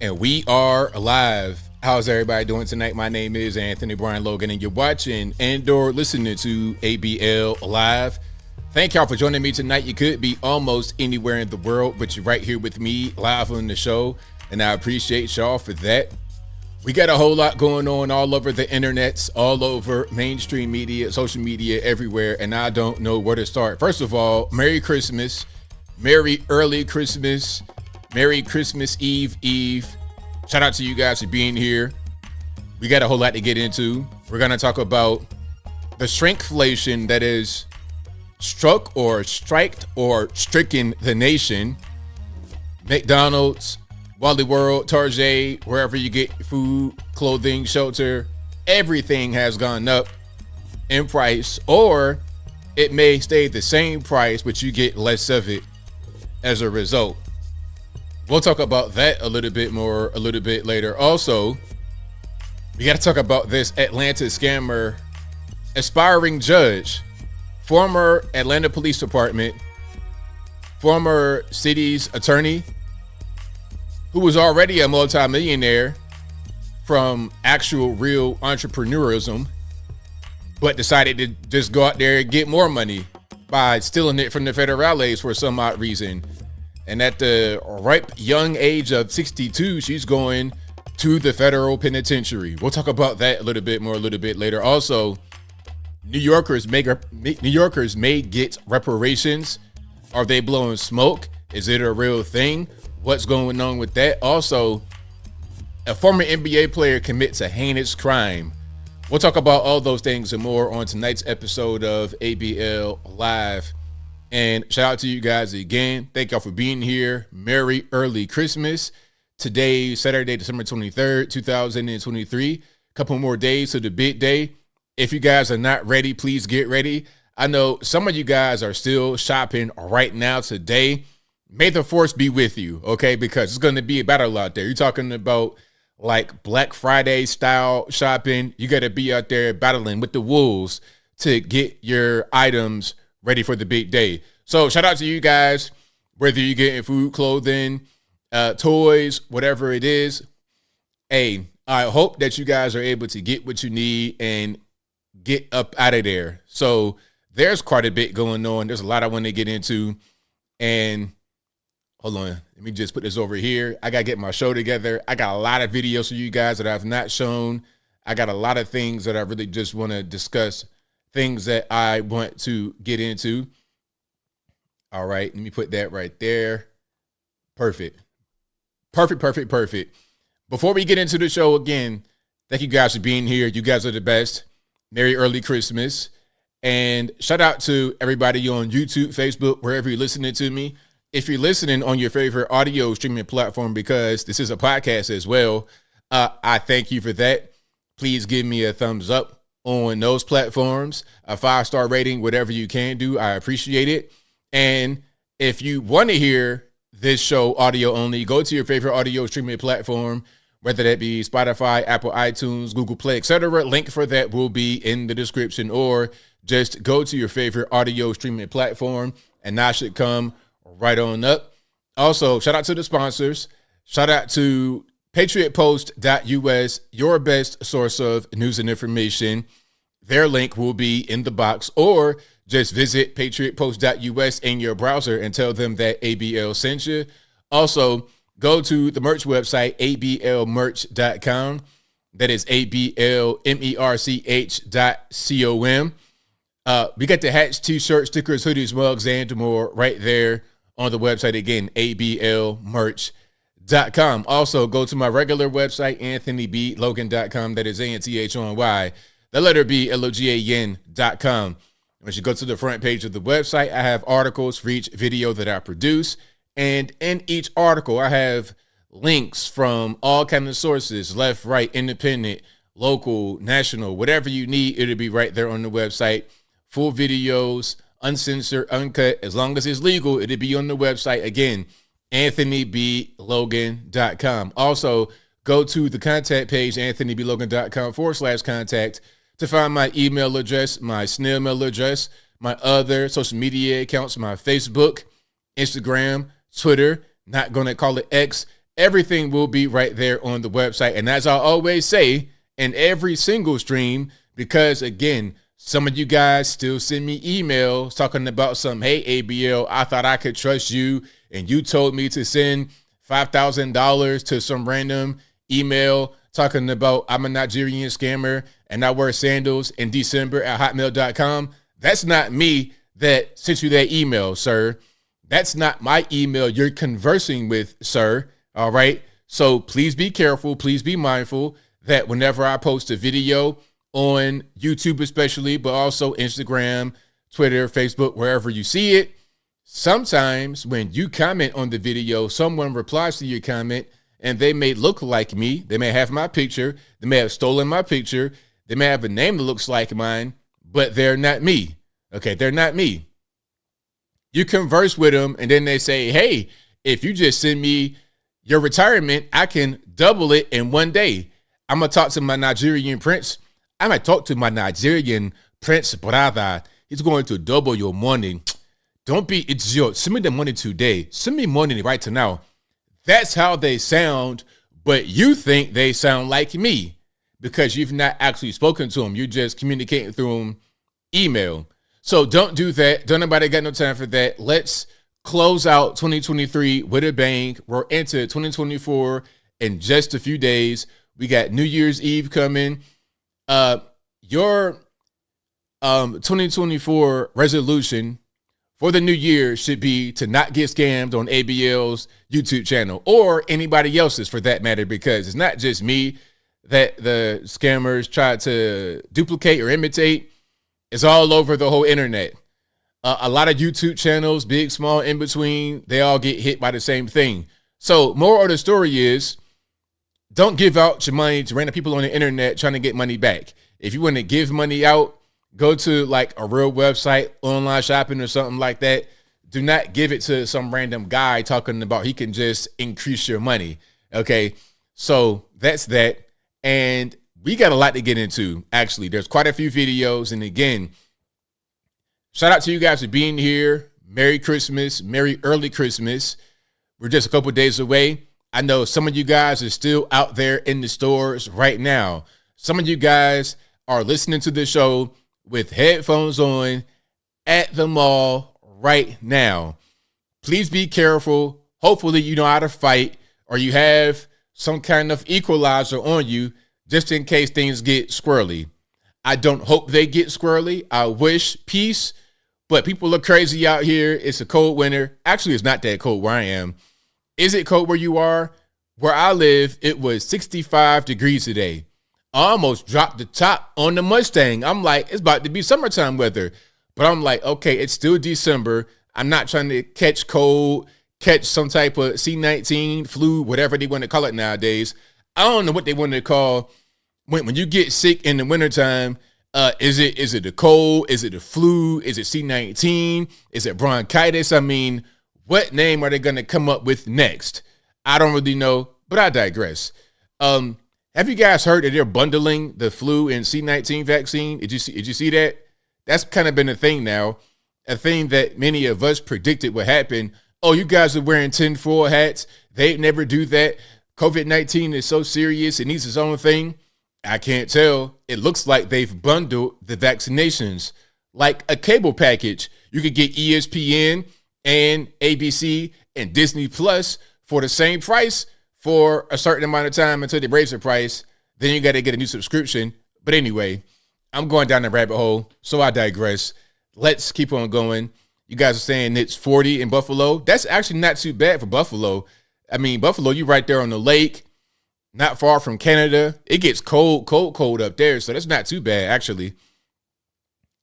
And we are live. How's everybody doing tonight? My name is Anthony Brian Logan, and you're watching and/or listening to ABL Live. Thank y'all for joining me tonight. You could be almost anywhere in the world, but you're right here with me live on the show, and I appreciate y'all for that. We got a whole lot going on all over the internets, all over mainstream media, social media, everywhere, and I don't know where to start. First of all, Merry Christmas, Merry early Christmas, Merry Christmas Eve. Shout out to you guys for being here. We got a whole lot to get into. We're going to talk about the shrinkflation that is struck or stricken the nation. McDonald's, Wally World, Target, wherever you get food, clothing, shelter, everything has gone up in price, or it may stay the same price, but you get less of it as a result. We'll talk about that a little bit later. Also, we got to talk about this Atlanta scammer, aspiring judge, former Atlanta Police Department, former city's attorney, who was already a multimillionaire from actual real entrepreneurism, but decided to just go out there and get more money by stealing it from the federales for some odd reason. And at the ripe young age of 62, she's going to the federal penitentiary. We'll talk about that a little bit later. Also, New Yorkers may get reparations. Are they blowing smoke? Is it a real thing? What's going on with that? Also, a former NBA player commits a heinous crime. We'll talk about all those things and more on tonight's episode of ABL Live. And shout out to you guys again. Thank y'all for being here. Merry early Christmas. Today, Saturday, December 23rd, 2023. Couple more days to the big day. If you guys are not ready, please get ready. I know some of you guys are still shopping right now today. May the force be with you, okay? Because it's going to be a battle out there. You're talking about like Black Friday style shopping. You got to be out there battling with the wolves to get your items ready for the big day. So shout out to you guys, whether you're getting food, clothing, toys, whatever it is. Hey, I hope that you guys are able to get what you need and get up out of there. So there's quite a bit going on. There's a lot I want to get into. And hold on, let me just put this over here. I got to get my show together. I got a lot of videos for you guys that I've not shown. I got a lot of things that I really just want to discuss, things that I want to get into. All right, let me put that right there. Perfect. Before we get into the show again, thank you guys for being here. You guys are the best. Merry early Christmas. And shout out to everybody on YouTube, Facebook, wherever you're listening to me. If you're listening on your favorite audio streaming platform, because this is a podcast as well, I thank you for that. Please give me a thumbs up on those platforms, a 5-star rating, whatever you can do. I appreciate it. And if you want to hear this show audio only, go to your favorite audio streaming platform, whether that be Spotify, Apple, iTunes, Google Play, etc. Link for that will be in the description, or just go to your favorite audio streaming platform and that should come right on up. Also, shout out to the sponsors. Shout out to patriotpost.us, your best source of news and information. Their link will be in the box, or just visit patriotpost.us in your browser and tell them that ABL sent you. Also, go to the merch website, ablmerch.com. That is ablmerch.com. We got the hats, t-shirts, stickers, hoodies, mugs, and more right there on the website. Again, ablmerch.com. Also, go to my regular website, anthonyblogan.com. That is ANTHONY, the letter B, LOGAN.com. Once you go to the front page of the website, I have articles for each video that I produce. And in each article, I have links from all kinds of sources, left, right, independent, local, national, whatever you need, it'll be right there on the website. Full videos, uncensored, uncut, as long as it's legal, it'll be on the website. Again, AnthonyBLogan.com. Also, go to the contact page, AnthonyBLogan.com/contact, to find my email address, my snail mail address, my other social media accounts, my Facebook, Instagram, Twitter, not going to call it X, Everything will be right there on the website. And as I always say in every single stream, because again, some of you guys still send me emails talking about some, hey, ABL, I thought I could trust you, and you told me to send $5,000 to some random email talking about I'm a Nigerian scammer and I wear sandals in December at hotmail.com. That's not me that sent you that email, sir. That's not my email you're conversing with, sir. All right. So please be careful. Please be mindful that whenever I post a video on YouTube, especially, but also Instagram, Twitter, Facebook, wherever you see it, sometimes when you comment on the video, someone replies to your comment and they may look like me. They may have my picture. They may have stolen my picture. They may have a name that looks like mine, but they're not me. Okay. They're not me. You converse with them and then they say, hey, if you just send me your retirement, I can double it in one day. I'm going to talk to my Nigerian prince. I might talk to my Nigerian prince brother. He's going to double your money. Send me the money today. Send me money right now. That's how they sound, but you think they sound like me because you've not actually spoken to them. You're just communicating through them email. So don't do that. Don't nobody got no time for that. Let's close out 2023 with a bang. We're into 2024 in just a few days. We got New Year's Eve coming. Your 2024 resolution for the new year should be to not get scammed on ABL's YouTube channel or anybody else's for that matter, because it's not just me that the scammers try to duplicate or imitate. It's all over the whole internet. A lot of YouTube channels, big, small, in between, they all get hit by the same thing. So moral of the story is don't give out your money to random people on the internet trying to get money back. If you want to give money out, go to like a real website, online shopping or something like that. Do not give it to some random guy talking about he can just increase your money. Okay, so that's that. And we got a lot to get into, actually. There's quite a few videos. And again, shout out to you guys for being here. Merry Christmas. Merry early Christmas. We're just a couple days away. I know some of you guys are still out there in the stores right now. Some of you guys are listening to the show with headphones on at the mall right now. Please be careful. Hopefully you know how to fight or you have some kind of equalizer on you just in case things get squirrely. I don't hope they get squirrely. I wish peace, but people are crazy out here. It's a cold winter. Actually, it's not that cold where I am. Is it cold where you are? Where I live, it was 65 degrees today. I almost dropped the top on the Mustang. I'm like, it's about to be summertime weather. But I'm like, okay, it's still December. I'm not trying to catch cold, catch some type of C-19, flu, whatever they want to call it nowadays. I don't know what they want to call when you get sick in the wintertime. Is it a cold? Is it a flu? Is it C-19? Is it bronchitis? I mean, what name are they going to come up with next? I don't really know, but I digress. Have you guys heard that they're bundling the flu and C-19 vaccine? Did you see that? That's kind of been a thing now, a thing that many of us predicted would happen. Oh, you guys are wearing tinfoil hats. They'd never do that. COVID-19 is so serious. It needs its own thing. I can't tell. It looks like they've bundled the vaccinations like a cable package. You could get ESPN and ABC and Disney Plus for the same price for a certain amount of time until they raise the price. Then you got to get a new subscription. But anyway, I'm going down the rabbit hole, so I digress. Let's keep on going. You guys are saying it's 40 in Buffalo. That's actually not too bad for Buffalo. I mean, Buffalo, you right there on the lake, not far from Canada. It gets cold up there, so that's not too bad, actually.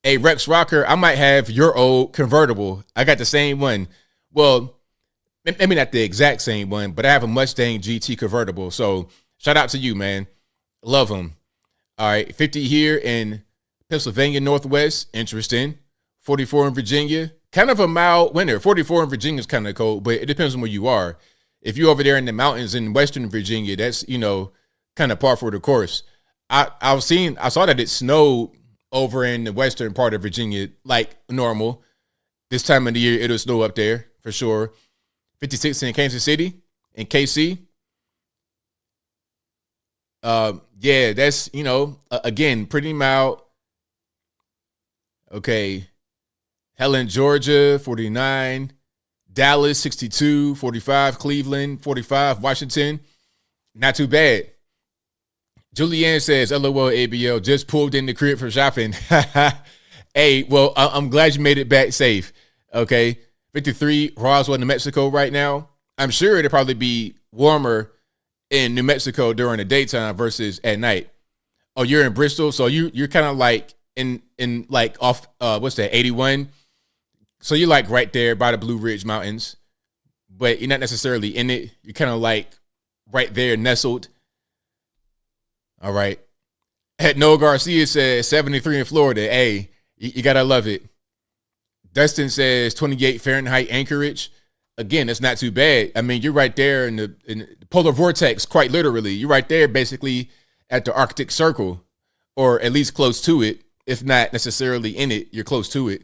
Hey, Rex Rocker, I might have your old convertible. I got the same one. Well, maybe not the exact same one, but I have a Mustang GT convertible. So shout out to you, man. Love them. All right, 50 here in Pennsylvania Northwest. Interesting. 44 in Virginia. Kind of a mild winter. 44 in Virginia is kind of cold, but it depends on where you are. If you're over there in the mountains in Western Virginia, that's, kind of par for the course. I saw that it snowed over in the western part of Virginia like normal. This time of the year, it'll snow up there for sure. 56 in Kansas City, in KC. Yeah, that's, again, pretty mild. Okay. Helen, Georgia, 49. Dallas, 62. 45. Cleveland, 45. Washington, not too bad. Julianne says, LOL, ABL, just pulled in the crib for shopping. Hey, well, I'm glad you made it back safe. Okay. 53, Roswell, New Mexico right now. I'm sure it'll probably be warmer in New Mexico during the daytime versus at night. Oh, you're in Bristol, so you're kind of like in like off what's that, 81? So you're like right there by the Blue Ridge Mountains, but you're not necessarily in it. You're kind of like right there nestled. All right. Noah Garcia says 73 in Florida. Hey, you gotta love it. Dustin says 28 Fahrenheit Anchorage. Again, that's not too bad. I mean, you're right there in the polar vortex, quite literally. You're right there basically at the Arctic Circle, or at least close to it. If not necessarily in it, you're close to it.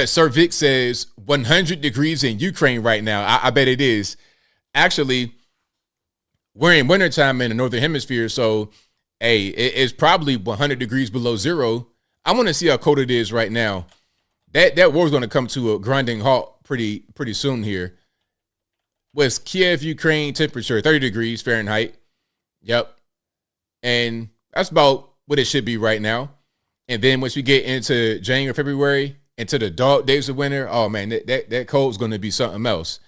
Sir Vic says 100 degrees in Ukraine right now. I bet it is. Actually, we're in wintertime in the Northern Hemisphere, so, hey, it's probably 100 degrees below zero. I want to see how cold it is right now. That war's going to come to a grinding halt pretty soon here. West Kiev, Ukraine, temperature 30 degrees Fahrenheit. Yep. And that's about what it should be right now. And then once we get into January, February, into the dog days of winter, oh man, that cold is going to be something else.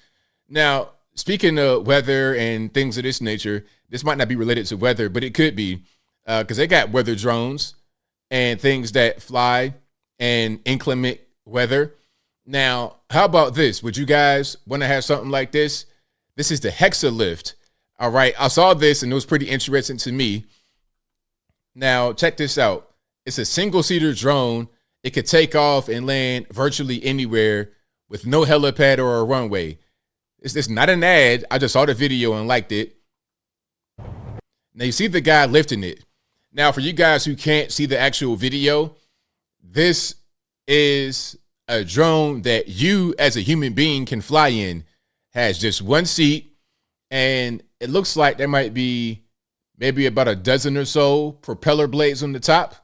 Now, speaking of weather and things of this nature, this might not be related to weather, but it could be, because they got weather drones and things that fly and inclement weather. Now, how about this? Would you guys want to have something like this? This is the Hexalift. All right. I saw this and it was pretty interesting to me. Now, check this out. It's a single-seater drone. It could take off and land virtually anywhere with no helipad or a runway. It's not an ad. I just saw the video and liked it. Now, you see the guy lifting it. Now, for you guys who can't see the actual video, this is a drone that you as a human being can fly in. Has just one seat, and it looks like there might be maybe about a dozen or so propeller blades on the top.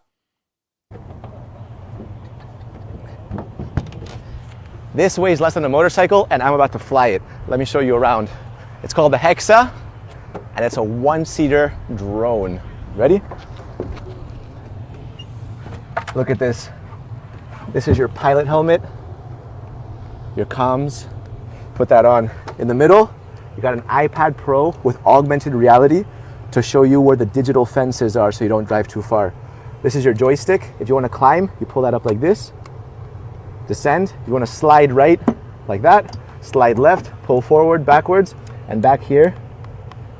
This weighs less than a motorcycle, and I'm about to fly it. Let me show you around. It's called the Hexa, and it's a one-seater drone. Ready? Look at this. This is your pilot helmet, your comms. Put that on. In the middle, you got an iPad Pro with augmented reality to show you where the digital fences are so you don't drive too far. This is your joystick. If you want to climb, you pull that up like this. Descend. You want to slide right like that. Slide left, pull forward, backwards, and back here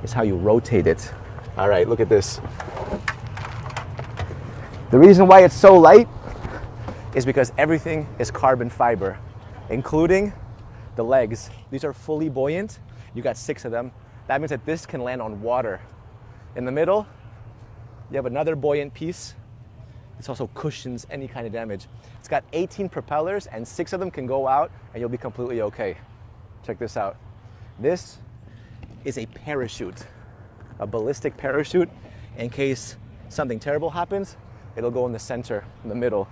is how you rotate it. All right, look at this. The reason why it's so light is because everything is carbon fiber, including the legs. These are fully buoyant. You got 6 of them. That means that this can land on water. In the middle, you have another buoyant piece. This also cushions any kind of damage. It's got 18 propellers and 6 of them can go out and you'll be completely okay. Check this out. This is a parachute, a ballistic parachute. In case something terrible happens, it'll go in the center, in the middle.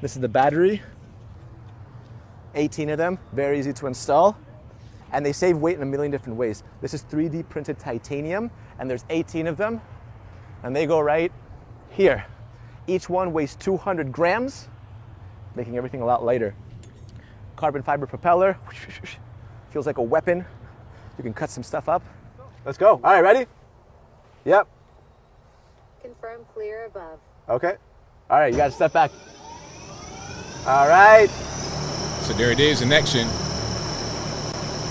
This is the battery. 18 of them, very easy to install. And they save weight in a million different ways. This is 3D printed titanium, and there's 18 of them, and they go right here. Each one weighs 200 grams, making everything a lot lighter. Carbon fiber propeller, feels like a weapon. You can cut some stuff up. Let's go. All right, ready? Yep. Confirm clear above. Okay. All right, you gotta step back. All right. So there it is in action.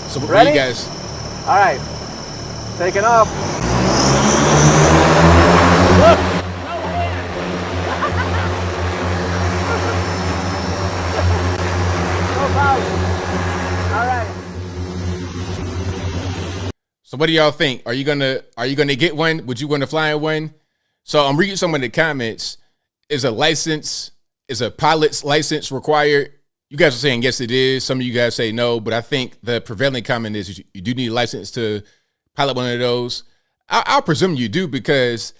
So what Ready? do you guys? All right, taking off. Look. No problem. All right. So what do y'all think? Are you gonna get one? Would you want to fly in one? So I'm reading some of the comments. Is a pilot's license required? You guys are saying yes, it is. Some of you guys say no, but I think the prevailing comment is you do need a license to pilot one of those. I'll presume you do, because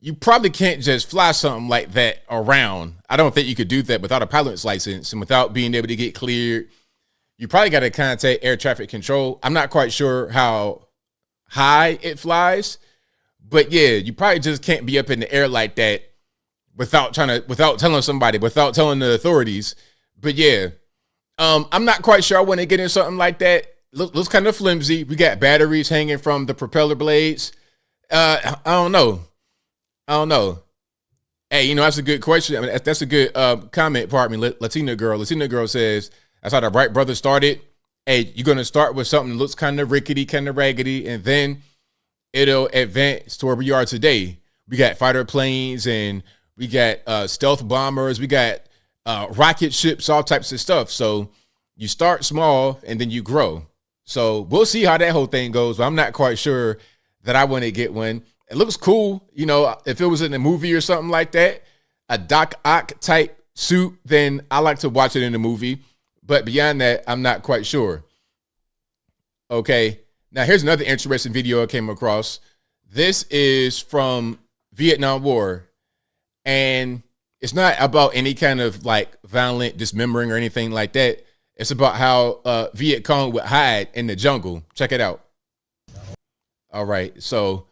you probably can't just fly something like that around. I don't think you could do that without a pilot's license and without being able to get cleared. You probably got to contact air traffic control. I'm not quite sure how high it flies, but yeah, you probably just can't be up in the air like that without telling somebody, without telling the authorities. But yeah, I'm not quite sure I want to get in something like that. Looks kind of flimsy. We got batteries hanging from the propeller blades. I don't know. Hey, that's a good question. I mean, that's a good comment. Pardon me, Latina girl. Latina girl says that's how the Bright Brothers started. Hey, you're gonna start with something that looks kind of rickety, kind of raggedy, and then it'll advance to where we are today. We got fighter planes, and we got stealth bombers. We got rocket ships, all types of stuff. So you start small and then you grow. So we'll see how that whole thing goes. But I'm not quite sure that I want to get one. It looks cool. If it was in a movie or something like that, a Doc Ock type suit, then I like to watch it in the movie. But beyond that, I'm not quite sure. Okay. Now here's another interesting video I came across. This is from Vietnam War. And it's not about any kind of like violent dismembering or anything like that. It's about how Viet Cong would hide in the jungle. Check it out. All right. So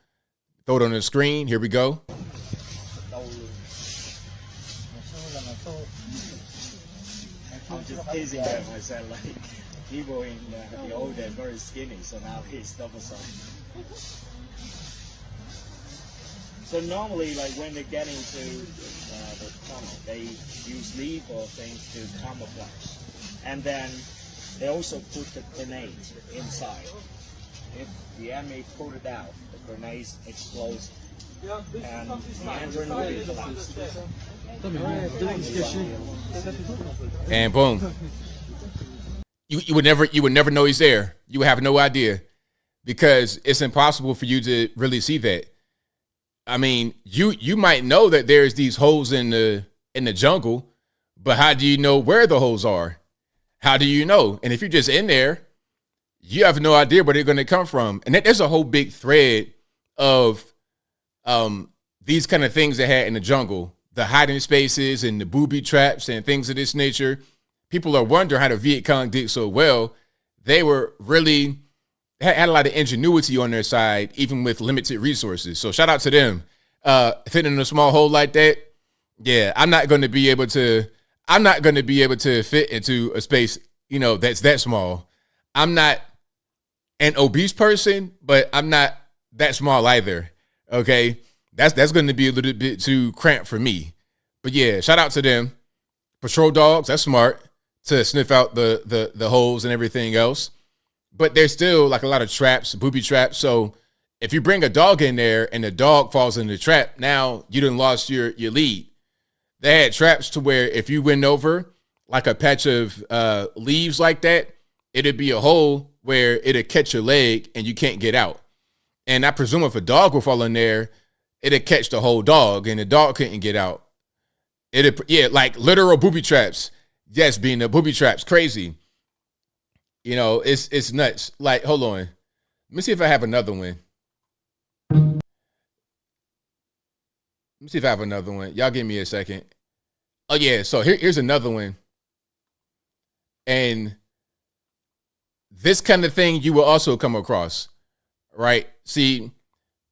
throw it on the screen. Here we go. I'm just teasing them. I said, like, people in the old days very skinny, so now he's double size. So normally, like when they get into the tunnel, they use leaf or things to camouflage, and then they also put the grenade inside. If the enemy pulled it out, the grenades explode, and the engine will be collapsed. And boom. You would never know he's there. You would have no idea, because it's impossible for you to really see that. I mean, you might know that there's these holes in the jungle, but how do you know where the holes are? How do you know? And if you're just in there, you have no idea where they're going to come from. And there's a whole big thread of these kind of things they had in the jungle, the hiding spaces and the booby traps and things of this nature. People are wondering how the Viet Cong did so well. They were really had a lot of ingenuity on their side, even with limited resources. So shout out to them. Fitting in a small hole like that. Yeah, I'm not going to be able to fit into a space, that's that small. I'm not an obese person, but I'm not that small either. Okay. That's going to be a little bit too cramped for me. But yeah, shout out to them. Patrol dogs, that's smart to sniff out the holes and everything else. But there's still like a lot of traps, booby traps. So if you bring a dog in there and the dog falls in the trap, now you done lost your lead. They had traps to where if you went over like a patch of leaves like that, it'd be a hole where it'd catch your leg and you can't get out. And I presume if a dog would fall in there, it'd catch the whole dog and the dog couldn't get out. Like literal booby traps. Yes, being the booby traps, crazy. It's nuts. Like, hold on. Let me see if I have another one. Y'all give me a second. Oh, yeah. So here's another one. And this kind of thing you will also come across, right? See,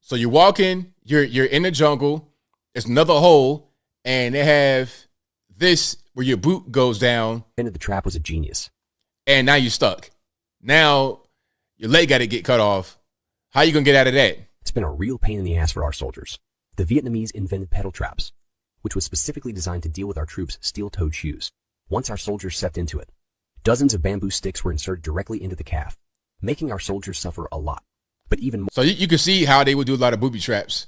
so you're walking, you're in the jungle. There's another hole, and they have this where your boot goes down. Into the trap was a genius. And now you're stuck. Now your leg got to get cut off. How you going to get out of that? It's been a real pain in the ass for our soldiers. The Vietnamese invented pedal traps, which was specifically designed to deal with our troops' steel-toed shoes. Once our soldiers stepped into it, dozens of bamboo sticks were inserted directly into the calf, making our soldiers suffer a lot. But even more, so you can see how they would do a lot of booby traps.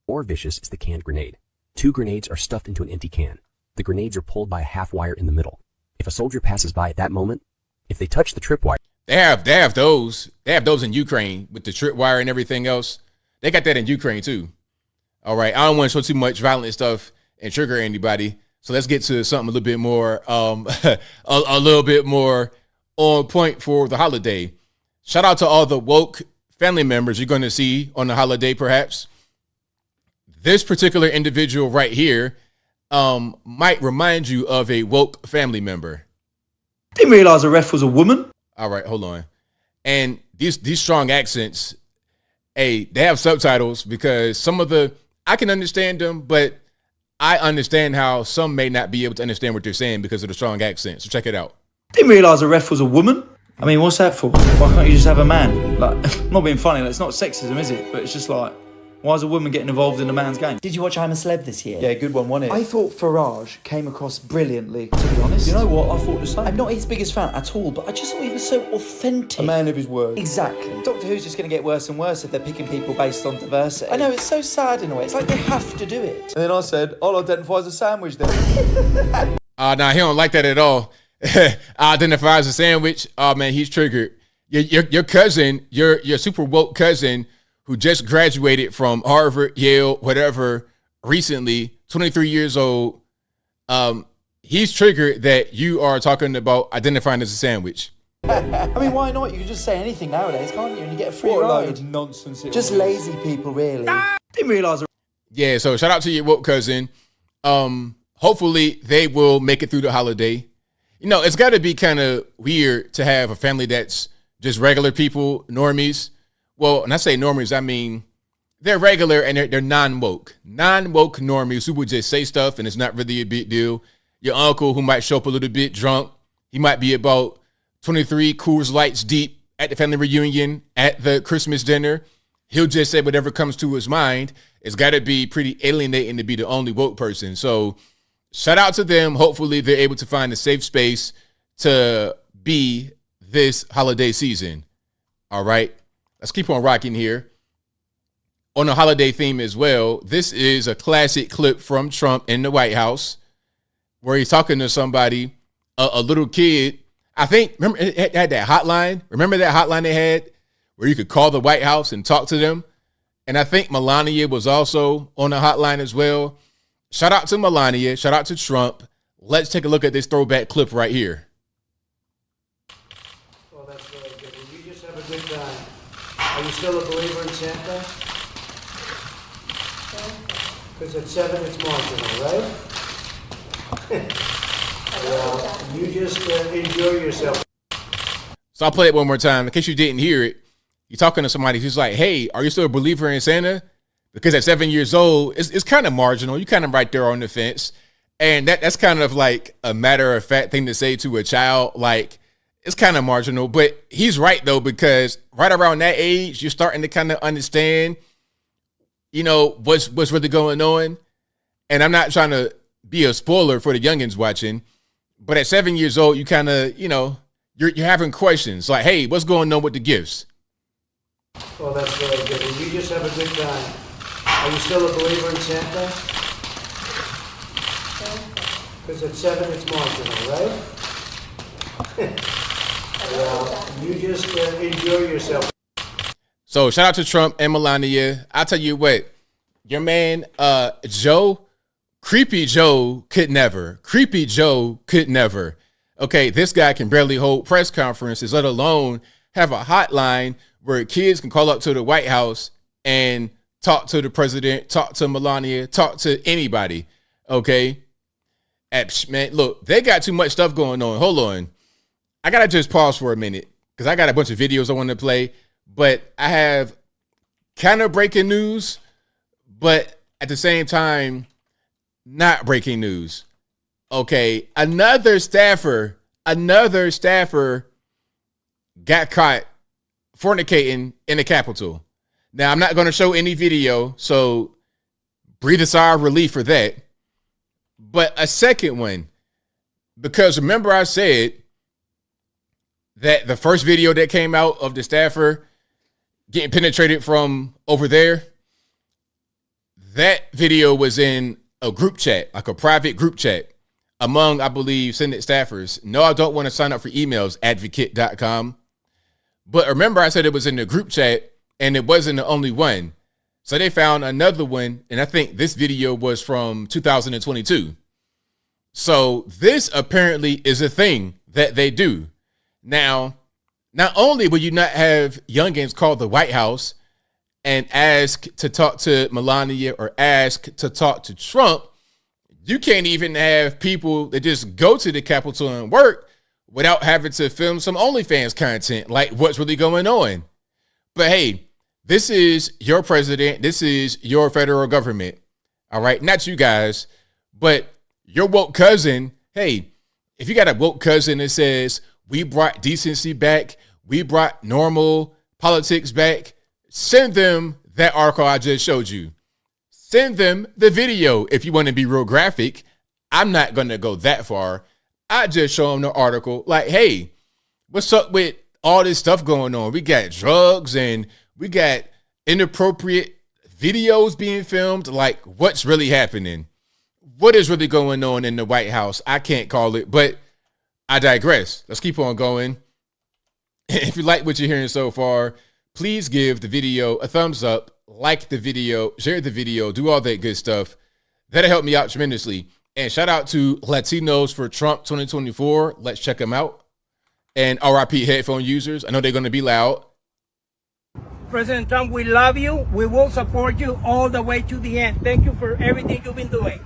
More vicious is the canned grenade. 2 grenades are stuffed into an empty can. The grenades are pulled by a half wire in the middle. If a soldier passes by at that moment, if they touch the tripwire, they have those. They have those in Ukraine with the tripwire and everything else. They got that in Ukraine too. All right, I don't want to show too much violent stuff and trigger anybody. So let's get to something a little bit more, a little bit more on point for the holiday. Shout out to all the woke family members you're going to see on the holiday, perhaps. This particular individual right here might remind you of a woke family member. Didn't realize a ref was a woman. All right, hold on. And these strong accents, hey, they have subtitles because some of the, I can understand them, but I understand how some may not be able to understand what they're saying because of the strong accent. So check it out. Didn't realise a ref was a woman. I mean, what's that for? Why can't you just have a man? Like, I'm not being funny, like, it's not sexism, is it? But it's just like, why is a woman getting involved in a man's game? Did you watch I'm a Celeb this year? Yeah, good one, wasn't it? I thought Farage came across brilliantly, to be honest. You know what? I thought the same. I'm not his biggest fan at all, but I just thought he was so authentic. A man of his word. Exactly. Doctor Who's just going to get worse and worse if they're picking people based on diversity. I know, it's so sad in a way. It's like they have to do it. And then I said, I'll identify as a sandwich then. Nah, he don't like that at all. I identify as a sandwich. Oh man, he's triggered. Your cousin, your super woke cousin who just graduated from Harvard, Yale, whatever, recently, 23 years old, he's triggered that you are talking about identifying as a sandwich. I mean, why not? You can just say anything nowadays, can't you? And you get a free What a load ride. of nonsense it Just was. lazy people, really. Didn't realise. Yeah, so shout out to your woke cousin. Hopefully they will make it through the holiday. You know, it's got to be kind of weird to have a family that's just regular people, normies. Well, when I say normies, I mean they're regular and they're non-woke. Non-woke normies who would just say stuff and it's not really a big deal. Your uncle who might show up a little bit drunk. He might be about 23 Coors Lights deep at the family reunion, at the Christmas dinner. He'll just say whatever comes to his mind. It's got to be pretty alienating to be the only woke person. So shout out to them. Hopefully they're able to find a safe space to be this holiday season. All right. Let's keep on rocking here. On a holiday theme as well, this is a classic clip from Trump in the White House where he's talking to somebody, a little kid. I think, remember, it had that hotline. Remember that hotline they had where you could call the White House and talk to them? And I think Melania was also on the hotline as well. Shout out to Melania. Shout out to Trump. Let's take a look at this throwback clip right here. Well, that's very good. And you just have a good time. Are you still a believer in Santa? Because at 7 it's marginal, right? Well, you just enjoy yourself. So I'll play it one more time in case you didn't hear it. You're talking to somebody who's like, hey, are you still a believer in Santa? Because at 7 years old, it's kind of marginal. You're kind of right there on the fence. And that's kind of like a matter of fact thing to say to a child. Like, it's kind of marginal. But he's right, though, because right around that age, you're starting to kind of understand, you know, what's really going on. And I'm not trying to be a spoiler for the youngins watching. But at 7 years old, you kind of, you know, you're having questions like, hey, what's going on with the gifts? Well, that's very good. And you just have a good time. Are you still a believer in Santa? Because at 7 it's marginal, right? Well, you just enjoy yourself. So shout out to Trump and Melania. I'll tell you what, your man, Joe, Creepy Joe could never. Creepy Joe could never. Okay, this guy can barely hold press conferences, let alone have a hotline where kids can call up to the White House and talk to the president, talk to Melania, talk to anybody. Okay. Man, look, they got too much stuff going on. Hold on. I got to just pause for a minute because I got a bunch of videos I want to play, but I have kind of breaking news, but at the same time, not breaking news. Okay. Another staffer got caught fornicating in the Capitol. Now, I'm not going to show any video, so breathe a sigh of relief for that. But a second one, because remember I said that the first video that came out of the staffer getting penetrated from over there, that video was in a group chat, like a private group chat among, I believe, Senate staffers. No, I don't want to sign up for emails, advocate.com. But remember I said it was in the group chat and it wasn't the only one. So they found another one, and I think this video was from 2022. So this apparently is a thing that they do. Now, Not only will you not have youngins call the White House and ask to talk to Melania or ask to talk to Trump, you can't even have people that just go to the Capitol and work without having to film some OnlyFans content, like what's really going on. But hey, this is your president. This is your federal government. All right. Not you guys, but your woke cousin. Hey, if you got a woke cousin that says we brought decency back, we brought normal politics back, send them that article I just showed you. Send them the video if you want to be real graphic. I'm not going to go that far. I just show them the article like, hey, what's up with all this stuff going on? We got drugs and we got inappropriate videos being filmed. Like, what's really happening? What is really going on in the White House? I can't call it, but I digress. Let's keep on going. If you like what you're hearing so far, please give the video a thumbs up, like the video, share the video, do all that good stuff. That'll help me out tremendously. And shout out to Latinos for Trump 2024. Let's check them out. And RIP headphone users. I know they're going to be loud. President Trump, we love you. We will support you all the way to the end. Thank you for everything you've been doing.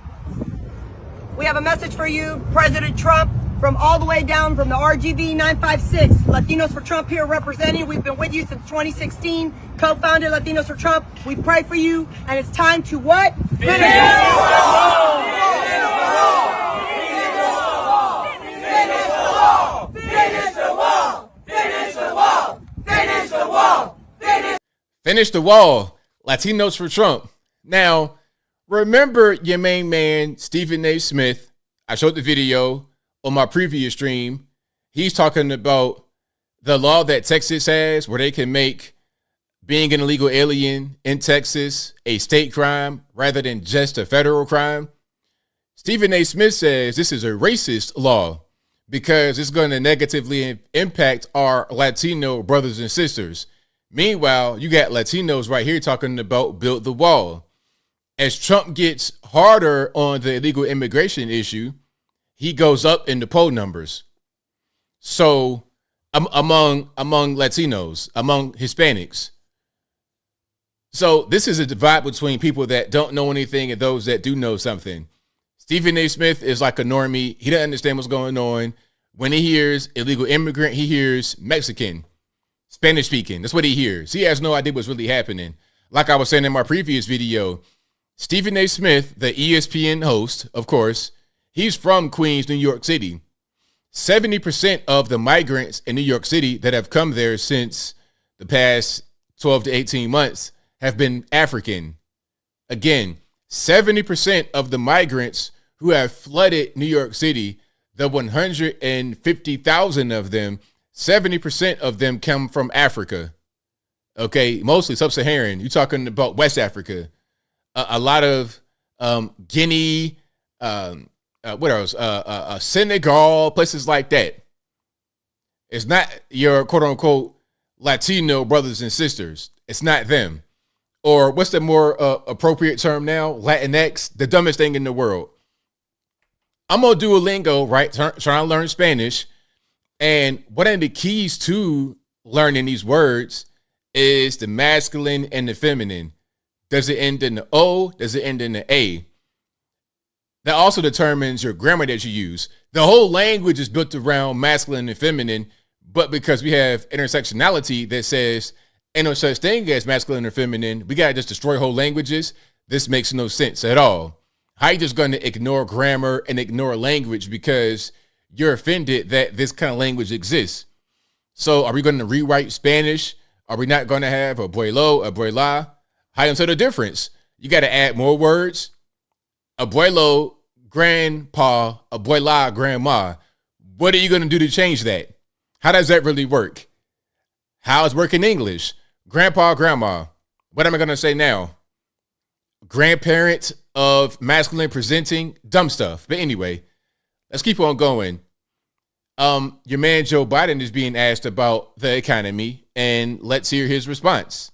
We have a message for you, President Trump, from all the way down from the RGV 956. Latinos for Trump here representing. We've been with you since 2016. Co-founded Latinos for Trump. We pray for you, and it's time to what? Finish the wall! Finish the wall! Finish the wall! Finish the wall! Finish the wall! Finish the wall. Latinos for Trump. Now, remember your main man, Stephen A. Smith. I showed the video on my previous stream. He's talking about the law that Texas has where they can make being an illegal alien in Texas a state crime rather than just a federal crime. Stephen A. Smith says this is a racist law because it's going to negatively impact our Latino brothers and sisters. Meanwhile, you got Latinos right here talking about build the wall. As Trump gets harder on the illegal immigration issue, he goes up in the poll numbers. So among Latinos, among Hispanics. So this is a divide between people that don't know anything and those that do know something. Stephen A. Smith is like a normie. He doesn't understand what's going on. When he hears illegal immigrant, he hears Mexican, Spanish speaking. That's what he hears. He has no idea what's really happening. Like I was saying in my previous video, Stephen A. Smith, the ESPN host, of course, he's from Queens, New York City. 70% of the migrants in New York City that have come there since the past 12 to 18 months have been African. Again, 70% of the migrants who have flooded New York City, the 150,000 of them, 70% of them come from Africa. Okay, mostly sub-Saharan. You're talking about West Africa. A lot of Guinea, what else? Senegal, places like that. It's not your quote-unquote Latino brothers and sisters. It's not them. Or what's the more appropriate term now? Latinx, the dumbest thing in the world. I'm on Duolingo, right? Trying to learn Spanish. And one of the keys to learning these words is the masculine and the feminine. Does it end in the O? Does it end in the A? That also determines your grammar that you use. The whole language is built around masculine and feminine, but because we have intersectionality that says ain't no such thing as masculine or feminine, we got to just destroy whole languages. This makes no sense at all. How are you just going to ignore grammar and ignore language because you're offended that this kind of language exists? So are we going to rewrite Spanish? Are we not going to have abuelo, abuela? How do you tell the difference? You got to add more words. Abuelo, grandpa, abuela, grandma. What are you going to do to change that? How does that really work? How does it work in English? Grandpa, grandma. What am I going to say now? Grandparent of masculine presenting, dumb stuff. But anyway, let's keep on going. Your man Joe Biden is being asked about the economy, and let's hear his response.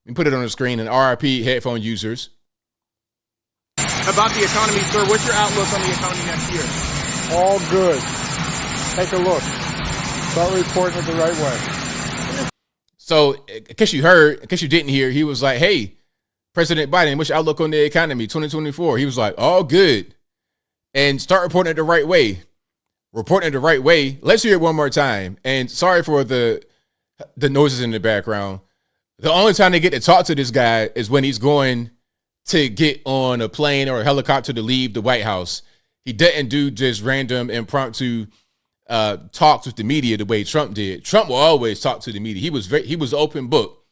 We put it on the screen, and RIP headphone users. About the economy, sir, what's your outlook on the economy next year? All good. Take a look. Start reporting it the right way. So, in case you didn't hear, he was like, hey, President Biden, what's your outlook on the economy 2024? He was like, all good. And start reporting it the right way. Reporting it the right way. Let's hear it one more time. And sorry for the noises in the background. The only time they get to talk to this guy is when he's going to get on a plane or a helicopter to leave the White House. He didn't do just random impromptu talks with the media the way Trump did. Trump will always talk to the media. He was open book.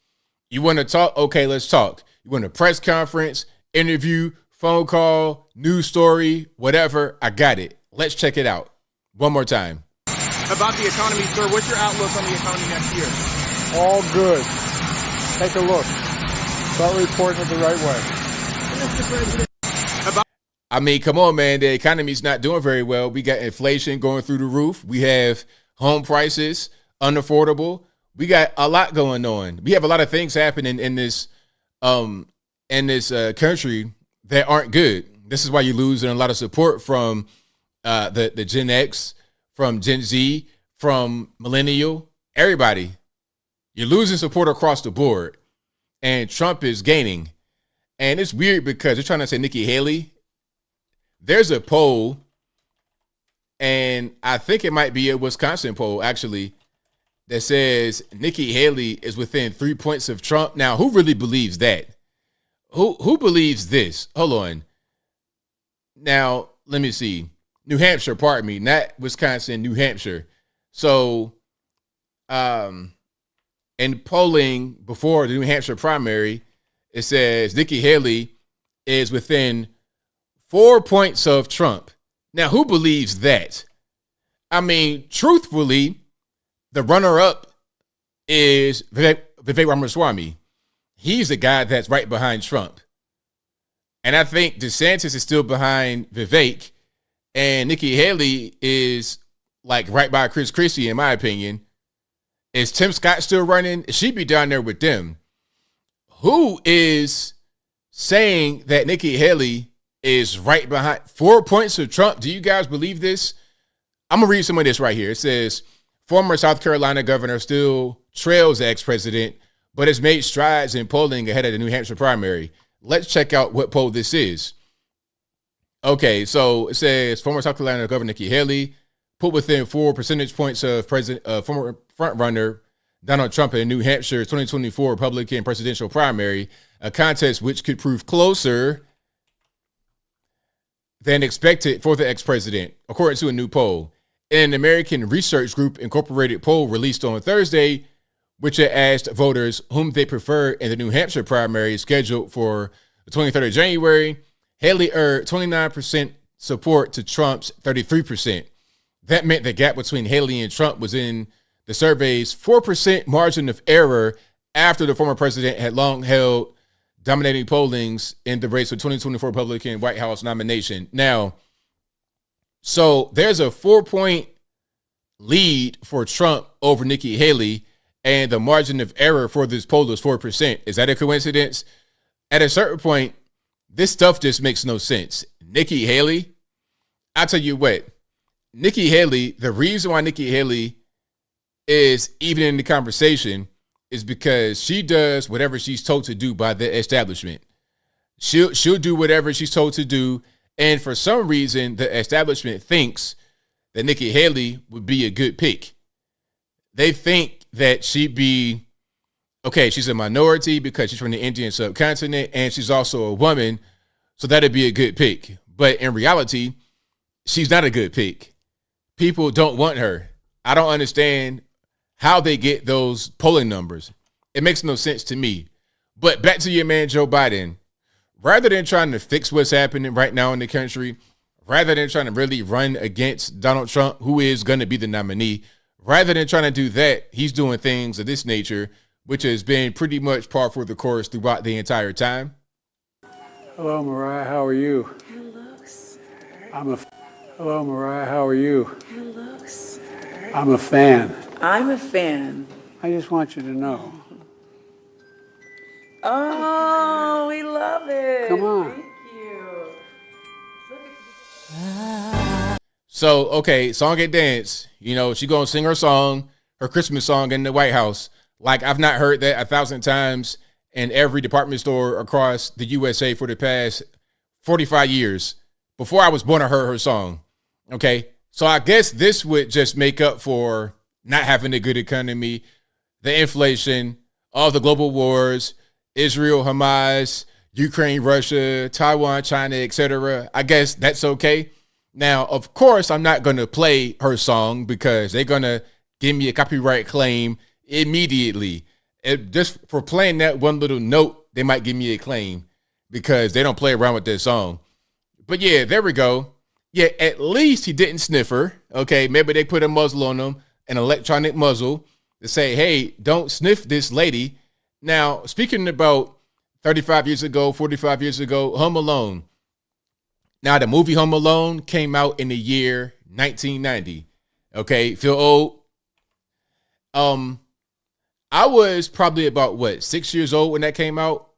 You want to talk? Okay, let's talk. You want a press conference, interview, phone call, news story, whatever? I got it. Let's check it out. One more time. About the economy, sir, what's your outlook on the economy next year? All good. Take a look. Start reporting it the right way. I mean, come on, man. The economy's not doing very well. We got inflation going through the roof. We have home prices unaffordable. We got a lot going on. We have a lot of things happening in this country that aren't good. This is why you're losing a lot of support from the Gen X, from Gen Z, from millennial, everybody. You're losing support across the board, and Trump is gaining. And it's weird because they're trying to say Nikki Haley. There's a poll, and I think it might be a Wisconsin poll, actually, that says Nikki Haley is within 3 points of Trump. Now, who really believes that? Who believes this? Hold on. Now, let me see. New Hampshire, pardon me, not Wisconsin, New Hampshire. So, in polling before the New Hampshire primary, it says Nikki Haley is within 4 points of Trump. Now, who believes that? I mean, truthfully, the runner-up is Vivek Ramaswamy. He's the guy that's right behind Trump. And I think DeSantis is still behind Vivek, and Nikki Haley is like right by Chris Christie, in my opinion. Is Tim Scott still running? She'd be down there with them. Who is saying that Nikki Haley is right behind 4 points of Trump? Do you guys believe this? I'm going to read some of this right here. It says, former South Carolina governor still trails the ex-president, but has made strides in polling ahead of the New Hampshire primary. Let's check out what poll this is. Okay, so it says former South Carolina Governor Nikki Haley put within 4 percentage points of former frontrunner Donald Trump in the New Hampshire 2024 Republican presidential primary, a contest which could prove closer than expected for the ex-president, according to a new poll. In an American Research Group Incorporated poll released on Thursday, which had asked voters whom they prefer in the New Hampshire primary scheduled for the 23rd of January, Haley earned 29% support to Trump's 33%. That meant the gap between Haley and Trump was in the survey's 4% margin of error after the former president had long held dominating pollings in the race for 2024 Republican White House nomination. Now, so there's a 4-point lead for Trump over Nikki Haley, and the margin of error for this poll is 4%. Is that a coincidence? At a certain point, this stuff just makes no sense. Nikki Haley, I'll tell you what, Nikki Haley, the reason why Nikki Haley is even in the conversation is because she does whatever she's told to do by the establishment. She'll do whatever she's told to do. And for some reason, the establishment thinks that Nikki Haley would be a good pick. They think that she'd be, okay, she's a minority because she's from the Indian subcontinent and she's also a woman, so that'd be a good pick. But in reality, she's not a good pick. People don't want her. I don't understand how they get those polling numbers. It makes no sense to me. But back to your man, Joe Biden. Rather than trying to fix what's happening right now in the country, rather than trying to really run against Donald Trump, who is going to be the nominee, rather than trying to do that, he's doing things of this nature, which has been pretty much par for the course throughout the entire time. Hello, Mariah. How are you? Hello, Mariah. How are you? I'm a fan. I'm a fan. I just want you to know. Oh, we love it. Come on. Thank you. So, okay, song and dance. You know, she gonna sing her song, her Christmas song in the White House. Like, I've not heard that 1,000 times in every department store across the USA for the past 45 years. Before I was born, I heard her song. Okay, so I guess this would just make up for not having a good economy, the inflation, all the global wars, Israel, Hamas, Ukraine, Russia, Taiwan, China, etc. I guess that's okay. Now, of course, I'm not going to play her song because they're going to give me a copyright claim immediately. Just for playing that one little note, they might give me a claim because they don't play around with this song. But yeah, there we go. Yeah, at least he didn't sniff her. Okay, maybe they put a muzzle on him, an electronic muzzle, to say, hey, don't sniff this lady. Now, speaking about 35 years ago, 45 years ago, Home Alone. Now, the movie Home Alone came out in the year 1990. Okay, feel old? I was probably about, 6 years old when that came out.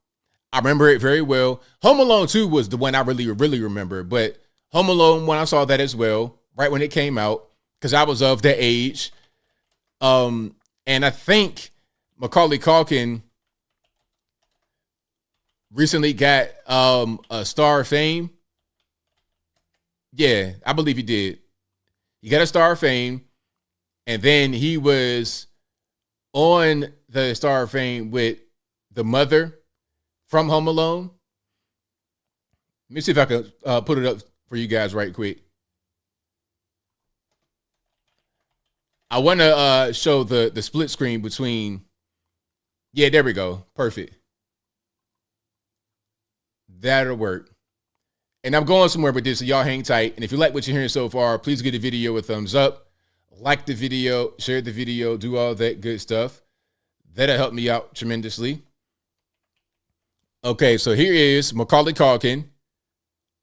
I remember it very well. Home Alone 2 was the one I really remember, but Home Alone 1, I saw that as well, right when it came out, because I was of that age. And I think Macaulay Culkin recently got a Star of Fame. Yeah, I believe he did. He got a Star of Fame, and then he was on the Star of Fame with the mother from Home Alone. Let me see if I can put it up for you guys right quick. I want to show the split screen between. Yeah, there we go. Perfect. That'll work. And I'm going somewhere with this, so y'all hang tight. And if you like what you're hearing so far, please give the video a thumbs up. Like the video, share the video, do all that good stuff. That'll help me out tremendously. Okay, so here is Macaulay Culkin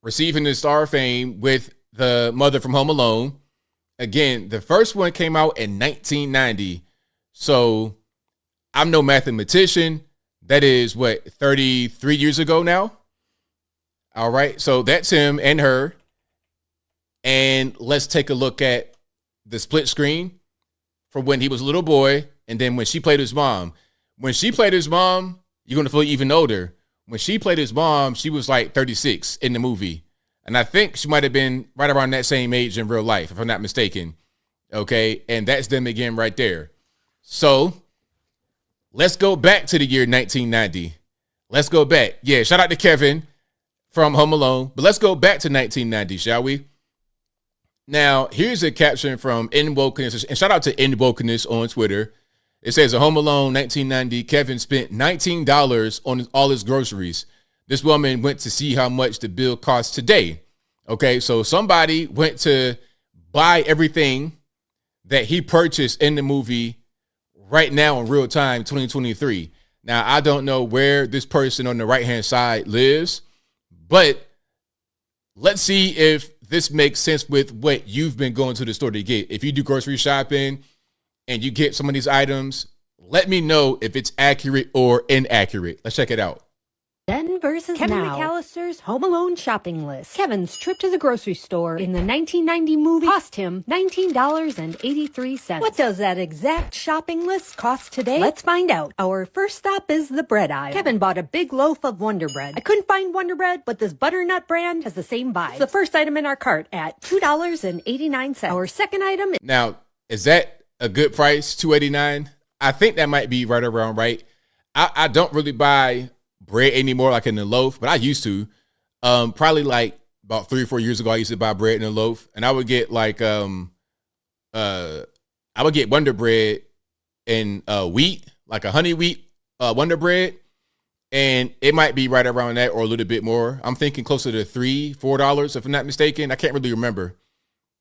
receiving the Star of Fame with the mother from Home Alone. Again, the first one came out in 1990. So I'm no mathematician. That is, 33 years ago now? All right, so that's him and her. And let's take a look at the split screen from when he was a little boy and then when she played his mom. When she played his mom, you're going to feel even older. When she played his mom, she was like 36 in the movie. And I think she might have been right around that same age in real life, if I'm not mistaken. Okay, and that's them again right there. So let's go back to the year 1990. Let's go back. Yeah, shout out to Kevin from Home Alone. But let's go back to 1990, shall we? Now, here's a caption from N Wokeness, and shout out to N Wokeness on Twitter. It says, a Home Alone 1990, Kevin spent $19 on all his groceries. This woman went to see how much the bill costs today. Okay, so somebody went to buy everything that he purchased in the movie right now in real time, 2023. Now, I don't know where this person on the right-hand side lives, but let's see if this makes sense with what you've been going to the store to get. If you do grocery shopping and you get some of these items, let me know if it's accurate or inaccurate. Let's check it out. Then versus Kevin now. McAllister's Home Alone shopping list. Kevin's trip to the grocery store in the 1990 movie cost him $19.83. What does that exact shopping list cost today? Let's find out. Our first stop is the bread aisle. Kevin bought a big loaf of Wonder Bread. I couldn't find Wonder Bread, but this butternut brand has the same vibe. It's the first item in our cart at $2.89. Our second item. Now, is that a good price? $2.89? I think that might be right around right. I don't really buy bread anymore, like in a loaf, but I used to. Probably like about 3 or 4 years ago, I used to buy bread in a loaf, and I would get like I would get Wonder Bread and wheat, like a honey wheat Wonder Bread, and it might be right around that or a little bit more. I'm thinking closer to $3-4, if I'm not mistaken. I can't really remember.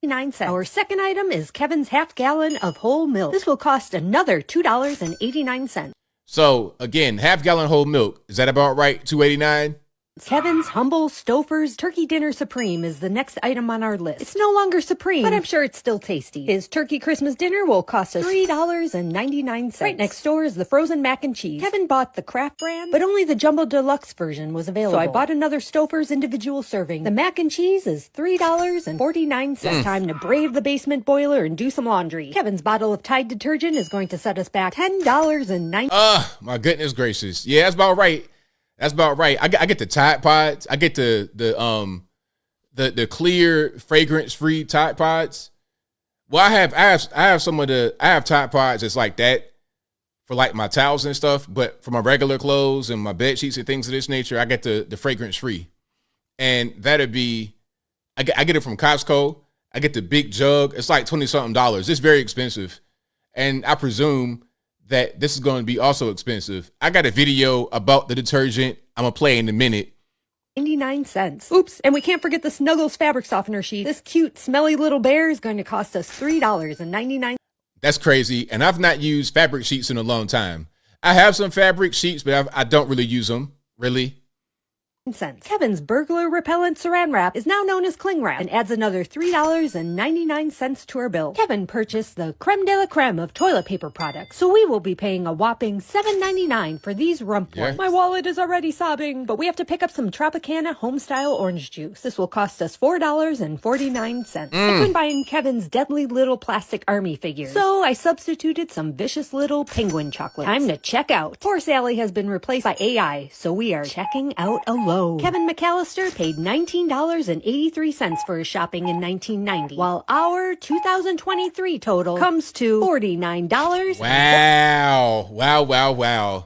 9 cents. Our second item is Kevin's half gallon of whole milk. This will cost another $2.89. So again, half gallon whole milk. Is that about right? $2.89? Kevin's Humble Stouffer's Turkey Dinner Supreme is the next item on our list. It's no longer supreme, but I'm sure it's still tasty. His turkey Christmas dinner will cost us $3.99. Right next door is the frozen mac and cheese. Kevin bought the Kraft brand, but only the Jumbo Deluxe version was available. So I bought another Stouffer's individual serving. The mac and cheese is $3.49. Time to brave the basement boiler and do some laundry. Kevin's bottle of Tide detergent is going to set us back $10.90. My goodness gracious. Yeah, that's about right. That's about right. I get the Tide Pods. I get the clear fragrance-free Tide Pods. Well, I have some of the Tide Pods that's like that for like my towels and stuff, but for my regular clothes and my bed sheets and things of this nature, I get the fragrance-free. And that'd be I get it from Costco. I get the big jug. It's like $20-something. It's very expensive. And I presume that this is going to be also expensive. I got a video about the detergent I'm going to play in a minute. 99 cents. Oops, and we can't forget the Snuggles fabric softener sheet. This cute, smelly little bear is going to cost us $3.99. That's crazy, and I've not used fabric sheets in a long time. I have some fabric sheets, but I don't really use them, really. Kevin's burglar repellent saran wrap is now known as cling wrap and adds another $3.99 to our bill. Kevin purchased the creme de la creme of toilet paper products, so we will be paying a whopping $7.99 for these rump ones. My wallet is already sobbing, but we have to pick up some Tropicana home-style orange juice. This will cost us $4.49. I couldn't buy in Kevin's deadly little plastic army figures, so I substituted some vicious little penguin chocolates. Time to check out. Poor Sally has been replaced by AI, so we are checking out alone. Kevin McAllister paid $19.83 for his shopping in 1990, while our 2023 total comes to $49. Wow.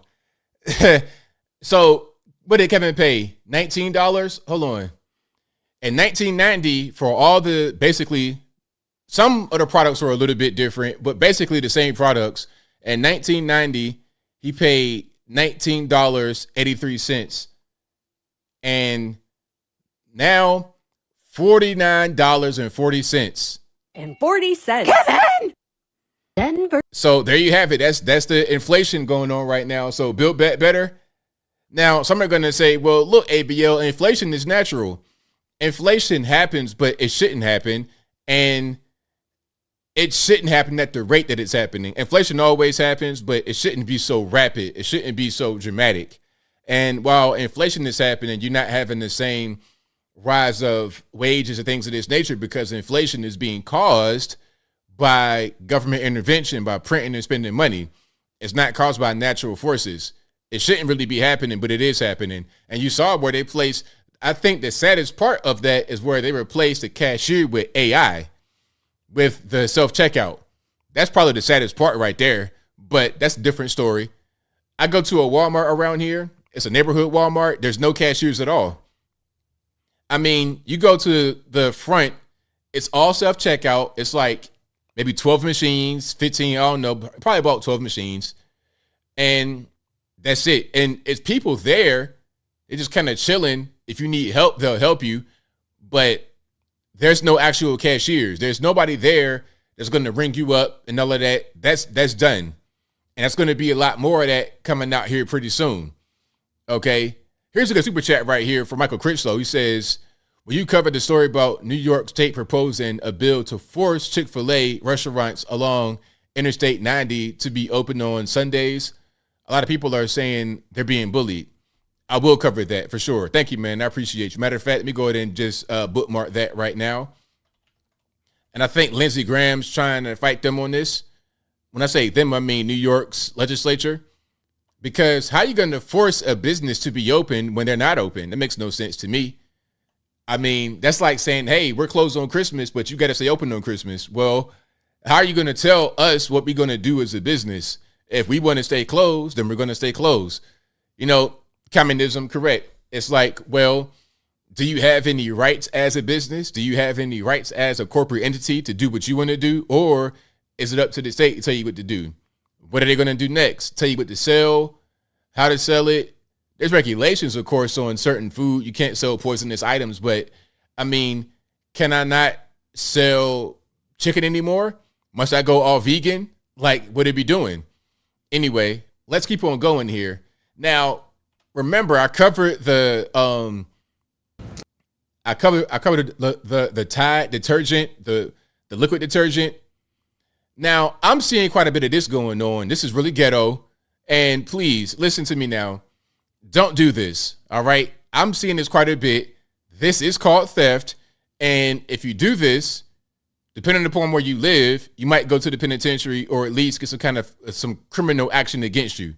So what did Kevin pay? $19? Hold on. In 1990, for all the, basically, some of the products were a little bit different, but basically the same products. In 1990, he paid $19.83. And now $49.40. And 40 cents. Kevin! Denver. So there you have it. That's the inflation going on right now. So Build Back Better. Now, some are going to say, well, look, ABL, inflation is natural. Inflation happens, but it shouldn't happen. And it shouldn't happen at the rate that it's happening. Inflation always happens, but it shouldn't be so rapid. It shouldn't be so dramatic. And while inflation is happening, you're not having the same rise of wages and things of this nature because inflation is being caused by government intervention, by printing and spending money. It's not caused by natural forces. It shouldn't really be happening, but it is happening. And you saw where they placed, I think the saddest part of that is where they replaced the cashier with AI, with the self-checkout. That's probably the saddest part right there, but that's a different story. I go to a Walmart around here. It's a neighborhood Walmart. There's no cashiers at all. I mean, you go to the front, it's all self-checkout. It's like maybe 12 machines, 15, I don't know, probably about 12 machines. And that's it. And it's people there. They're just kind of chilling. If you need help, they'll help you. But there's no actual cashiers. There's nobody there that's going to ring you up and all of that. That's done. And that's going to be a lot more of that coming out here pretty soon. Okay, here's a good super chat right here from Michael Critchlow. He says, well, you covered the story about New York State proposing a bill to force Chick-fil-A restaurants along Interstate 90 to be open on Sundays. A lot of people are saying they're being bullied. I will cover that for sure. Thank you, man. I appreciate you. Matter of fact, let me go ahead and just bookmark that right now. And I think Lindsey Graham's trying to fight them on this. When I say them, I mean New York's legislature. Because how are you going to force a business to be open when they're not open? That makes no sense to me. I mean, that's like saying, hey, we're closed on Christmas, but you got to stay open on Christmas. Well, how are you going to tell us what we're going to do as a business? If we want to stay closed, then we're going to stay closed. You know, communism, correct. It's like, well, do you have any rights as a business? Do you have any rights as a corporate entity to do what you want to do? Or is it up to the state to tell you what to do? What are they going to do next? Tell you what to sell, how to sell it. There's regulations, of course, on certain food. You can't sell poisonous items, but I mean, can I not sell chicken anymore? Must I go all vegan? Like, what it be doing? Anyway, let's keep on going here. Now, remember I covered the the Tide detergent, the liquid detergent. Now, I'm seeing quite a bit of this going on. This is really ghetto. And please listen to me now. Don't do this. All right. I'm seeing this quite a bit. This is called theft. And if you do this, depending upon where you live, you might go to the penitentiary or at least get some kind of some criminal action against you.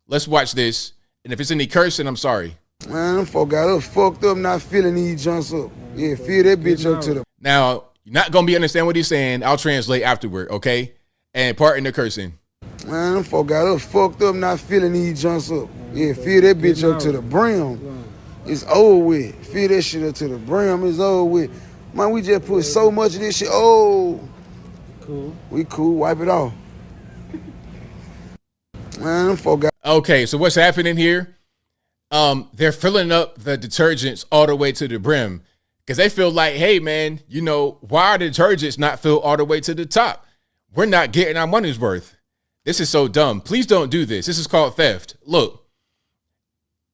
Let's watch this. And if it's any cursing, I'm sorry. Man, them folk got us fucked up not feeling these jumps up. Yeah, fill that bitch up to the... Now, you're not going to be understand what he's saying. I'll translate afterward, okay? And pardon the cursing. Man, them folk got us fucked up not feeling these jumps up. Yeah, fill that bitch up to the brim. It's over with. Fill that shit up to the brim. It's over with. Man, we just put so much of this shit. Oh. Cool. We cool. Wipe it off. Man, them folk got... Okay, so what's happening here? They're filling up the detergents all the way to the brim because they feel like, hey, man, you know, why are the detergents not filled all the way to the top? We're not getting our money's worth. This is so dumb. Please don't do this. This is called theft. Look,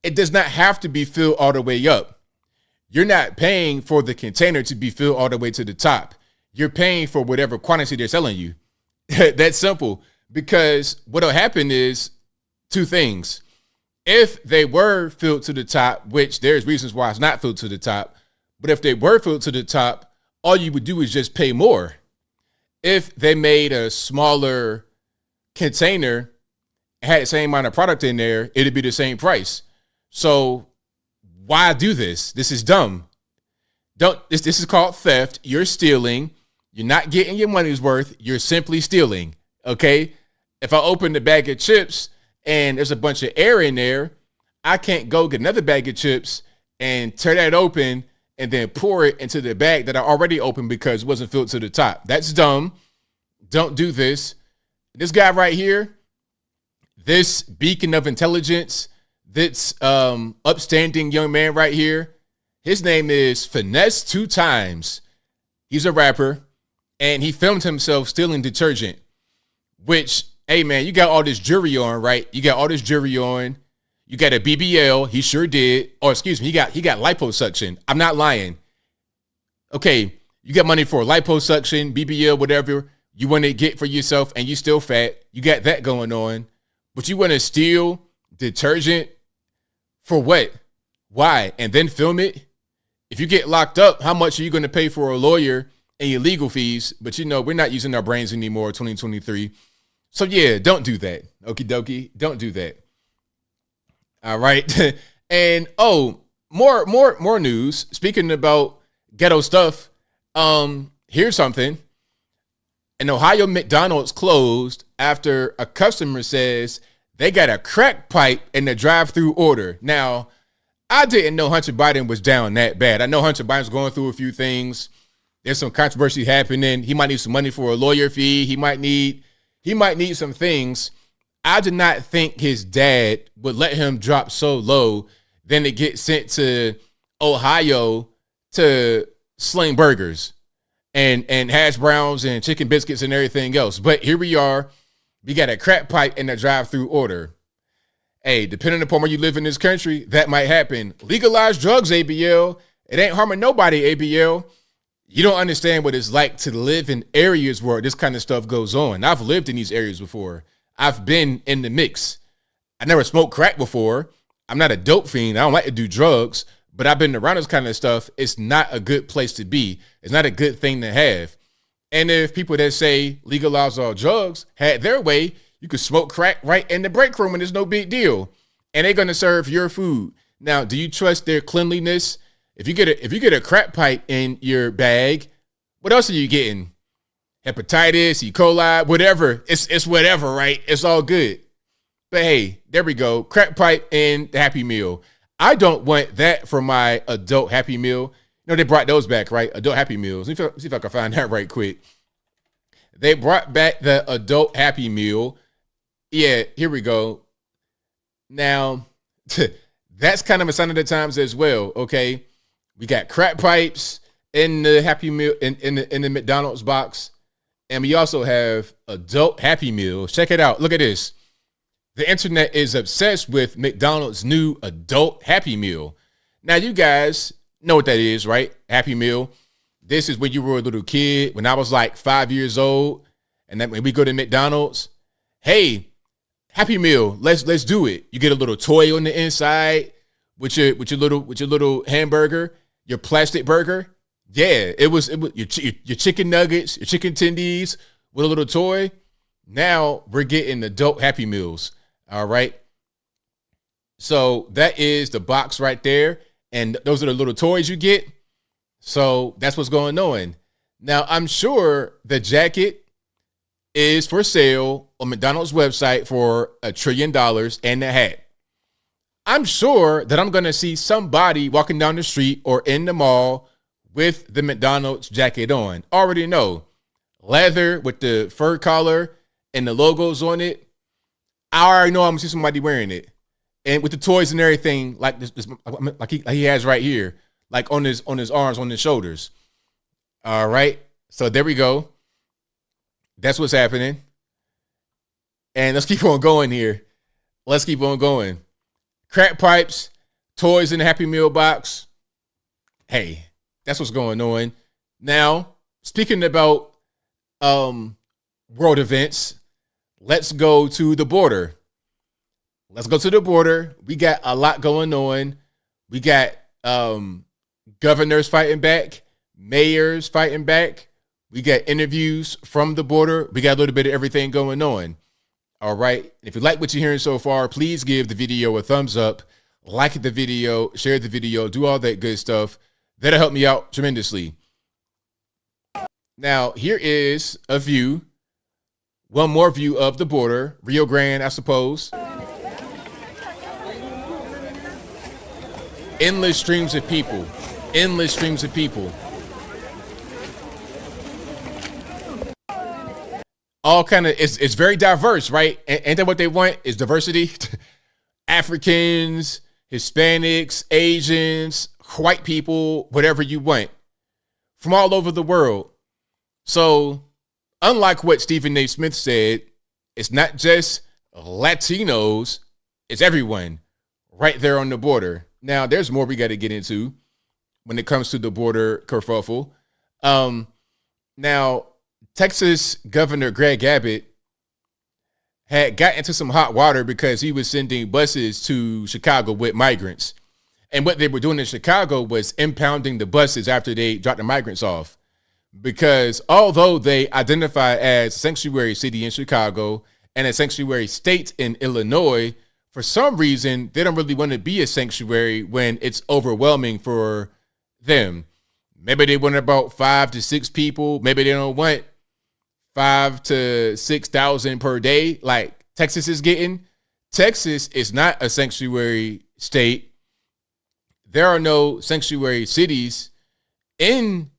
it does not have to be filled all the way up. You're not paying for the container to be filled all the way to the top. You're paying for whatever quantity they're selling you. That's simple. Because what'll happen is two things. If they were filled to the top, which there's reasons why it's not filled to the top, but if they were filled to the top, all you would do is just pay more. If they made a smaller container, had the same amount of product in there, it'd be the same price. So why do this? This is dumb. This is called theft. You're stealing. You're not getting your money's worth. You're simply stealing. Okay? If I open the bag of chips and there's a bunch of air in there, I can't go get another bag of chips and tear that open and then pour it into the bag that I already opened because it wasn't filled to the top. That's dumb. Don't do this. This guy right here, this beacon of intelligence, this upstanding young man right here, his name is Finesse 2 Times. He's a rapper, and he filmed himself stealing detergent, which, hey, man, you got all this jewelry on, right? You got all this jewelry on. You got a BBL. He sure did. Or excuse me, he got liposuction. I'm not lying. Okay, you got money for liposuction, BBL, whatever you want to get for yourself, and you still fat. You got that going on. But you want to steal detergent for what? Why? And then film it? If you get locked up, how much are you going to pay for a lawyer and your legal fees? But, you know, we're not using our brains anymore, 2023. So, yeah, don't do that. Okie dokie. Don't do that. All right. And, more news. Speaking about ghetto stuff, here's something. An Ohio McDonald's closed after a customer says they got a crack pipe in the drive-through order. Now, I didn't know Hunter Biden was down that bad. I know Hunter Biden's going through a few things. There's some controversy happening. He might need some money for a lawyer fee. He might need some things. I did not think his dad would let him drop so low then to get sent to Ohio to sling burgers and hash browns and chicken biscuits and everything else. But here we are. We got a crack pipe in the drive-through order. Hey, depending upon where you live in this country, that might happen. Legalize drugs, ABL. It ain't harming nobody, ABL. You don't understand what it's like to live in areas where this kind of stuff goes on. I've lived in these areas before. I've been in the mix. I never smoked crack before. I'm not a dope fiend. I don't like to do drugs, but I've been around this kind of stuff. It's not a good place to be. It's not a good thing to have. And if people that say legalize all drugs had their way, you could smoke crack right in the break room and it's no big deal. And they're going to serve your food. Now, do you trust their cleanliness? If you get a crack pipe in your bag, what else are you getting? Hepatitis, E. coli, whatever. It's whatever, right? It's all good. But hey, there we go. Crack pipe and the Happy Meal. I don't want that for my adult Happy Meal. You know, they brought those back, right? Adult Happy Meals. Let me see if I can find that right quick. They brought back the adult Happy Meal. Yeah, here we go. Now, that's kind of a sign of the times as well, okay? We got crack pipes in the Happy Meal, in the McDonald's box. And we also have adult Happy Meals. Check it out. Look at this. the internet is obsessed with McDonald's new adult Happy Meal. Now, you guys know what that is, right? Happy Meal. This is when you were a little kid. When I was like 5 years old, and then when we go to McDonald's, hey, Happy Meal, let's do it. You get a little toy on the inside with your little hamburger, your plastic burger. Yeah, it was your chicken nuggets, your chicken tendies with a little toy. Now we're getting adult Happy Meals. All right. So that is the box right there. And those are the little toys you get. So that's what's going on. Now, I'm sure the jacket is for sale on McDonald's website for $1 trillion and the hat. I'm sure that I'm going to see somebody walking down the street or in the mall with the McDonald's jacket on. Already know. Leather with the fur collar and the logos on it. I already know I'm going to see somebody wearing it. And with the toys and everything, like this like he has right here, like on his arms, on his shoulders. All right. So there we go. That's what's happening. And let's keep on going here. Let's keep on going. Crack pipes, toys in the Happy Meal box. Hey, that's what's going on. Now, speaking about world events, let's go to the border. Let's go to the border. We got a lot going on. We got governors fighting back, mayors fighting back. We got interviews from the border. We got a little bit of everything going on. All right. If you like what you're hearing so far, please give the video a thumbs up, like the video, share the video, do all that good stuff. That'll help me out tremendously. Now, here is a view, one more view of the border, Rio Grande, I suppose. Endless streams of people, endless streams of people. All kind of, it's very diverse, right? Ain't that what they want, is diversity? Africans, Hispanics, Asians, white people, whatever you want, from all over the world. So unlike what Stephen A. Smith said, it's not just Latinos, it's everyone right there on the border. Now, there's more we got to get into when it comes to the border kerfuffle. Now, Texas Governor Greg Abbott had got into some hot water because he was sending buses to Chicago with migrants. And what they were doing in Chicago was impounding the buses after they dropped the migrants off. Because although they identify as sanctuary city in Chicago and a sanctuary state in Illinois, for some reason, they don't really want to be a sanctuary when it's overwhelming for them. Maybe they want about 5 to 6 people. Maybe they don't want 5 to 6,000 per day like Texas is getting. Texas is not a sanctuary state. There are no sanctuary cities in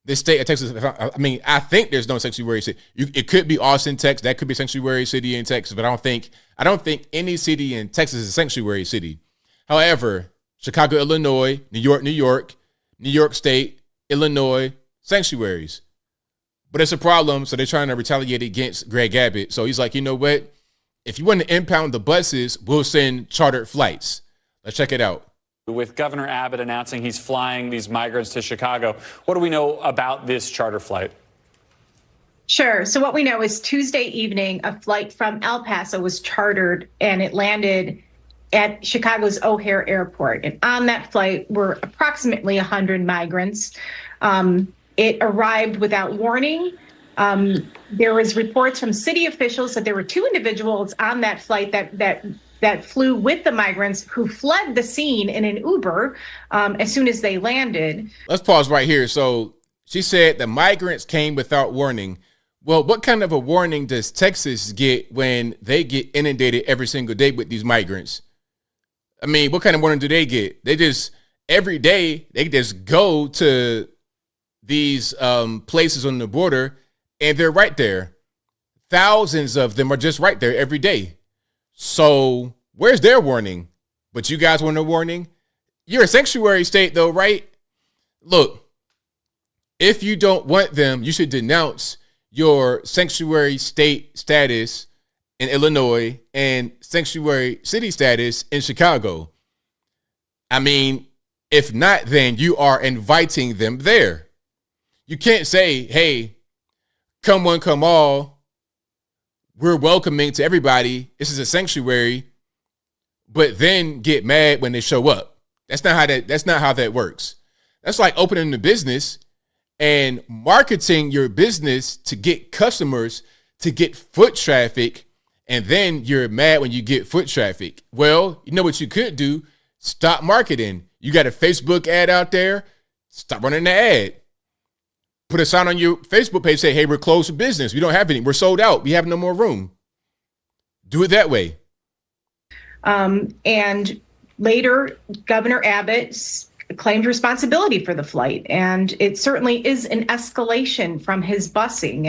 the state of Texas. I mean, I think there's no sanctuary city. It could be Austin, Texas. That could be a sanctuary city in Texas, but I don't think any city in Texas is a sanctuary city. However, Chicago, Illinois, New York, New York State, Illinois, sanctuaries. But it's a problem, so they're trying to retaliate against Greg Abbott. So he's like, you know what? If you want to impound the buses, we'll send chartered flights. Let's check it out. With Governor Abbott announcing he's flying these migrants to Chicago, what do we know about this charter flight? Sure. So what we know is Tuesday evening, a flight from El Paso was chartered and it landed at Chicago's O'Hare Airport. And on that flight were approximately 100 migrants. It arrived without warning. There was reports from city officials that there were 2 individuals on that flight that flew with the migrants who fled the scene in an Uber as soon as they landed. Let's pause right here. So she said the migrants came without warning. Well, what kind of a warning does Texas get when they get inundated every single day with these migrants? I mean, what kind of warning do they get? They just, every day, they just go to these places on the border and they're right there. Thousands of them are just right there every day. So where's their warning? But you guys want a warning? You're a sanctuary state though, right? Look, if you don't want them, you should denounce your sanctuary state status in Illinois and sanctuary city status in Chicago. I mean, if not, then you are inviting them there. You can't say, hey, come one, come all. We're welcoming to everybody. This is a sanctuary, but then get mad when they show up. That's not how that works. That's like opening a business and marketing your business to get customers, to get foot traffic, and then you're mad when you get foot traffic. Well, you know what you could do? Stop marketing. You got a Facebook ad out there, stop running the ad. Put a sign on your Facebook page, say, hey, we're closed for business. We don't have any. We're sold out. We have no more room. Do it that way. And later, Governor Abbott claimed responsibility for the flight. And it certainly is an escalation from his busing.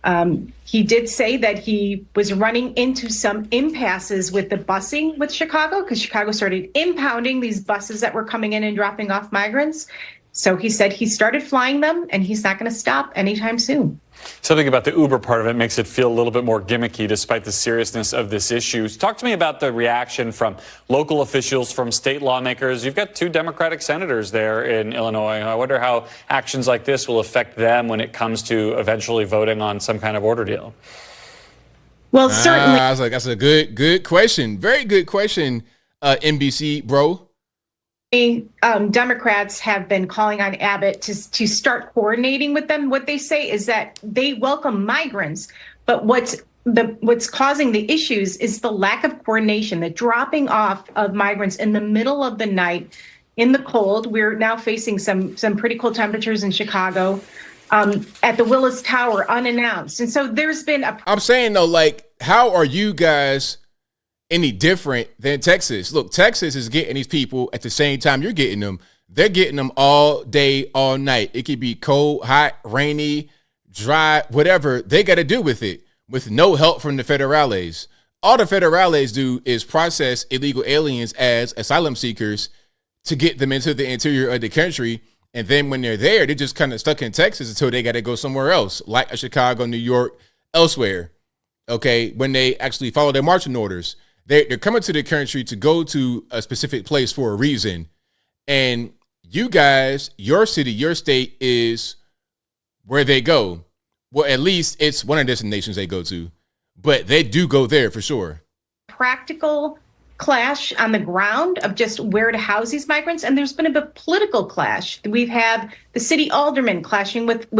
And he did say that he was running into some impasses with the busing with Chicago, because Chicago started impounding these buses that were coming in and dropping off migrants. So he said he started flying them, and he's not going to stop anytime soon. Something about the Uber part of it makes it feel a little bit more gimmicky despite the seriousness of this issue. Talk to me about the reaction from local officials, from state lawmakers. You've got 2 Democratic senators there in Illinois. I wonder how actions like this will affect them when it comes to eventually voting on some kind of order deal. Well, certainly. I was like, that's a good question. Very good question, NBC, bro. Democrats have been calling on Abbott to start coordinating with them. What they say is that they welcome migrants, but what's causing the issues is the lack of coordination, the dropping off of migrants in the middle of the night in the cold. We're now facing some pretty cold temperatures in Chicago, at the Willis Tower unannounced. And so there's been I'm saying though, like, how are you guys any different than Texas? Look, Texas is getting these people at the same time you're getting them. They're getting them all day, all night. It could be cold, hot, rainy, dry, whatever. They got to do with it with no help from the federales. All the federales do is process illegal aliens as asylum seekers to get them into the interior of the country. And then when they're there, they're just kind of stuck in Texas until they got to go somewhere else, like Chicago, New York, elsewhere. Okay, when they actually follow their marching orders. They're coming to the country to go to a specific place for a reason. And you guys, your city, your state is where they go. Well, at least it's one of the destinations they go to. But they do go there for sure. Practical clash on the ground of just where to house these migrants. And there's been a political clash. We've had the city alderman clashing with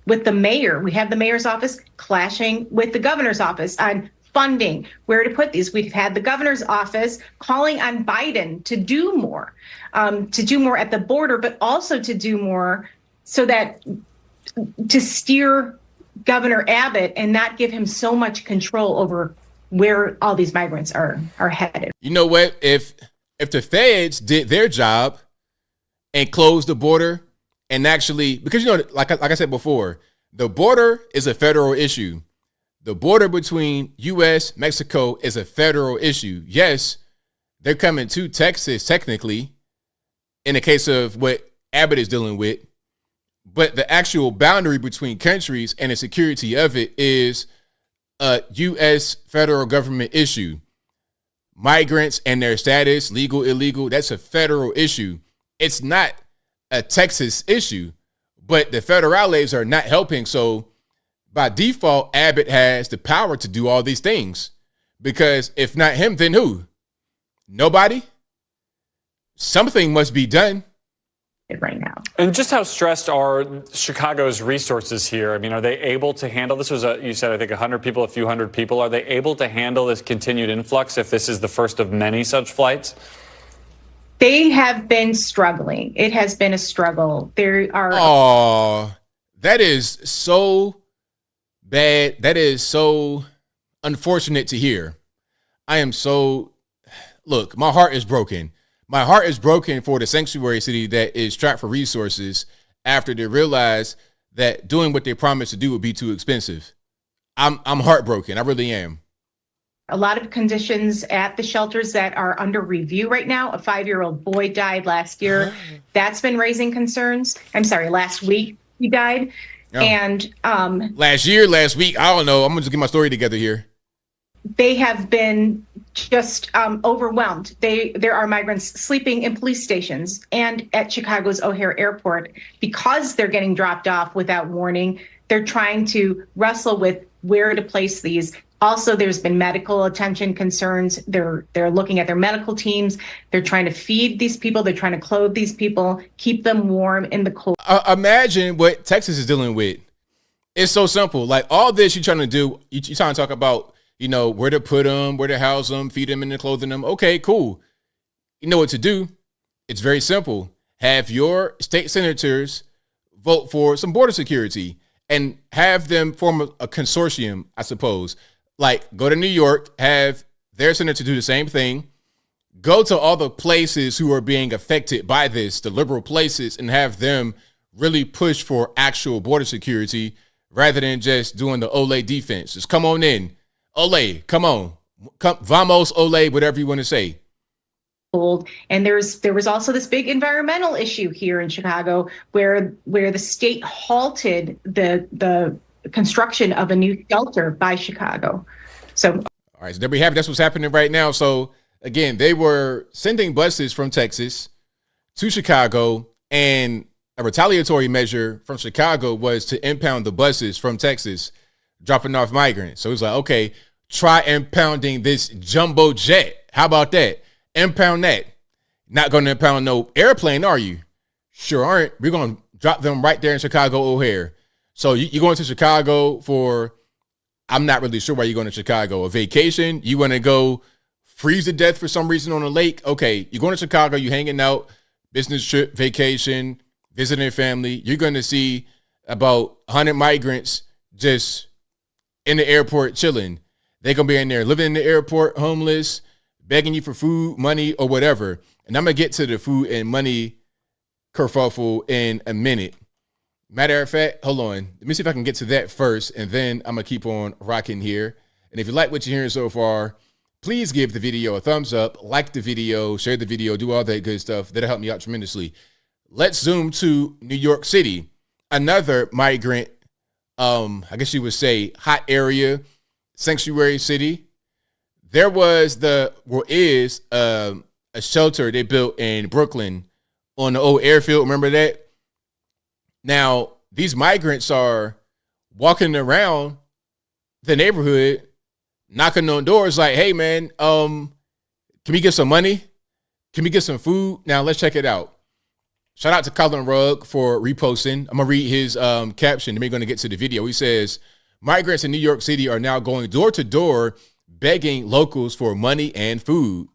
the mayor. We have the mayor's office clashing with the governor's office on funding, where to put these. We've had the governor's office calling on Biden to do more at the border, but also to do more so that to steer Governor Abbott and not give him so much control over where all these migrants are headed. You know what? If the feds did their job and closed the border and actually, because, you know, like I said before, the border is a federal issue. The border between U.S. Mexico is a federal issue. Yes, they're coming to Texas technically in the case of what Abbott is dealing with, but the actual boundary between countries and the security of it is a U.S. federal government issue. Migrants and their status, legal, illegal, that's a federal issue. It's not a Texas issue, but the federales are not helping. So by default, Abbott has the power to do all these things, because if not him, then who? Nobody? Something must be done right now. And just how stressed are Chicago's resources here? I mean, are they able to handle this? You said, I think 100 people, a few hundred people. Are they able to handle this continued influx if this is the first of many such flights? They have been struggling. It has been a struggle. There are. Oh, that is so bad. That is so unfortunate to hear. Look, my heart is broken. My heart is broken for the sanctuary city that is strapped for resources after they realize that doing what they promised to do would be too expensive. I'm heartbroken. I really am. A lot of conditions at the shelters that are under review right now. A 5-year-old boy died last year. That's been raising concerns. Last week he died. Oh. And last week, I don't know. I'm gonna just get my story together here. they have been just overwhelmed. There are migrants sleeping in police stations and at Chicago's O'Hare Airport because they're getting dropped off without warning. They're trying to wrestle with where to place these. Also, there's been medical attention concerns. They're looking at their medical teams. They're trying to feed these people. They're trying to clothe these people, keep them warm in the cold. Imagine what Texas is dealing with. It's so simple. Like all this you're trying to do, you're trying to talk about, you know, where to put them, where to house them, feed them, and clothing them. Okay, cool. You know what to do. It's very simple. Have your state senators vote for some border security and have them form a consortium, I suppose. Like go to New York, have their senator do the same thing. Go to all the places who are being affected by this, the liberal places, and have them really push for actual border security rather than just doing the Ole defense. Just come on in. Ole, come on. Vamos, Ole, whatever you want to say. And there was also this big environmental issue here in Chicago where the state halted the construction of a new shelter by Chicago. So all right, so there we have it. That's what's happening right now. So again, they were sending buses from Texas to Chicago, and a retaliatory measure from Chicago was to impound the buses from Texas, dropping off migrants. So it was like, okay, try impounding this jumbo jet. How about that? Impound that. Not going to impound no airplane, are you? Sure aren't. We're going to drop them right there in Chicago O'Hare. So you're going to Chicago for, I'm not really sure why you're going to Chicago. A vacation? You want to go freeze to death for some reason on a lake? Okay, you're going to Chicago, you're hanging out, business trip, vacation, visiting family. You're going to see about 100 migrants just in the airport chilling. They're going to be in there living in the airport, homeless, begging you for food, money, or whatever. And I'm going to get to the food and money kerfuffle in a minute. Matter of fact, hold on. Let me see if I can get to that first, and then I'm going to keep on rocking here. And if you like what you're hearing so far, please give the video a thumbs up, like the video, share the video, do all that good stuff. That'll help me out tremendously. Let's zoom to New York City, another migrant, I guess you would say, hot area, sanctuary city. There is a shelter they built in Brooklyn on the old airfield. Remember that? Now, these migrants are walking around the neighborhood, knocking on doors like, hey, man, can we get some money? Can we get some food? Now, let's check it out. Shout out to Colin Rugg for reposting. I'm going to read his caption, and we're going to get to the video. He says, migrants in New York City are now going door to door begging locals for money and food.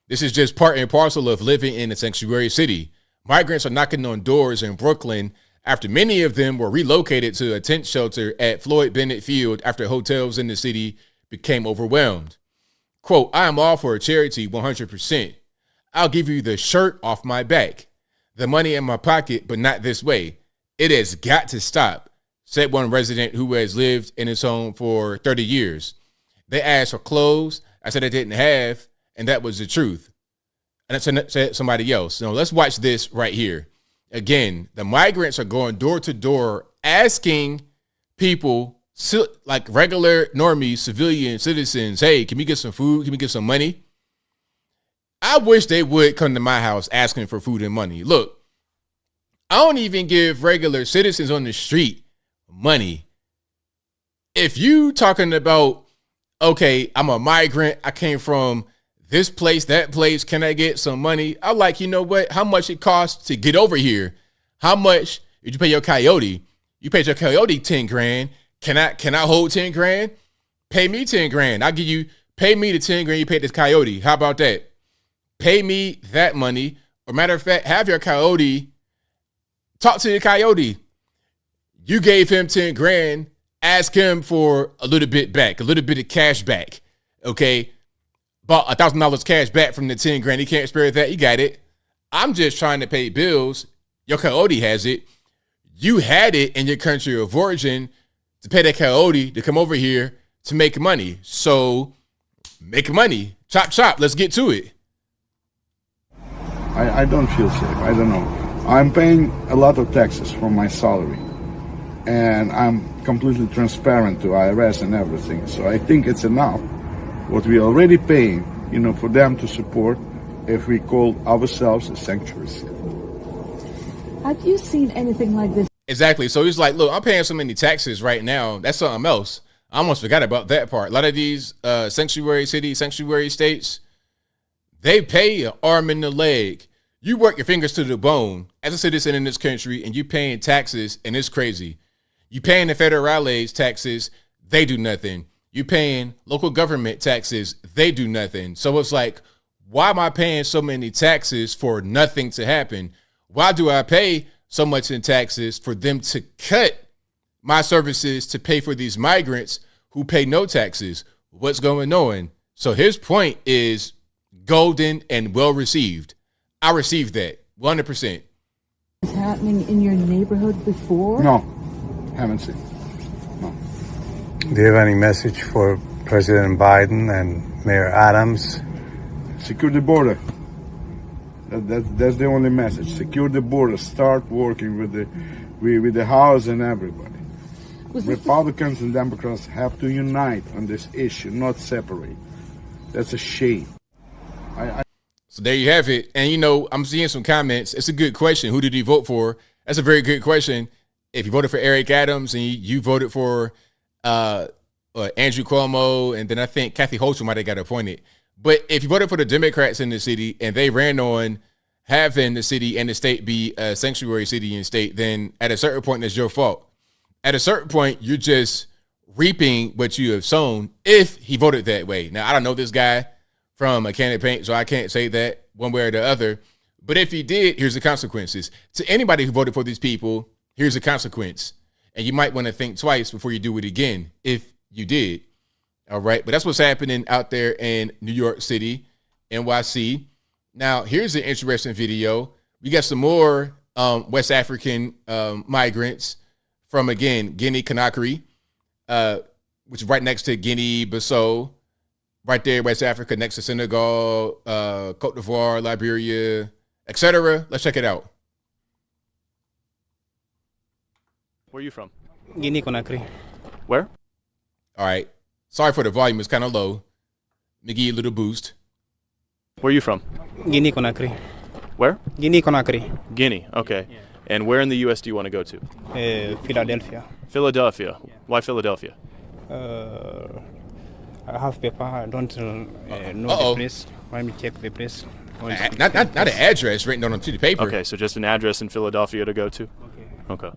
This is just part and parcel of living in a sanctuary city. Migrants are knocking on doors in Brooklyn after many of them were relocated to a tent shelter at Floyd Bennett Field after hotels in the city became overwhelmed. Quote, I am all for a charity 100%. I'll give you the shirt off my back, the money in my pocket, but not this way. It has got to stop, said one resident who has lived in his home for 30 years. They asked for clothes. I said I didn't have, and that was the truth. And I said somebody else. Now let's watch this right here. Again, the migrants are going door to door asking people, like regular normies, civilian citizens, hey, can we get some food? Can we get some money? I wish they would come to my house asking for food and money. Look, I don't even give regular citizens on the street money. If you talking about, okay, I'm a migrant, I came from this place, that place, can I get some money? I'm like, you know what? How much it costs to get over here? How much did you pay your coyote? You paid your coyote 10 grand. Can I hold 10 grand? Pay me 10 grand. I'll give you, pay me the 10 grand you paid this coyote. How about that? Pay me that money. Or matter of fact, have your coyote, talk to your coyote. You gave him 10 grand. Ask him for a little bit back, a little bit of cash back. Okay. Bought $1,000 cash back from the 10 grand. He can't spare that. You got it. I'm just trying to pay bills. Your coyote has it. You had it in your country of origin to pay that coyote to come over here to make money. So make money. Chop, chop. Let's get to it. I don't feel safe. I don't know. I'm paying a lot of taxes from my salary. And I'm completely transparent to IRS and everything. So I think it's enough what we already paying, for them to support if we call ourselves a sanctuary city. Have you seen anything like this? Exactly. So he's like, look, I'm paying so many taxes right now. That's something else. I almost forgot about that part. A lot of these sanctuary cities, sanctuary states, they pay an arm and a leg. You work your fingers to the bone as a citizen in this country, and you paying taxes, and it's crazy. You paying the federales taxes, they do nothing. You paying local government taxes, they do nothing. So it's like, why am I paying so many taxes for nothing to happen? Why do I pay so much in taxes for them to cut my services to pay for these migrants who pay no taxes? What's going on? So his point is golden and well received. I received that 100%. Is happening in your neighborhood before? No, haven't seen. No. Do you have any message for President Biden and Mayor Adams? Secure the border. That's the only message. Secure the border. Start working with the House and everybody. Republicans and Democrats have to unite on this issue, not separate. That's a shame. So there you have it. And, I'm seeing some comments. It's a good question. Who did he vote for? That's a very good question. If you voted for Eric Adams and you voted for Andrew Cuomo, and then I think Kathy Hochul might have got appointed. But if you voted for the Democrats in the city and they ran on having the city and the state be a sanctuary city and state, then at a certain point, that's your fault. At a certain point, you're just reaping what you have sown if he voted that way. Now, I don't know this guy from a can of paint, so I can't say that one way or the other. But if he did, here's the consequences. To anybody who voted for these people, here's the consequence. And you might want to think twice before you do it again, if you did. All right. But that's what's happening out there in New York City, NYC. Now, here's an interesting video. We got some more West African migrants from, again, Guinea-Conakry, which is right next to Guinea-Bissau, right there, West Africa, next to Senegal, Cote d'Ivoire, Liberia, etc. Let's check it out. Where are you from? Guinea-Conakry. Where? All right. Sorry for the volume. It's kind of low. Let me give you a little boost. Where are you from? Guinea-Conakry. Where? Guinea-Conakry. Guinea, okay. Yeah. And where in the U.S. do you want to go to? Philadelphia. Philadelphia. Yeah. Why Philadelphia? I have paper. I don't know the place. Let me check the place. Not an address written on a piece of paper. Okay, so just an address in Philadelphia to go to? Okay.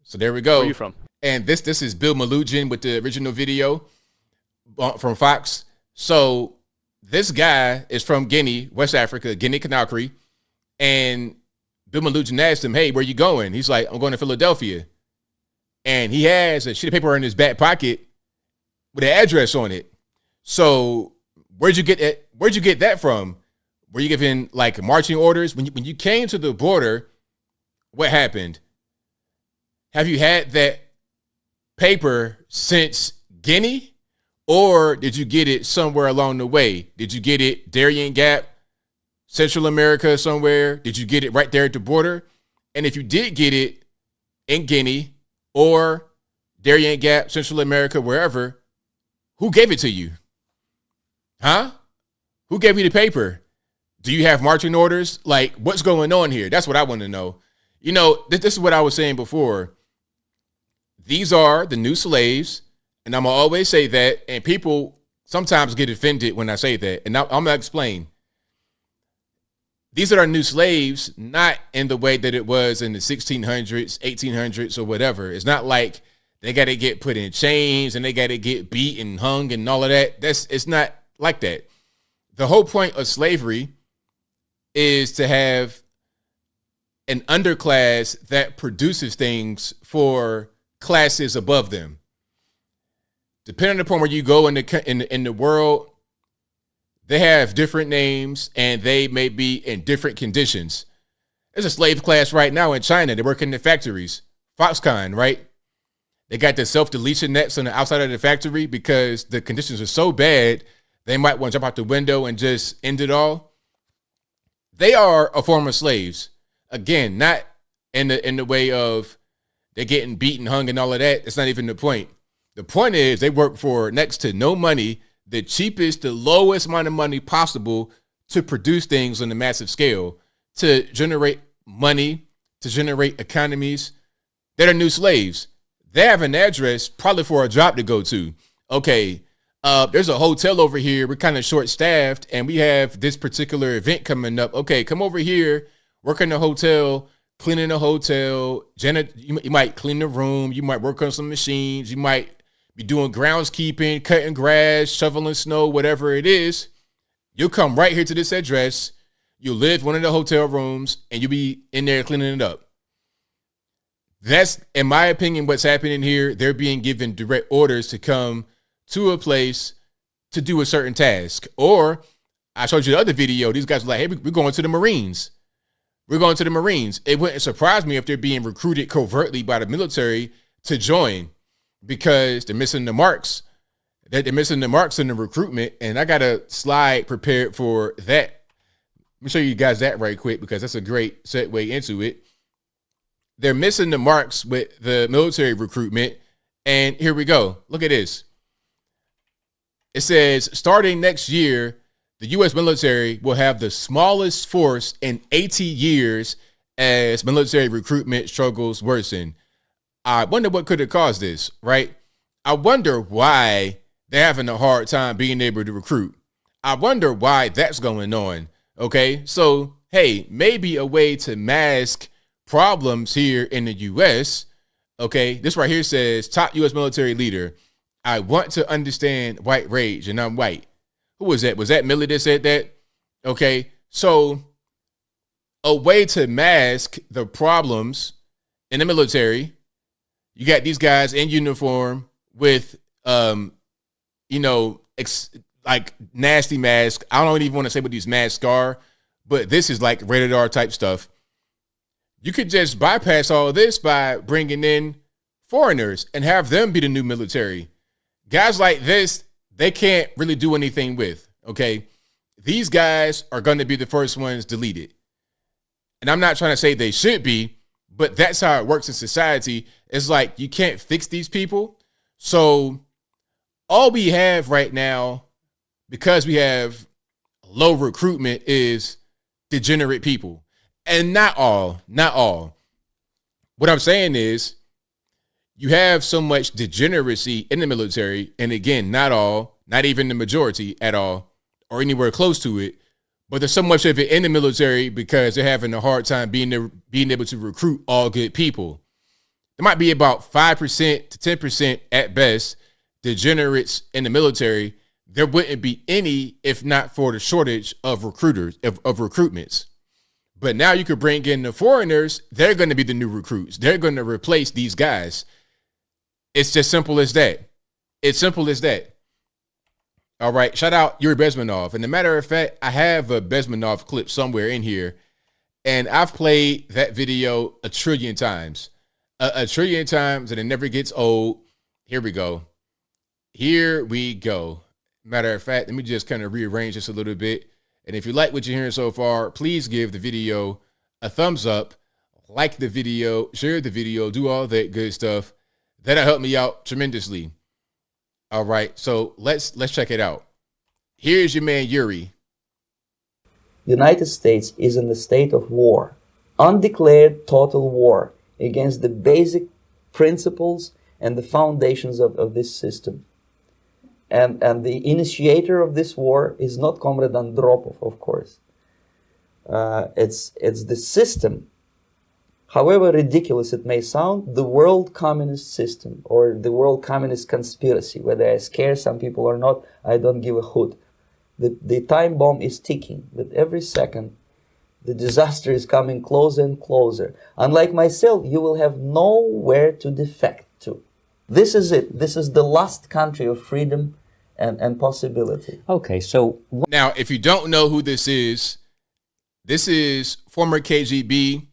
So there we go. Where are you from? And this is Bill Malugin with the original video from Fox. So this guy is from Guinea, West Africa, Guinea-Conakry. And Bill Malugin asked him, hey, where you going? He's like, I'm going to Philadelphia. And he has a sheet of paper in his back pocket with an address on it. So where'd you get that from? Were you given like marching orders? When you came to the border, what happened? Have you had that paper since Guinea, or did you get it somewhere along the way? Did you get it Darien Gap, Central America somewhere? Did you get it right there at the border? And if you did get it in Guinea or Darien Gap, Central America, wherever, who gave it to you? Huh? Who gave you the paper? Do you have marching orders? Like, what's going on here? That's what I want to know. This is what I was saying before. These are the new slaves, and I'm going to always say that, and people sometimes get offended when I say that, and I'm going to explain. These are our new slaves, not in the way that it was in the 1600s, 1800s, or whatever. It's not like they got to get put in chains and they got to get beat and hung and all of that. It's not like that. The whole point of slavery is to have an underclass that produces things for classes above them. Depending upon where you go in the world, they have different names and they may be in different conditions. There's a slave class right now in China. They work in the factories. Foxconn, right? They got the self-deletion nets on the outside of the factory because the conditions are so bad, they might want to jump out the window and just end it all. They are a form of slaves. Again, not in the way of they're getting beaten, hung, and all of that. That's not even the point. The point is they work for next to no money, the cheapest, the lowest amount of money possible to produce things on a massive scale, to generate money, to generate economies. They're the new slaves. They have an address probably for a job to go to. Okay, there's a hotel over here. We're kind of short-staffed, and we have this particular event coming up. Okay, come over here, work in the hotel, cleaning the hotel. You might clean the room. You might work on some machines. You might be doing groundskeeping, cutting grass, shoveling snow, whatever it is. You'll come right here to this address. You'll live one of the hotel rooms, and you'll be in there cleaning it up. That's, in my opinion, what's happening here. They're being given direct orders to come to a place to do a certain task. Or I showed you the other video. These guys were like, hey, we're going to the Marines. We're going to the Marines. It wouldn't surprise me if they're being recruited covertly by the military to join, because they're missing the marks. They're missing the marks in the recruitment. And I got a slide prepared for that. Let me show you guys that right quick, because that's a great segue into it. They're missing the marks with the military recruitment. And here we go. Look at this. It says, starting next year, the U.S. military will have the smallest force in 80 years as military recruitment struggles worsen. I wonder what could have caused this, right? I wonder why they're having a hard time being able to recruit. I wonder why that's going on, okay? So, hey, maybe a way to mask problems here in the U.S., okay? This right here says, top U.S. military leader, I want to understand white rage, and I'm white. Who was that? Was that Millie that said that? Okay, so a way to mask the problems in the military. You got these guys in uniform with, like nasty masks. I don't even want to say what these masks are, but this is like rated R type stuff. You could just bypass all of this by bringing in foreigners and have them be the new military. Guys like this, they can't really do anything with, okay? These guys are going to be the first ones deleted. And I'm not trying to say they should be, but that's how it works in society. It's like you can't fix these people. So all we have right now, because we have low recruitment, is degenerate people. And not all. What I'm saying is you have so much degeneracy in the military. And again, not all, not even the majority at all, or anywhere close to it. But there's so much of it in the military because they're having a hard time being able to recruit all good people. There might be about 5% to 10% at best degenerates in the military. There wouldn't be any if not for the shortage of recruiters, of recruitments. But now you could bring in the foreigners. They're going to be the new recruits. They're going to replace these guys. It's just simple as that. It's simple as that. All right. Shout out Yuri Bezmenov. And a matter of fact, I have a Bezmenov clip somewhere in here. And I've played that video a trillion times. A trillion times, and it never gets old. Here we go. Matter of fact, let me just kind of rearrange this a little bit. And if you like what you're hearing so far, please give the video a thumbs up, like the video, share the video, do all that good stuff. That'll help me out tremendously. All right, so let's check it out. Here's your man Yuri. The United States is in a state of war, undeclared total war against the basic principles and the foundations of this system. And the initiator of this war is not Comrade Andropov, of course. It's the system. However ridiculous it may sound, the world communist system or the world communist conspiracy, whether I scare some people or not, I don't give a hoot. The time bomb is ticking. With every second, the disaster is coming closer and closer. Unlike myself, you will have nowhere to defect to. This is it. This is the last country of freedom and possibility. Okay, so now, if you don't know who this is former KGB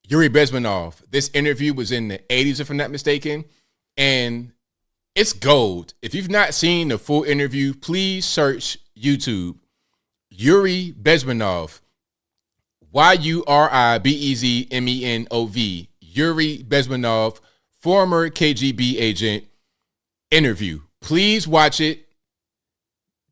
Yuri Bezmenov. This interview was in the 80s, if I'm not mistaken, and it's gold. If you've not seen the full interview, please search YouTube. Yuri Bezmenov, Yuribezmenov, Yuri Bezmenov, former KGB agent. interview. Please watch it.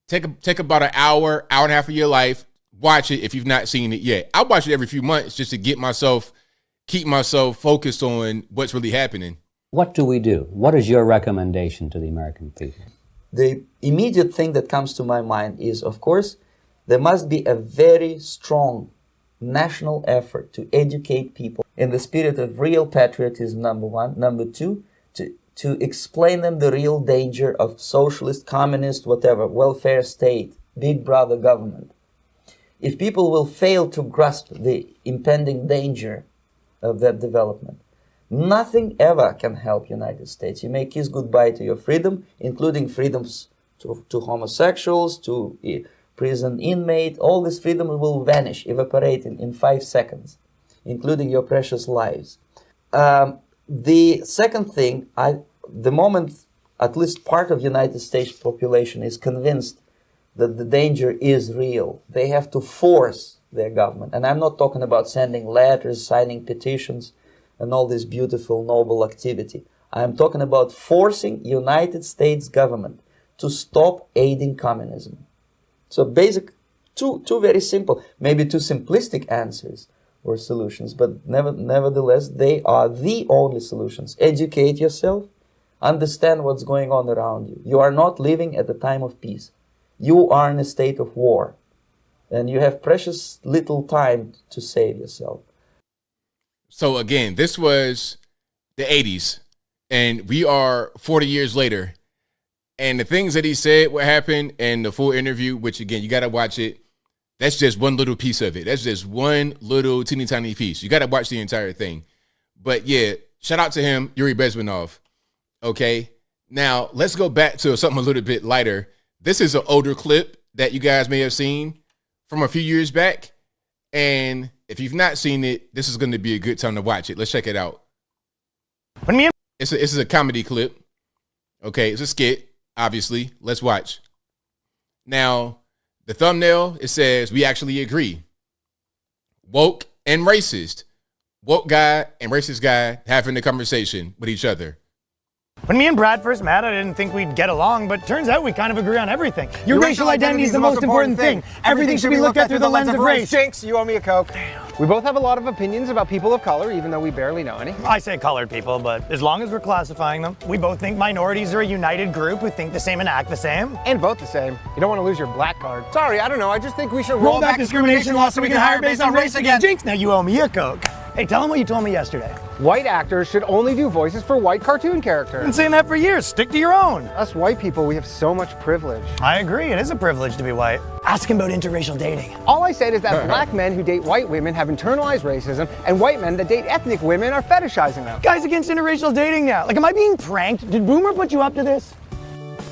Take about an hour and a half of your life. Watch it if you've not seen it yet. I watch it every few months just to keep myself focused on what's really happening. What do we do? What is your recommendation to the American people? The immediate thing that comes to my mind is, of course, there must be a very strong national effort to educate people in the spirit of real patriotism, number one. Number two, to explain them the real danger of socialist, communist, whatever, welfare state, big brother government. If people will fail to grasp the impending danger of that development, nothing ever can help United States. You may kiss goodbye to your freedom, including freedoms to homosexuals, to prison inmate. All this freedom will vanish, evaporate in 5 seconds, including your precious lives. The second thing, the moment at least part of United States population is convinced that the danger is real, they have to force their government. And I'm not talking about sending letters, signing petitions, and all this beautiful, noble activity. I'm talking about forcing United States government to stop aiding communism. So basic, two very simple, maybe too simplistic answers or solutions, but nevertheless, they are the only solutions. Educate yourself, understand what's going on around you. You are not living at the time of peace. You are in a state of war, and you have precious little time to save yourself. So again, this was the 80s, and we are 40 years later. And the things that he said, what happened, and the full interview, which again, you got to watch it. That's just one little piece of it. That's just one little teeny tiny piece. You got to watch the entire thing. But yeah, shout out to him, Yuri Bezmenov. Okay. Now let's go back to something a little bit lighter. This is an older clip that you guys may have seen from a few years back. And if you've not seen it, this is going to be a good time to watch it. Let's check it out. This is a comedy clip. Okay. It's a skit, obviously. Let's watch. Now, the thumbnail, it says, "We actually agree. Woke and racist." Woke guy and racist guy having a conversation with each other. When me and Brad first met, I didn't think we'd get along, but turns out we kind of agree on everything. Your racial identity is the most important thing. Everything should be looked at through the lens of race. Jinx, you owe me a Coke. We both have a lot of opinions about people of color, even though we barely know any. I say colored people, but as long as we're classifying them, we both think minorities are a united group who think the same and act the same. And vote the same. You don't want to lose your black card. Sorry, I don't know. I just think we should roll back discrimination laws so we can hire based on race again. Jinx, now you owe me a Coke. Hey, tell them what you told me yesterday. White actors should only do voices for white cartoon characters. I've been saying that for years. Stick to your own. Us white people, we have so much privilege. I agree. It is a privilege to be white. Ask him about interracial dating. All I said is that black men who date white women have internalized racism, and white men that date ethnic women are fetishizing them. Guys against interracial dating now. Like, am I being pranked? Did Boomer put you up to this?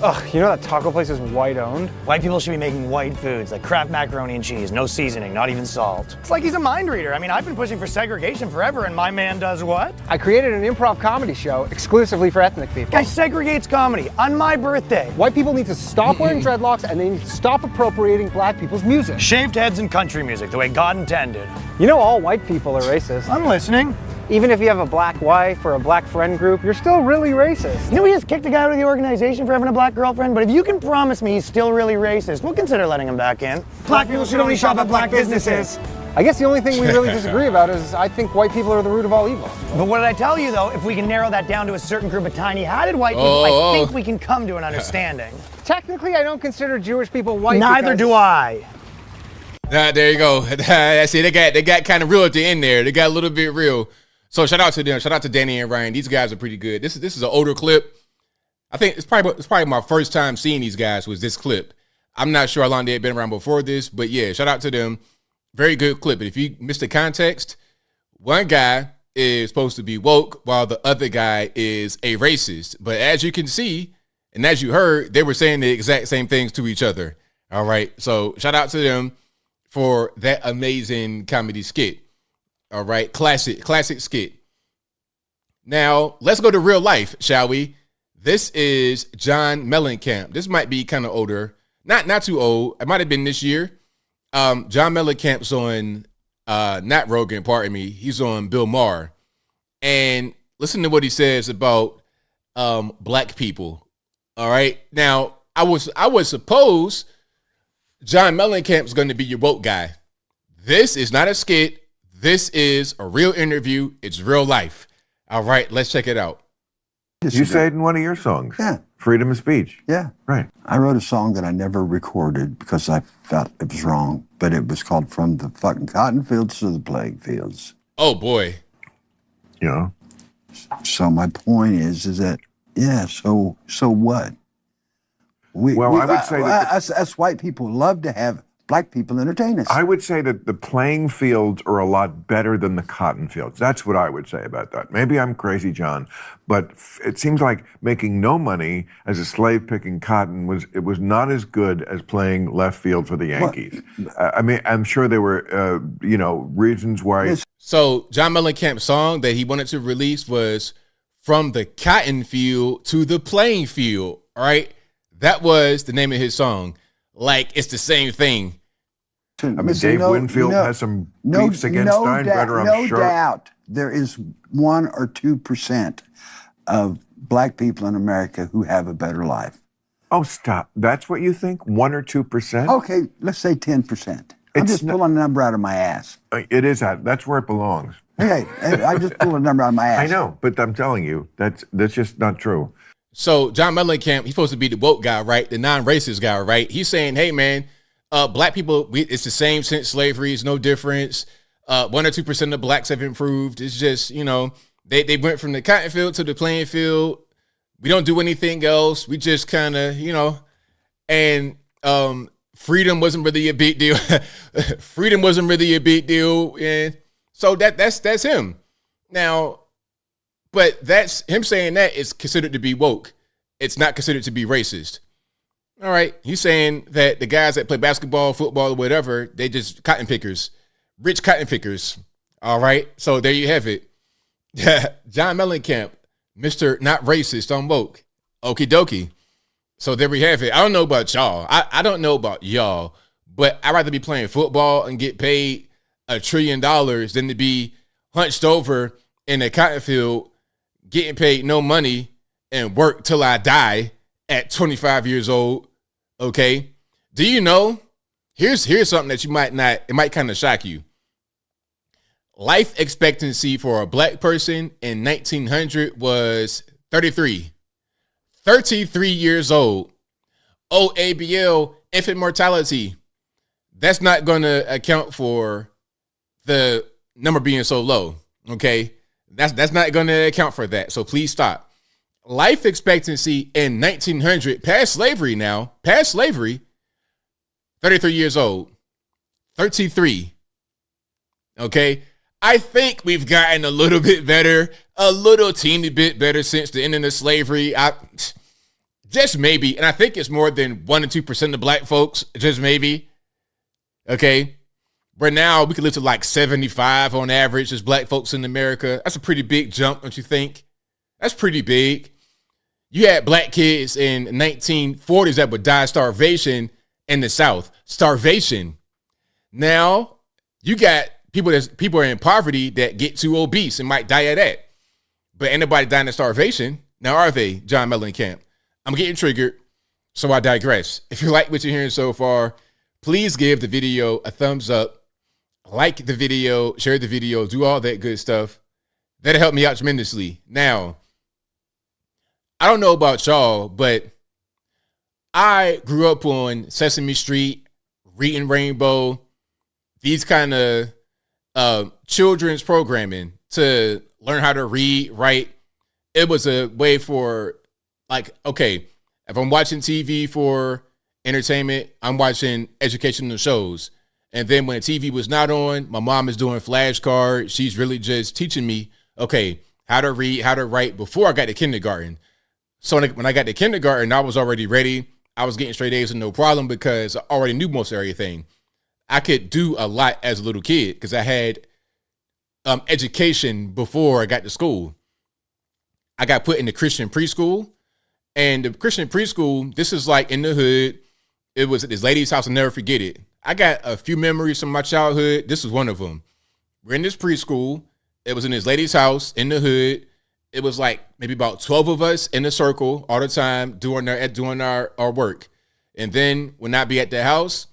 Ugh, you know that taco place is white owned? White people should be making white foods like Kraft macaroni and cheese, no seasoning, not even salt. It's like he's a mind reader. I mean, I've been pushing for segregation forever, and my man does what? I created an improv comedy show exclusively for ethnic people. Guy segregates comedy on my birthday. White people need to stop wearing dreadlocks, and they need to stop appropriating black people's music. Shaved heads and country music, the way God intended. You know all white people are racist. I'm listening. Even if you have a black wife or a black friend group, you're still really racist. You know, we just kicked a guy out of the organization for having a black girlfriend, but if you can promise me he's still really racist, we'll consider letting him back in. Black people should only shop at black businesses. I guess the only thing we really disagree about is I think white people are the root of all evil. But what did I tell you, though? If we can narrow that down to a certain group of tiny-hatted white people, I think we can come to an understanding. Technically, I don't consider Jewish people white. Neither do I. There you go. See, they got kind of real at the end there. They got a little bit real. So shout out to them. Shout out to Danny and Ryan. These guys are pretty good. This is an older clip. I think it's probably my first time seeing these guys was this clip. I'm not sure how long they had been around before this, but yeah, shout out to them. Very good clip. And if you missed the context, one guy is supposed to be woke while the other guy is a racist. But as you can see, and as you heard, they were saying the exact same things to each other. All right. So shout out to them for that amazing comedy skit. All right. Classic skit. Now, let's go to real life, shall we? This is John Mellencamp. This might be kind of older. Not too old. It might have been this year. John Mellencamp's on, not Rogan, pardon me. He's on Bill Maher. And listen to what he says about black people. All right. Now, I would suppose John Mellencamp's going to be your woke guy. This is not a skit. This is a real interview. It's real life. All right, let's check it out. You say it in one of your songs. Yeah. Freedom of speech. Yeah. Right. I wrote a song that I never recorded because I felt it was wrong, but it was called From the Fucking Cotton Fields to the Playing Fields. Oh, boy. Yeah. So my point is that, yeah, so what? I would say that us white people love to have black people entertain us. I would say that the playing fields are a lot better than the cotton fields. That's what I would say about that. Maybe I'm crazy, John, but it seems like making no money as a slave picking cotton was not as good as playing left field for the Yankees. I mean, I'm sure there were reasons why. So John Mellencamp's song that he wanted to release was From the Cotton Field to the Playing Field. All right, that was the name of his song. Like it's the same thing. I mean, Dave Winfield has some beefs against Steinbrenner, I'm sure. No doubt there is 1 or 2% of black people in America who have a better life. Oh, stop. That's what you think? 1 or 2%? Okay, let's say 10%. I'm just pulling a number out of my ass. It is. That's where it belongs. Hey, I just pulled a number out of my ass. I know, but I'm telling you, that's just not true. So John Mellencamp, he's supposed to be the woke guy, right? The non-racist guy, right? He's saying, hey, man, black people, it's the same since slavery. It's no difference. 1 or 2% of blacks have improved. It's just, they went from the cotton field to the playing field. We don't do anything else. We just kind of, and freedom wasn't really a big deal. Freedom wasn't really a big deal. And so that's him. Now, but that's him saying that is considered to be woke. It's not considered to be racist. All right. He's saying that the guys that play basketball, football, or whatever, they just cotton pickers, rich cotton pickers. All right. So there you have it. John Mellencamp, Mr. Not Racist on woke. Okie dokie. So there we have it. I don't know about y'all. I don't know about y'all, but I'd rather be playing football and get paid $1 trillion than to be hunched over in a cotton field, getting paid no money and work till I die at 25 years old. Okay. Do you know? Here's something that you might not, it might kind of shock you. Life expectancy for a black person in 1900 was 33. 33 years old. Oh, ABL, infant mortality. That's not going to account for the number being so low. Okay. That's not going to account for that. So please stop. Life expectancy in 1900, past slavery, 33 years old. 33. Okay. I think we've gotten a little bit better, a little teeny bit better since the ending of slavery. Just maybe. And I think it's more than 1 or 2% of black folks. Just maybe. Okay. But now we can live to like 75 on average as black folks in America. That's a pretty big jump, don't you think? That's pretty big. You had black kids in 1940s that would die of starvation in the South. Starvation. Now you got people are in poverty that get too obese and might die of that. But ain't nobody dying of starvation. Now are they, John Mellencamp? I'm getting triggered, so I digress. If you like what you're hearing so far, please give the video a thumbs up. Like the video, share the video, do all that good stuff. That'll help me out tremendously. Now, I don't know about y'all, but I grew up on Sesame Street, Reading Rainbow, these kind of children's programming to learn how to read, write. It was a way for, like, okay, if I'm watching TV for entertainment, I'm watching educational shows. And then when the TV was not on, my mom is doing flashcards. She's really just teaching me, okay, how to read, how to write before I got to kindergarten. So when I got to kindergarten, I was already ready. I was getting straight A's and no problem because I already knew most everything. I could do a lot as a little kid because I had education before I got to school. I got put in the Christian preschool. And the Christian preschool, this is like in the hood. It was at this lady's house. I'll never forget it. I got a few memories from my childhood. This was one of them. We're in this preschool. It was in this lady's house in the hood. it was like maybe about 12 of us in a circle all the time doing our work. And then when I be at the house,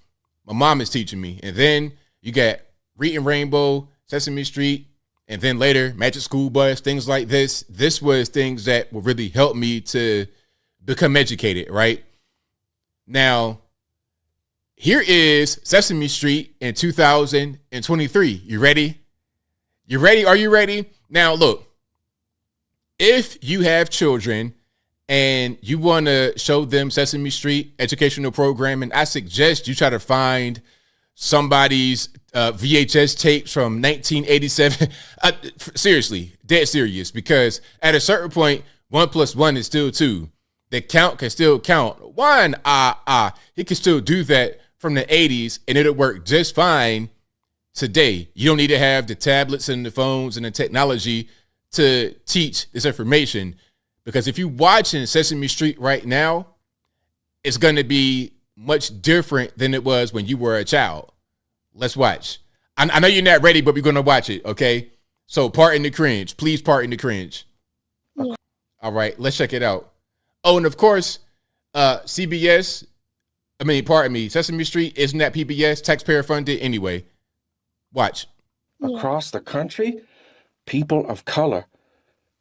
my mom is teaching me. And then you got Reading Rainbow, Sesame Street, and then later Magic School Bus, things like this. This was things that would really help me to become educated, right? Now, here is Sesame Street in 2023. You ready? You ready? Are you ready? Now, look, if you have children and you want to show them Sesame Street educational programming, I suggest you try to find somebody's VHS tapes from 1987. Seriously, dead serious, because at a certain point, 1 + 1 is still 2. The count can still count. One, he can still do that from the 80s, and it'll work just fine today. You don't need to have the tablets and the phones and the technology to teach this information, because if you're watching Sesame Street right now, it's going to be much different than it was when you were a child. Let's watch. I know you're not ready, but we're going to watch it, okay? So pardon the cringe. Please pardon the cringe. Yeah. All right, let's check it out. Oh, and of course, Sesame Street, isn't that PBS, taxpayer funded anyway? Watch. Across the country, people of color,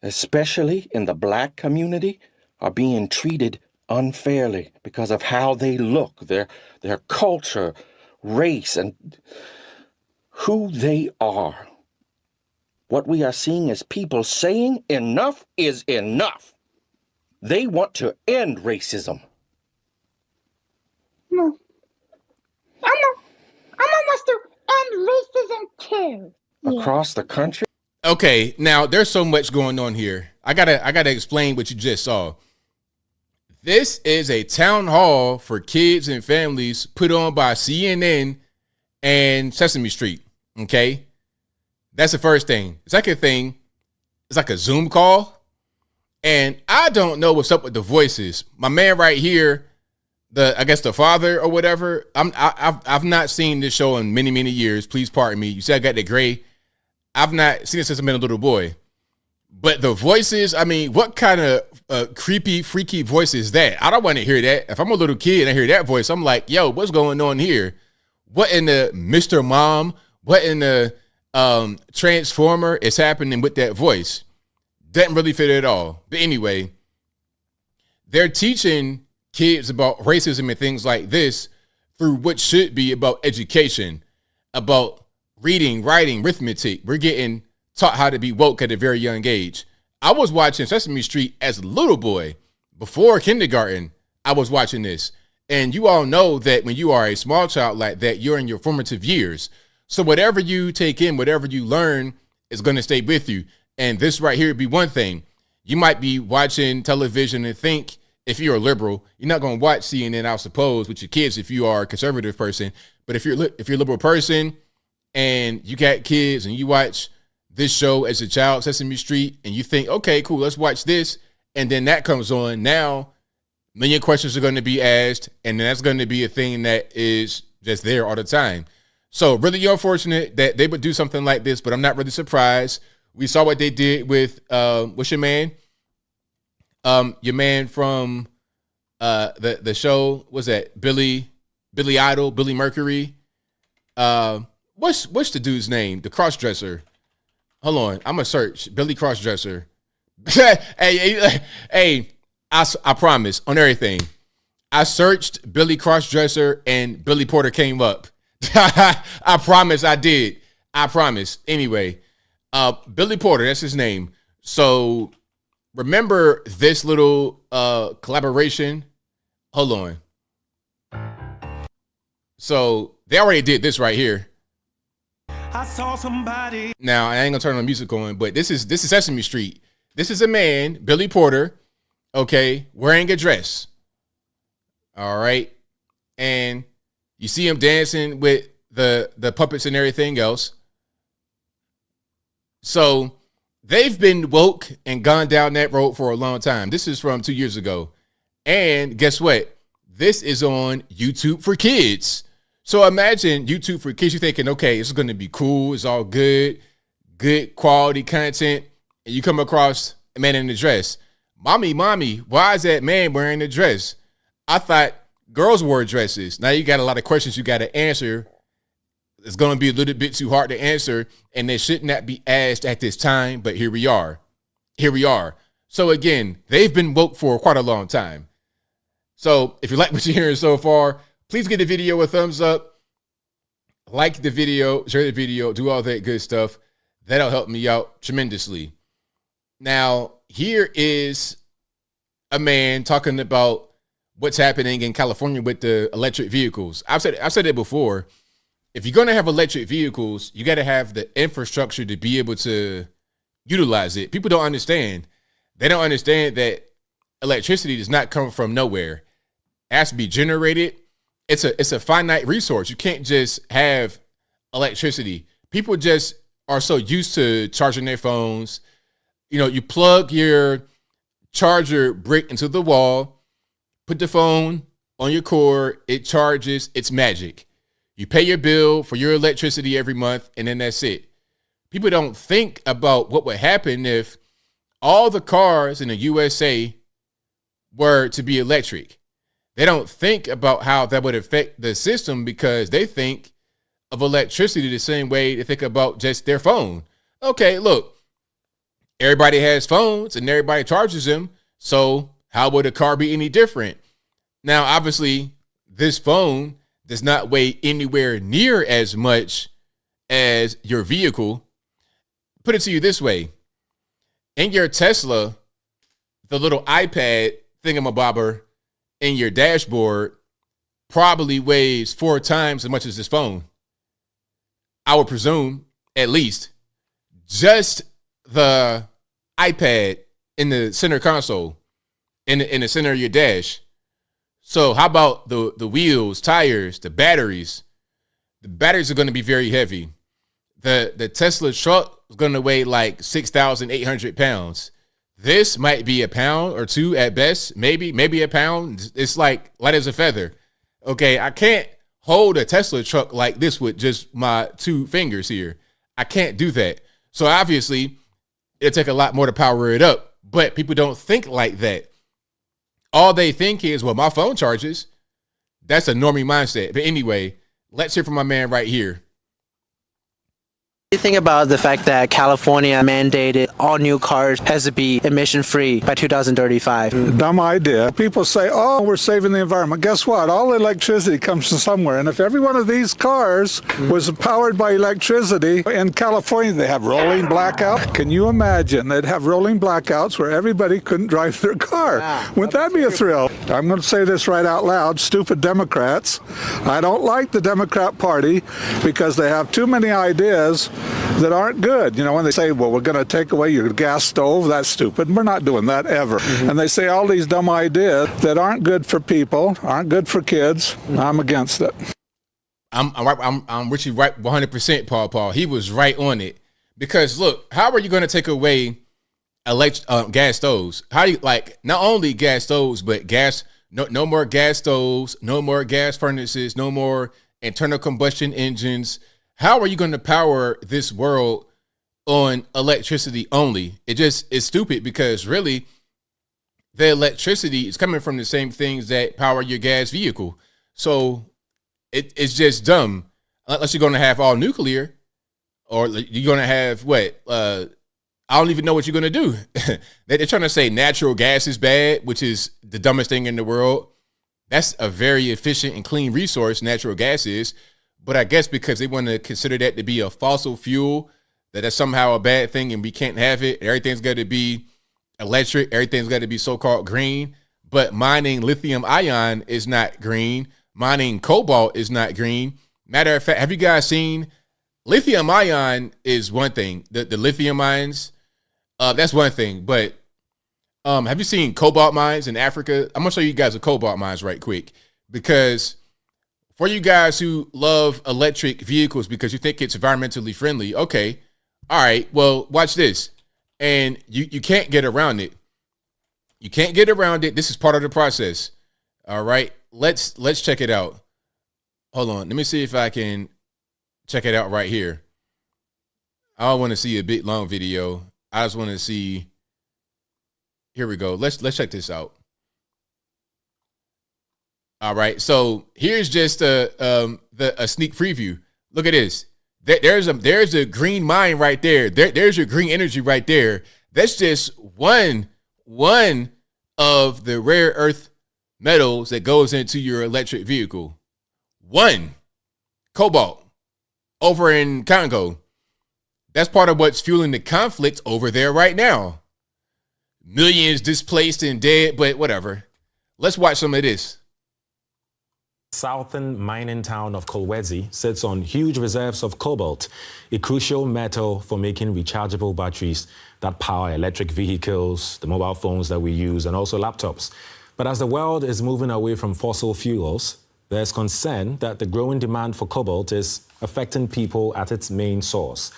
especially in the black community, are being treated unfairly because of how they look, their culture, race, and who they are. What we are seeing is people saying enough is enough. They want to end racism. No. I'm almost to end racism too. Across the country. Okay, now there's so much going on here. I gotta explain what you just saw. This is a town hall for kids and families put on by CNN and Sesame Street. Okay, that's the first thing. The second thing, it's like a Zoom call, and I don't know what's up with the voices. My man right here, I guess the father or whatever. I've not seen this show in many years. Please pardon me. You said I got the gray. I've not seen it since I've been a little boy. But the voices, I mean, what kind of creepy, freaky voice is that? I don't want to hear that. If I'm a little kid and I hear that voice, I'm like, yo, what's going on here? What in the Mr. Mom? What in the Transformer is happening with that voice? Doesn't really fit at all. But anyway, they're teaching kids about racism and things like this through what should be about education, about reading, writing, arithmetic. We're getting taught how to be woke at a very young age. I was watching Sesame Street as a little boy. Before kindergarten, I was watching this. And you all know that when you are a small child like that, you're in your formative years. So whatever you take in, whatever you learn is going to stay with you. And this right here would be one thing. You might be watching television and think, if you're a liberal, you're not going to watch CNN, I suppose, with your kids if you are a conservative person. But if you're a liberal person and you got kids and you watch this show as a child, Sesame Street, and you think, okay, cool, let's watch this. And then that comes on. Now, a million questions are going to be asked, and that's going to be a thing that is just there all the time. So really unfortunate that they would do something like this, but I'm not really surprised. We saw what they did with, what's your man? Your man from the show, what's that? Billy Idol, Billy Mercury. What's the dude's name? The crossdresser. Hold on, I'm gonna search Billy Crossdresser. hey, I promise on everything. I searched Billy Crossdresser and Billy Porter came up. I promise I did. I promise. Anyway, Billy Porter, that's his name. So remember this little collaboration? Hold on. So they already did this right here. I saw somebody. Now I ain't gonna turn the music on, but this is Sesame Street. This is a man, Billy Porter, okay, wearing a dress. All right. And you see him dancing with the puppets and everything else. So they've been woke and gone down that road for a long time. This is from 2 years ago. And guess what? This is on YouTube for kids. So imagine YouTube for kids. You're thinking, okay, it's going to be cool. It's all good quality content. And you come across a man in a dress. Mommy, why is that man wearing a dress? I thought girls wore dresses. Now you got a lot of questions you got to answer. It's going to be a little bit too hard to answer, and they should not be asked at this time, but here we are. So again, they've been woke for quite a long time. So if you like what you're hearing so far, please give the video a thumbs up. Like the video, share the video, do all that good stuff. That'll help me out tremendously. Now, here is a man talking about what's happening in California with the electric vehicles. I've said it before. If you're going to have electric vehicles, you got to have the infrastructure to be able to utilize it. People don't understand. They don't understand that electricity does not come from nowhere. It has to be generated. It's a finite resource. You can't just have electricity. People just are so used to charging their phones. You know, you plug your charger brick into the wall, put the phone on your cord, it charges, it's magic. You pay your bill for your electricity every month, and then that's it. People don't think about what would happen if all the cars in the USA were to be electric. They don't think about how that would affect the system because they think of electricity the same way they think about just their phone. Okay, look, everybody has phones and everybody charges them. So how would a car be any different? Now, obviously, this phone does not weigh anywhere near as much as your vehicle. Put it to you this way. In your Tesla, the little iPad thingamabobber in your dashboard probably weighs 4 times as much as this phone. I would presume, at least, just the iPad in the center console, in the center of your dash. So how about the wheels, tires, the batteries? The batteries are going to be very heavy. The Tesla truck is going to weigh like 6,800 pounds. This might be a pound or two at best, maybe a pound. It's like light as a feather. Okay, I can't hold a Tesla truck like this with just my 2 fingers here. I can't do that. So obviously, it'll take a lot more to power it up. But people don't think like that. All they think is, well, my phone charges. That's a normie mindset. But anyway, let's hear from my man right here. What do you think about the fact that California mandated all new cars has to be emission-free by 2035? Dumb idea. People say, oh, we're saving the environment. Guess what? All electricity comes from somewhere. And if every one of these cars was powered by electricity, in California they have rolling blackout. Can you imagine? They'd have rolling blackouts where everybody couldn't drive their car. Wouldn't that be a thrill? I'm going to say this right out loud. Stupid Democrats. I don't like the Democrat Party because they have too many ideas that aren't good. You know, when they say, well, we're going to take away your gas stove, that's stupid. We're not doing that ever. And they say all these dumb ideas that aren't good for people, aren't good for kids. I'm against it. I'm Richie right 100%, Paul. He was right on it. Because look, how are you going to take away gas stoves? How do you, like, not only gas stoves, but no more gas stoves, no more gas furnaces, no more internal combustion engines. How are you going to power this world on electricity only? It's stupid because really the electricity is coming from the same things that power your gas vehicle. So it's just dumb. Unless you're going to have all nuclear or you're going to have what? I don't even know what you're going to do. They're trying to say natural gas is bad, which is the dumbest thing in the world. That's a very efficient and clean resource, natural gas is. But I guess because they want to consider that to be a fossil fuel, that's somehow a bad thing and we can't have it. Everything's got to be electric. Everything's got to be so-called green. But mining lithium ion is not green. Mining cobalt is not green. Matter of fact, have you guys seen lithium ion is one thing. The lithium mines, that's one thing. But have you seen cobalt mines in Africa? I'm going to show you guys the cobalt mines right quick because for you guys who love electric vehicles because you think it's environmentally friendly, okay, all right, well, watch this. And you can't get around it. You can't get around it. This is part of the process. All right, let's check it out. Hold on. Let me see if I can check it out right here. I don't want to see a big long video. I just want to see here we go. Let's check this out. All right, so here's just a sneak preview. Look at this. There's a green mine right there. There's your green energy right there. That's just one of the rare earth metals that goes into your electric vehicle. One, cobalt, over in Congo. That's part of what's fueling the conflict over there right now. Millions displaced and dead, but whatever. Let's watch some of this. Southern mining town of Kolwezi sits on huge reserves of cobalt, a crucial metal for making rechargeable batteries that power electric vehicles, the mobile phones that we use, and also laptops. But as the world is moving away from fossil fuels, there's concern that the growing demand for cobalt is affecting people at its main source.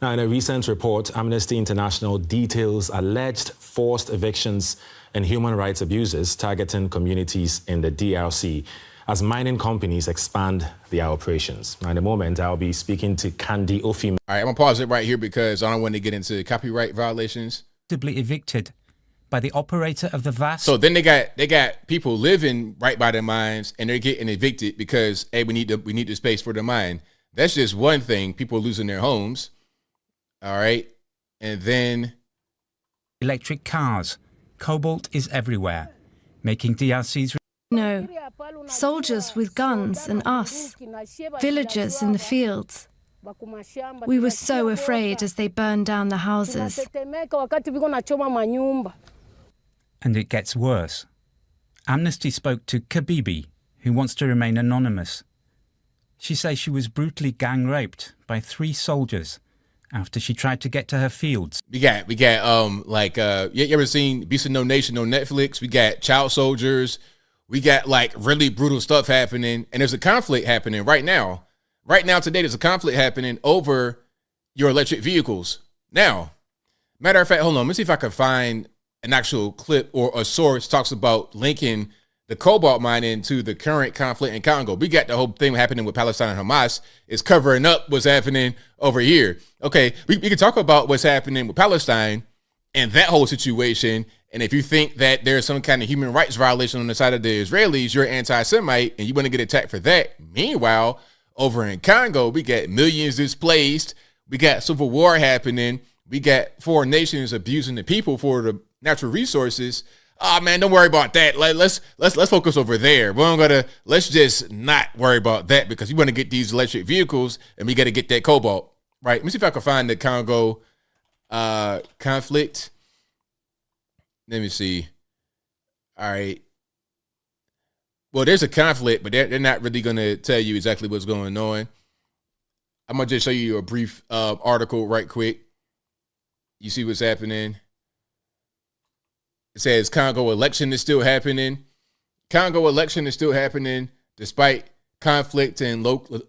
Now, in a recent report, Amnesty International details alleged forced evictions and human rights abuses targeting communities in the DRC as mining companies expand their operations. Now, in a moment, I'll be speaking to Candy Ofim. All right, I'm going to pause it right here because I don't want to get into copyright violations. Evicted by the operator of the vast. So then they got people living right by the mines and they're getting evicted because, hey, we need the space for the mine. That's just one thing. People losing their homes. All right. And then electric cars. Cobalt is everywhere, making DRC's. No, soldiers with guns and us, villagers in the fields. We were so afraid as they burned down the houses. And it gets worse. Amnesty spoke to Kabibi, who wants to remain anonymous. She says she was brutally gang raped by 3 soldiers after she tried to get to her fields. We got you ever seen Beast of No Nation on Netflix? We got child soldiers. We got like really brutal stuff happening, and there's a conflict happening right now. Right now, today, there's a conflict happening over your electric vehicles. Now, matter of fact, hold on, let me see if I can find an actual clip or a source talks about linking the cobalt mining to the current conflict in Congo. We got the whole thing happening with Palestine and Hamas is covering up what's happening over here. Okay, we can talk about what's happening with Palestine and that whole situation. And if you think that there's some kind of human rights violation on the side of the Israelis, you're anti-Semite and you want to get attacked for that. Meanwhile, over in Congo, we got millions displaced. We got civil war happening. We got foreign nations abusing the people for the natural resources. Oh man, don't worry about that. Let's focus over there. Let's just not worry about that because you want to get these electric vehicles and we got to get that cobalt, right? Let me see if I can find the Congo conflict. Let me see. All right. Well, there's a conflict, but they're not really going to tell you exactly what's going on. I'm going to just show you a brief article right quick. You see what's happening. It says Congo election is still happening. Congo election is still happening despite conflict and local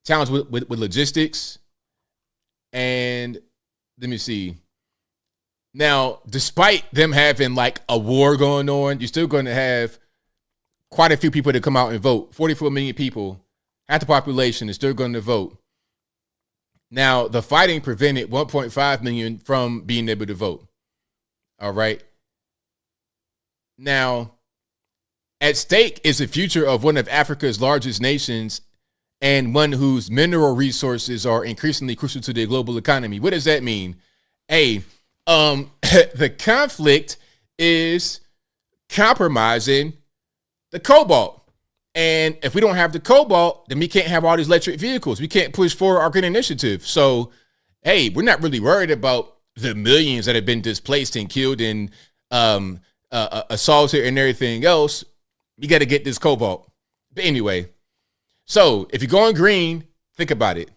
challenge with logistics. And let me see. Now, despite them having like a war going on, you're still going to have quite a few people to come out and vote. 44 million people, half the population is still going to vote. Now, the fighting prevented 1.5 million from being able to vote. All right. Now, at stake is the future of one of Africa's largest nations and one whose mineral resources are increasingly crucial to the global economy. What does that mean? Hey, the conflict is compromising the cobalt. And if we don't have the cobalt, then we can't have all these electric vehicles. We can't push forward our green initiative. So, hey, we're not really worried about the millions that have been displaced and killed and assaulted and everything else. We got to get this cobalt. But anyway, so if you're going green, think about it.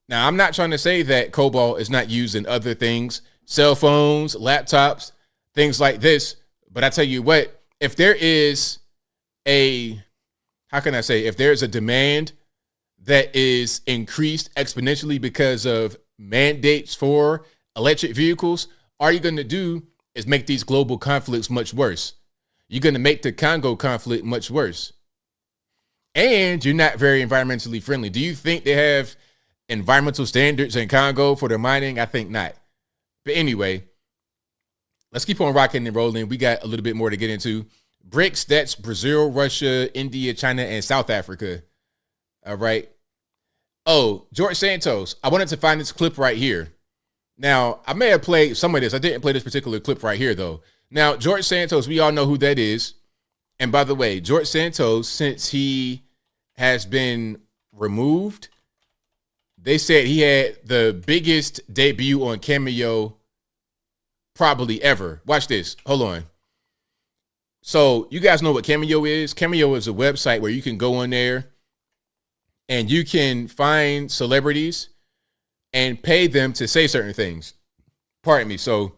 Now, I'm not trying to say that cobalt is not used in other things, cell phones, laptops, things like this. But I tell you what, if there is if there's a demand that is increased exponentially because of mandates for electric vehicles, all you're going to do is make these global conflicts much worse. You're going to make the Congo conflict much worse. And you're not very environmentally friendly. Do you think they have environmental standards in Congo for their mining? I think not. But anyway, let's keep on rocking and rolling. We got a little bit more to get into. BRICS, that's Brazil, Russia, India, China, and South Africa. All right. Oh, George Santos. I wanted to find this clip right here. Now, I may have played some of this. I didn't play this particular clip right here, though. Now, George Santos, we all know who that is. And by the way, George Santos, since he has been removed, they said he had the biggest debut on Cameo probably ever. Watch this. Hold on. So you guys know what Cameo is? Cameo is a website where you can go on there and you can find celebrities and pay them to say certain things. Pardon me. So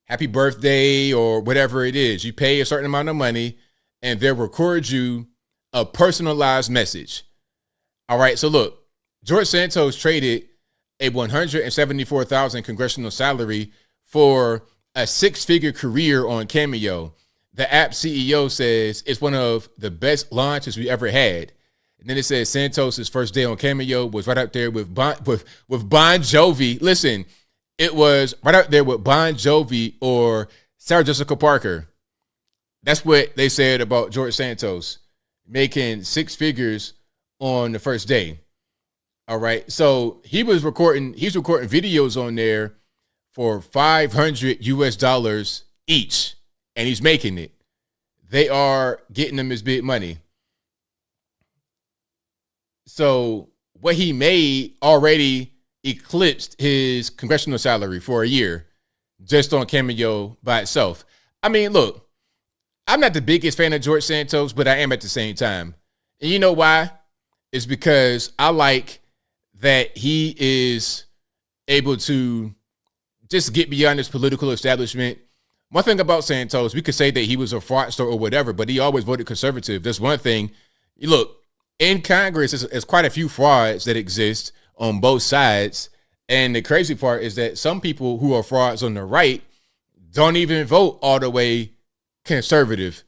happy birthday or whatever it is. You pay a certain amount of money and they'll record you a personalized message. All right. So look, George Santos traded a $174,000 congressional salary for a 6-figure career on Cameo. The app CEO says it's one of the best launches we ever had. And then it says Santos' first day on Cameo was right up there with Bon Jovi. Listen, it was right up there with Bon Jovi or Sarah Jessica Parker. That's what they said about George Santos, making 6 figures on the first day. All right. So he's recording videos on there for $500 each, and he's making it. They are getting him his big money. So what he made already eclipsed his congressional salary for a year just on Cameo by itself. I mean, look, I'm not the biggest fan of George Santos, but I am at the same time. And you know why? It's because I like that he is able to just get beyond his political establishment. One thing about Santos, we could say that he was a fraudster or whatever, but he always voted conservative. That's one thing. Look, in Congress, there's quite a few frauds that exist on both sides. And the crazy part is that some people who are frauds on the right don't even vote all the way conservative.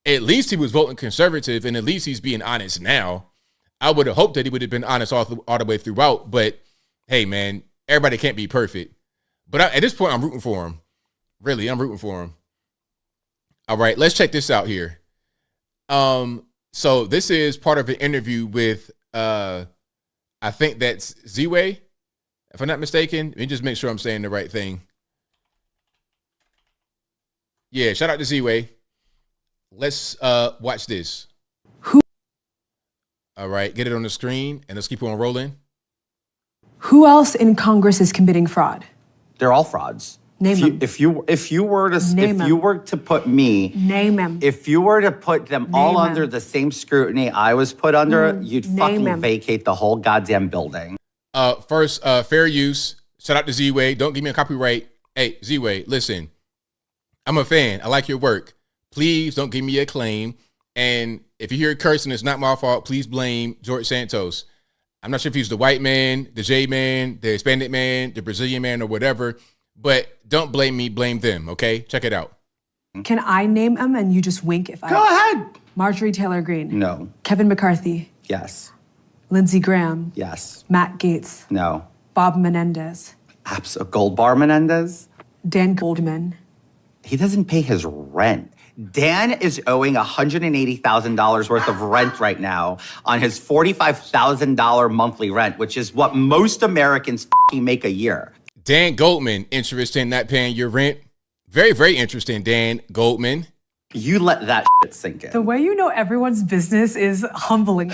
At least he was voting conservative, and at least he's being honest now. I would have hoped that he would have been honest all the way throughout. But, hey, man, everybody can't be perfect. But at this point, I'm rooting for him. Really, I'm rooting for him. All right, let's check this out here. So this is part of an interview with, I think that's Z-Way, if I'm not mistaken. Let me just make sure I'm saying the right thing. Yeah, shout out to Z-Way. Let's watch this. All right, get it on the screen, and let's keep on rolling. Who else in Congress is committing fraud? They're all frauds. Name them. If you were to put me, name them. If you were to put them all under the same scrutiny I was put under, you'd fucking vacate the whole goddamn building. First, fair use. Shout out to Z-Way. Don't give me a copyright. Hey, Z-Way, listen. I'm a fan. I like your work. Please don't give me a claim. And if you hear cursing, it's not my fault. Please blame George Santos. I'm not sure if he's the white man, the J man, the Hispanic man, the Brazilian man, or whatever. But don't blame me, blame them, okay? Check it out. Can I name them and you just wink if I... Go ahead. Marjorie Taylor Greene. No. Kevin McCarthy. Yes. Lindsey Graham. Yes. Matt Gaetz. No. Bob Menendez. Goldbar Menendez. Dan Goldman. He doesn't pay his rent. Dan is owing $180,000 worth of rent right now on his $45,000 monthly rent, which is what most Americans fucking make a year. Dan Goldman, interested in not paying your rent? Very, very interesting, Dan Goldman. You let that shit sink in. The way you know everyone's business is humbling.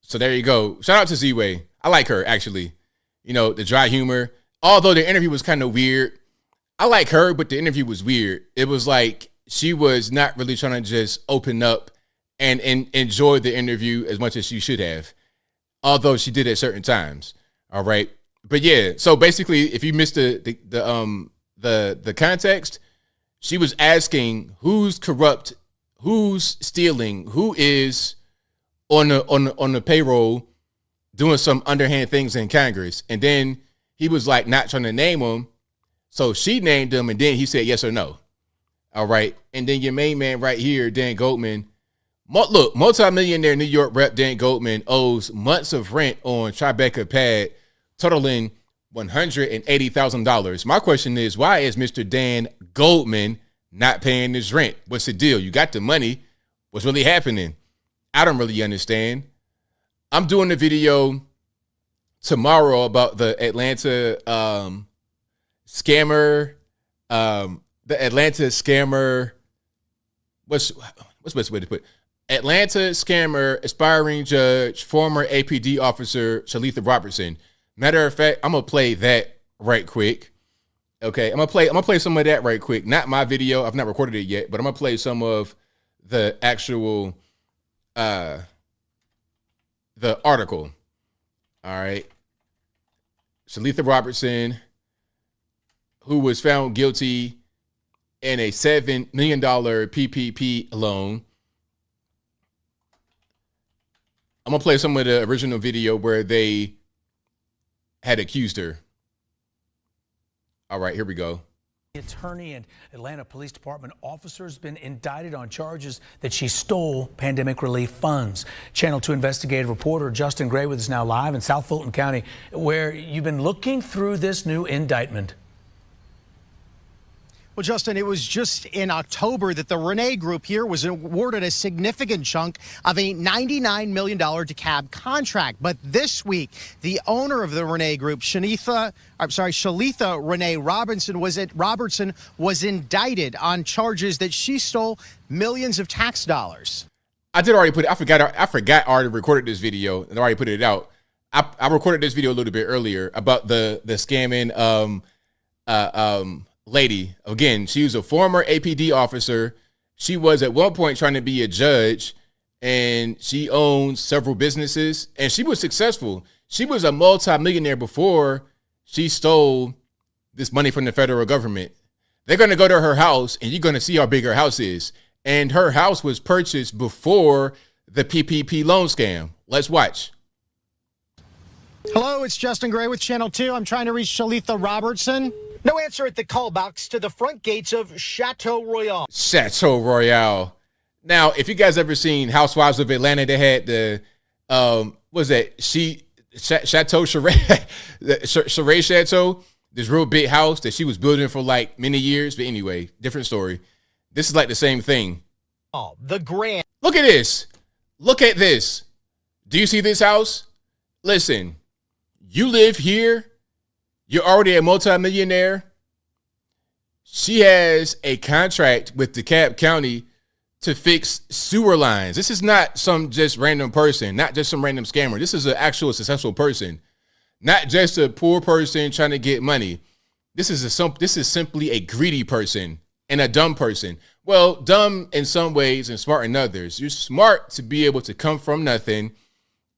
So there you go. Shout out to Z-Way. I like her, actually. You know, the dry humor. Although the interview was kind of weird. I like her, but the interview was weird. It was like she was not really trying to just open up and enjoy the interview as much as she should have. Although she did at certain times. All right. But yeah, so basically, if you missed the context, she was asking who's corrupt, who's stealing, who is on the payroll doing some underhand things in Congress. And then he was like not trying to name them. So she named him, and then he said yes or no. All right. And then your main man right here, Dan Goldman. Look, multimillionaire New York rep Dan Goldman owes months of rent on Tribeca Pad totaling $180,000. My question is, why is Mr. Dan Goldman not paying his rent? What's the deal? You got the money. What's really happening? I don't really understand. I'm doing a video tomorrow about the Atlanta scammer. The Atlanta scammer. What's the best way to put it? Atlanta scammer, aspiring judge, former APD officer, Shalitha Robertson. Matter of fact, I'm gonna play that right quick. Okay, I'm gonna play some of that right quick. Not my video. I've not recorded it yet, but I'm gonna play some of the actual the article. All right. Shalitha Robertson, who was found guilty in a $7 million PPP loan. I'm going to play some of the original video where they had accused her. All right, here we go. The attorney and Atlanta Police Department officers been indicted on charges that she stole pandemic relief funds. Channel 2 investigative reporter Justin Gray with us now live in South Fulton County, where you've been looking through this new indictment. Well, Justin, it was just in October that the Renee Group here was awarded a significant chunk of a $99 million DeKalb contract. But this week, the owner of the Renee Group, Shalitha Renee Robertson was indicted on charges that she stole millions of tax dollars. I did already put it. I forgot I already recorded this video and already put it out. I recorded this video a little bit earlier about the scamming lady. Again, she was a former APD officer. She was at one point trying to be a judge, and she owned several businesses, and she was successful. She was a multimillionaire before she stole this money from the federal government. They're going to go to her house, and you're going to see how big her house is. And her house was purchased before the PPP loan scam. Let's watch. Hello, it's Justin Gray with Channel 2. I'm trying to reach Shalitha Robertson. No answer at the call box to the front gates of Chateau Royale. Chateau Royale. Now, if you guys ever seen Housewives of Atlanta, they had the Chateau Charest Chateau, this real big house that she was building for like many years. But anyway, different story. This is like the same thing. Oh, the grand. Look at this. Look at this. Do you see this house? Listen, you live here. You're already a multimillionaire. She has a contract with DeKalb County to fix sewer lines. This is not some just random person, not just some random scammer. This is an actual successful person, not just a poor person trying to get money. This is simply a greedy person and a dumb person. Well, dumb in some ways and smart in others. You're smart to be able to come from nothing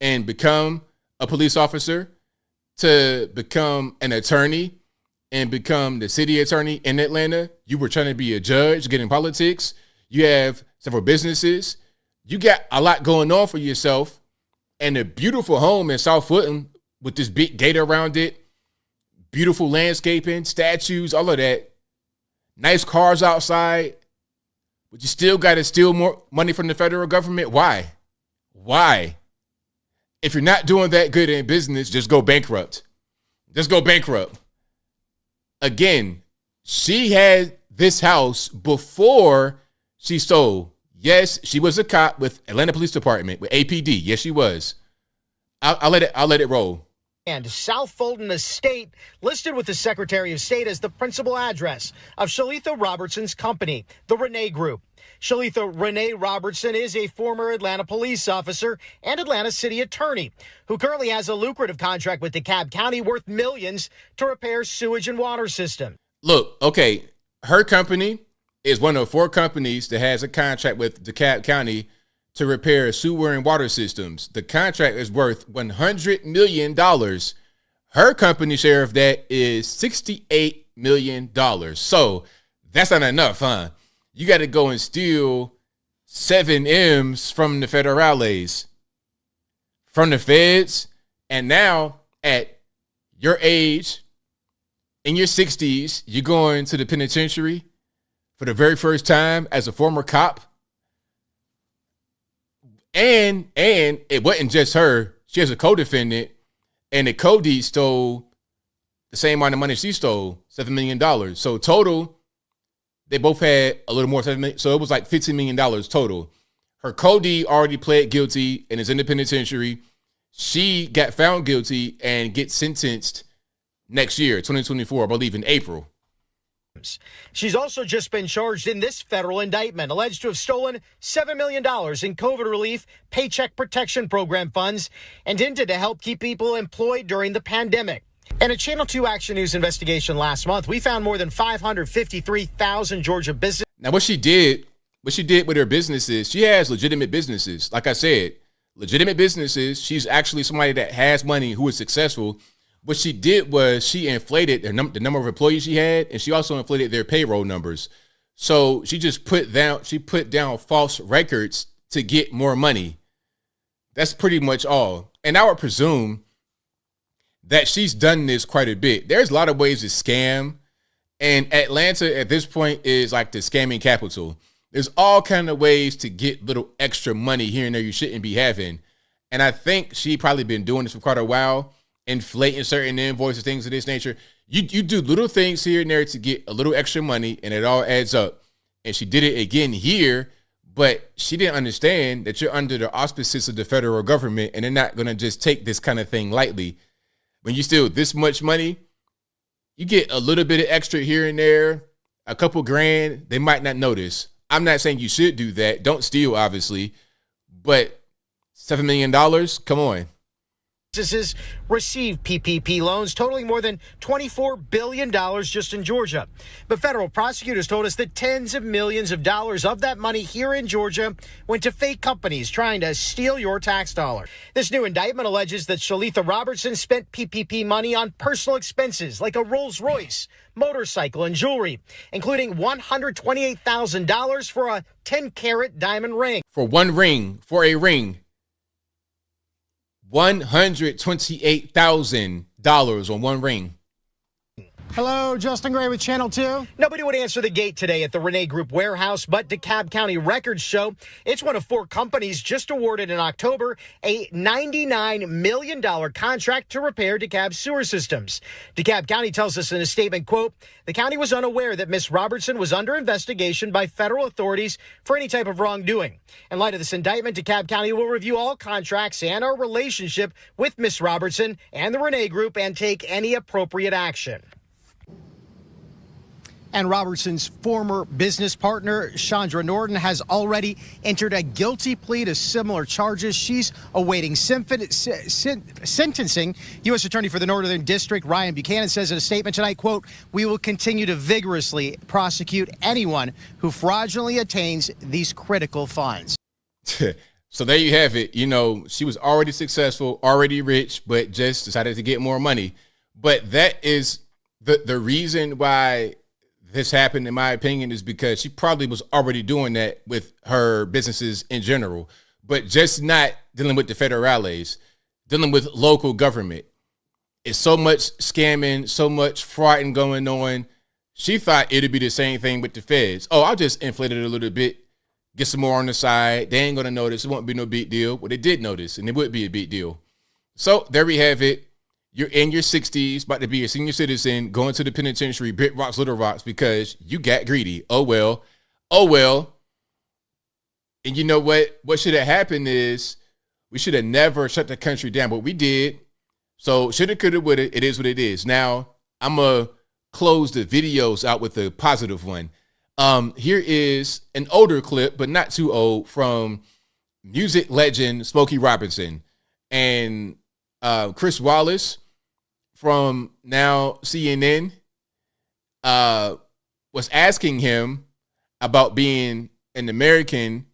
and become a police officer, to become an attorney and become the city attorney in Atlanta. You were trying to be a judge, get in politics. You have several businesses. You got a lot going on for yourself, and a beautiful home in South Fulton with this big gate around it, beautiful landscaping, statues, all of that. Nice cars outside, but you still got to steal more money from the federal government. Why? Why? If you're not doing that good in business, just go bankrupt. Just go bankrupt. Again, she had this house before she stole. Yes, she was a cop with Atlanta Police Department, with APD. Yes, she was. I'll let it roll. And South Fulton Estate, listed with the Secretary of State as the principal address of Shalitha Robertson's company, the Renee Group. Shalitha Renee Robertson is a former Atlanta police officer and Atlanta city attorney who currently has a lucrative contract with DeKalb County worth millions to repair sewage and water system. Look, okay, her company is one of 4 companies that has a contract with DeKalb County to repair sewer and water systems. The contract is worth $100 million. Her company share of that is $68 million. So that's not enough, huh? You got to go and steal 7 M's from the federales, from the feds. And now at your age, in your 60s, you're going to the penitentiary for the very first time as a former cop. And it wasn't just her. She has a co-defendant and that Cody stole the same amount of money she stole, $7 million. So total, they both had a little more, $7 million. So it was like $15 million total. Her Cody already pled guilty and is in the penitentiary. She got found guilty and gets sentenced next year, 2024, I believe in April. She's also just been charged in this federal indictment, alleged to have stolen $7 million in COVID relief, Paycheck Protection Program funds, and hinted to help keep people employed during the pandemic. In a Channel 2 Action News investigation last month, we found more than 553,000 Georgia businesses. Now, what she did with her businesses, she has legitimate businesses. Like I said, legitimate businesses. She's actually somebody that has money, who is successful. What she did was she inflated the number of employees she had, and she also inflated their payroll numbers. So she just put down false records to get more money. That's pretty much all. And I would presume that she's done this quite a bit. There's a lot of ways to scam, and Atlanta at this point is like the scamming capital. There's all kind of ways to get little extra money here and there you shouldn't be having. And I think she probably been doing this for quite a while, inflating certain invoices, things of this nature. You do little things here and there to get a little extra money, and it all adds up. And she did it again here, but she didn't understand that you're under the auspices of the federal government, and they're not going to just take this kind of thing lightly. When you steal this much money, you get a little bit of extra here and there, a couple grand, they might not notice. I'm not saying you should do that. Don't steal, obviously, but $7 million, come on. Businesses receive PPP loans totaling more than $24 billion just in Georgia. But federal prosecutors told us that tens of millions of dollars of that money here in Georgia went to fake companies trying to steal your tax dollar. This new indictment alleges that Shalitha Robertson spent PPP money on personal expenses like a Rolls Royce, motorcycle, and jewelry, including $128,000 for a 10-carat diamond ring. For one ring, for a ring. $128,000 on one ring. Hello, Justin Gray with Channel 2. Nobody would answer the gate today at the Renee Group warehouse, but DeKalb County records show it's one of 4 companies just awarded in October a $99 million contract to repair DeKalb sewer systems. DeKalb County tells us in a statement, quote, the county was unaware that Miss Robertson was under investigation by federal authorities for any type of wrongdoing. In light of this indictment, DeKalb County will review all contracts and our relationship with Miss Robertson and the Renee Group and take any appropriate action. And Robertson's former business partner, Chandra Norton, has already entered a guilty plea to similar charges. She's awaiting sentencing. U.S. Attorney for the Northern District, Ryan Buchanan, says in a statement tonight, quote, we will continue to vigorously prosecute anyone who fraudulently attains these critical funds. So there you have it. You know, she was already successful, already rich, but just decided to get more money. But that is the reason why this happened, in my opinion, is because she probably was already doing that with her businesses in general, but just not dealing with the federales, dealing with local government. It's so much scamming, so much frauding going on. She thought it'd be the same thing with the feds. Oh, I'll just inflate it a little bit, get some more on the side. They ain't going to notice. It won't be no big deal. Well, they did notice, and it would be a big deal. So there we have it. You're in your 60s, about to be a senior citizen, going to the penitentiary, big rocks, little rocks, because you got greedy. Oh, well. Oh, well. And you know what? What should have happened is we should have never shut the country down, but we did. So shoulda, coulda, woulda. It is what it is. Now, I'm going to close the videos out with a positive one. Here is an older clip, but not too old, from music legend Smokey Robinson. And Chris Wallace from now CNN was asking him about being an American,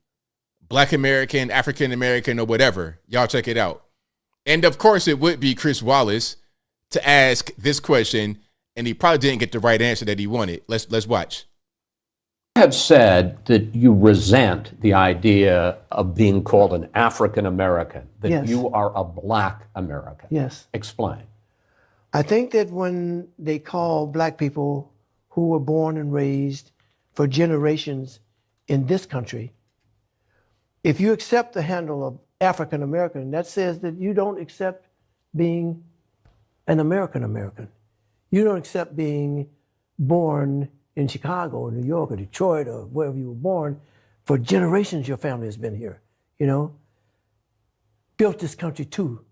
Black American, African American, or whatever. Y'all check it out. And of course, it would be Chris Wallace to ask this question, and he probably didn't get the right answer that he wanted. Let's watch. You have said that you resent the idea of being called an African American, that Yes. you are a Black American. Yes. Explain. I think that when they call Black people who were born and raised for generations in this country, if you accept the handle of African American, that says that you don't accept being an American American. You don't accept being born in Chicago or New York or Detroit or wherever you were born. For generations, your family has been here, you know? Built this country too.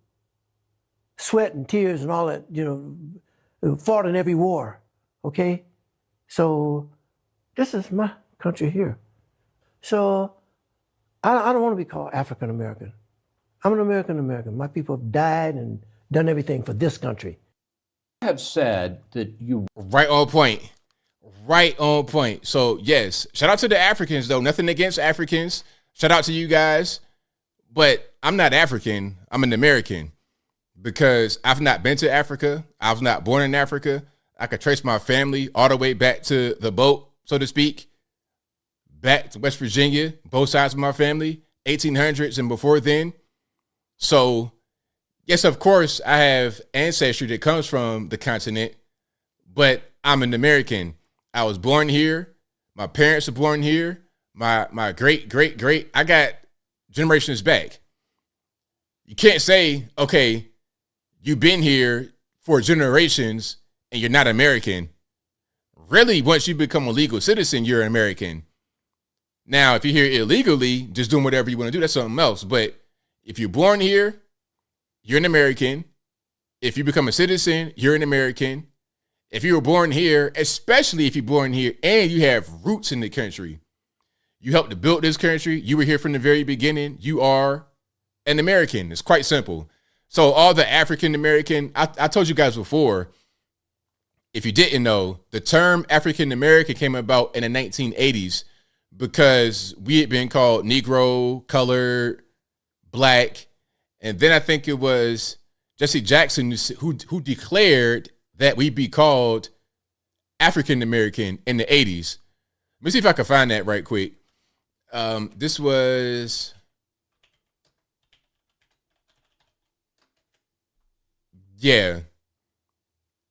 Sweat and tears and all that, you know, fought in every war, okay? So this is my country here. So I don't want to be called African American. I'm an American American. My people have died and done everything for this country. You have said that you... Right on point. Right on point. So, yes, shout out to the Africans, though. Nothing against Africans. Shout out to you guys. But I'm not African. I'm an American because I've not been to Africa. I was not born in Africa. I could trace my family all the way back to the boat, so to speak, back to West Virginia, both sides of my family, 1800s and before then. So, yes, of course, I have ancestry that comes from the continent, but I'm an American. I was born here. My parents were born here. My great, I got generations back. You can't say, okay, you've been here for generations and you're not American. Really, once you become a legal citizen, you're an American. Now, if you're here illegally, just doing whatever you want to do, that's something else. But if you're born here, you're an American. If you become a citizen, you're an American. If you were born here, especially if you're born here and you have roots in the country, you helped to build this country, you were here from the very beginning, you are an American. It's quite simple. So all the African American, I told you guys before, if you didn't know, the term African American came about in the 1980s because we had been called Negro, colored, black. And then I think it was Jesse Jackson who declared that we be called African American in the 80s. Let me see if I can find that right quick. This was, yeah.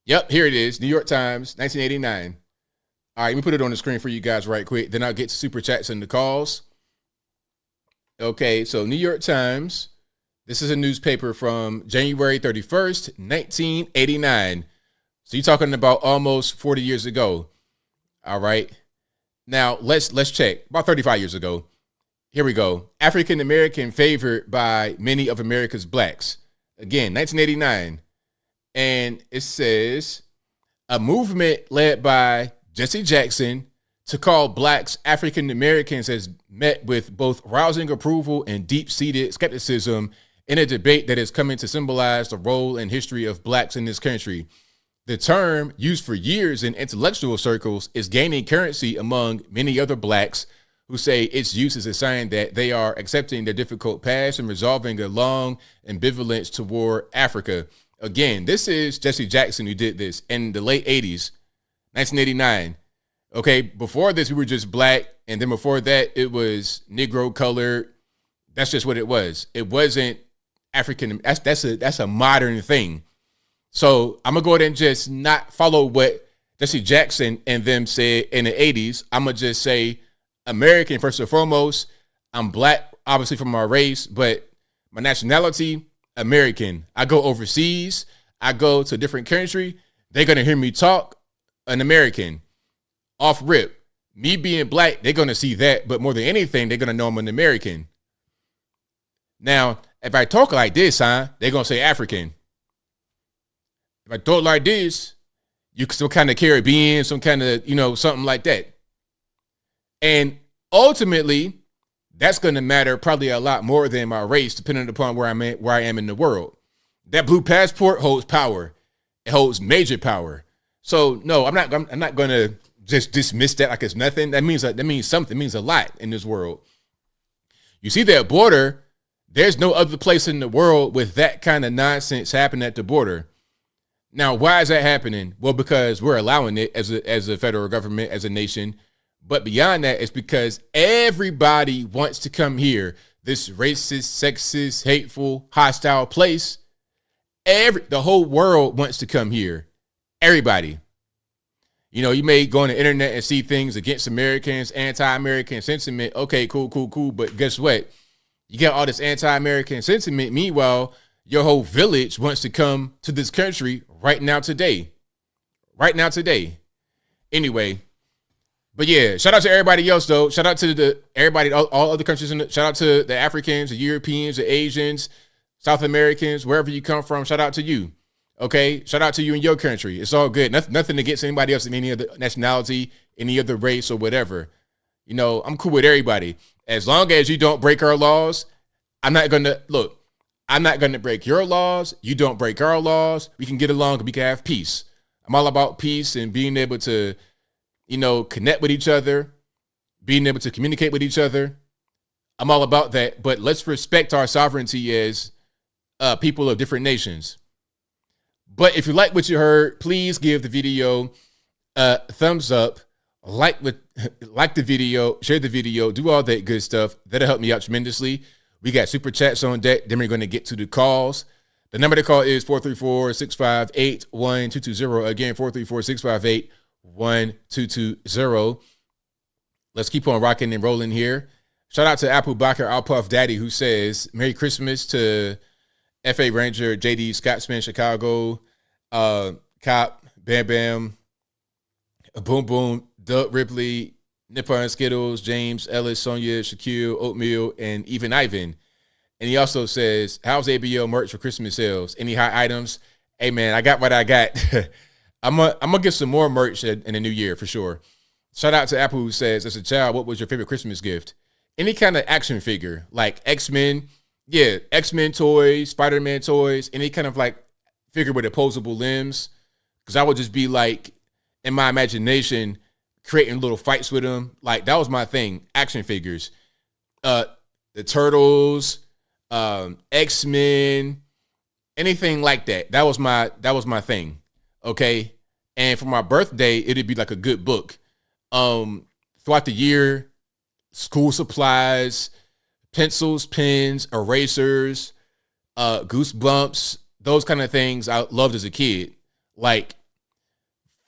Yep, here it is. New York Times, 1989. All right, let me put it on the screen for you guys right quick. Then I'll get to super chats and the calls. Okay, so New York Times. This is a newspaper from January 31st, 1989. So you're talking about almost 40 years ago. All right. Now, let's check. About 35 years ago. Here we go. African American favored by many of America's blacks. Again, 1989. And it says, a movement led by Jesse Jackson to call blacks African Americans has met with both rousing approval and deep-seated skepticism in a debate that is coming to symbolize the role and history of blacks in this country. The term, used for years in intellectual circles, is gaining currency among many other blacks who say its use is a sign that they are accepting their difficult past and resolving a long ambivalence toward Africa. Again, this is Jesse Jackson who did this in the late 80s, 1989. Okay, before this, we were just black. And then before that, it was Negro, colored. That's just what it was. It wasn't African. That's a modern thing. So I'm going to go ahead and just not follow what Jesse Jackson and them said in the 80s. I'm going to just say American first and foremost. I'm black, obviously, from my race, but my nationality, American. I go overseas. I go to a different country. They're going to hear me talk, an American. Off rip. Me being black, they're going to see that. But more than anything, they're going to know I'm an American. Now, if I talk like this, they're going to say African. If I talk like this, you some kind of Caribbean, some kind of, something like that. And ultimately, that's going to matter probably a lot more than my race, depending upon where I am in the world. That blue passport holds power. It holds major power. So no, I'm not going to just dismiss that like it's nothing. That means something. It means a lot in this world. You see that border, there's no other place in the world with that kind of nonsense happening at the border. Now, why is that happening? Well, because we're allowing it as a federal government, as a nation. But beyond that, it's because everybody wants to come here. This racist, sexist, hateful, hostile place. The whole world wants to come here. Everybody. You may go on the internet and see things against Americans, anti-American sentiment. Okay, cool. But guess what? You got all this anti-American sentiment. Meanwhile, your whole village wants to come to this country right now today. Anyway, but yeah, shout out to everybody else though. Shout out to everybody, all other countries. Shout out to the Africans, the Europeans, the Asians, South Americans, wherever you come from. Shout out to you. Okay, shout out to you in your country. It's all good. Nothing against anybody else in any other nationality, any other race or whatever. You know, I'm cool with everybody. As long as you don't break our laws, I'm not gonna break your laws. You don't break our laws. We can get along and we can have peace. I'm all about peace and being able to, you know, connect with each other, being able to communicate with each other. I'm all about that. But let's respect our sovereignty as people of different nations. But if you like what you heard, please give the video a thumbs up, like the video, share the video, do all that good stuff. That'll help me out tremendously. We got super chats on deck. Then we're going to get to the calls. The number to call is 434-658-1220. Again, 434-658-1220. Let's keep on rocking and rolling here. Shout out to Abu Bakr Al Puff Daddy, who says, Merry Christmas to F.A. Ranger, J.D. Scotsman, Chicago, Cop, Bam Bam, Boom Boom, Doug Ripley, Nippon Skittles, James, Ellis, Sonia, Shaquille, Oatmeal, and even Ivan. And he also says, how's ABL merch for Christmas sales? Any hot items? Hey, man, I got what I got. I'm gonna get some more merch in the new year for sure. Shout out to Apple, who says, as a child, what was your favorite Christmas gift? Any kind of action figure, like X-Men. Yeah, X-Men toys, Spider-Man toys, any kind of like figure with opposable limbs. Because I would just be like, in my imagination, creating little fights with them. Like, that was my thing, action figures. The Turtles, X-Men, anything like that. That was my thing. Okay. And for my birthday, it'd be like a good book. Throughout the year, school supplies, pencils, pens, erasers, Goosebumps, those kind of things I loved as a kid. Like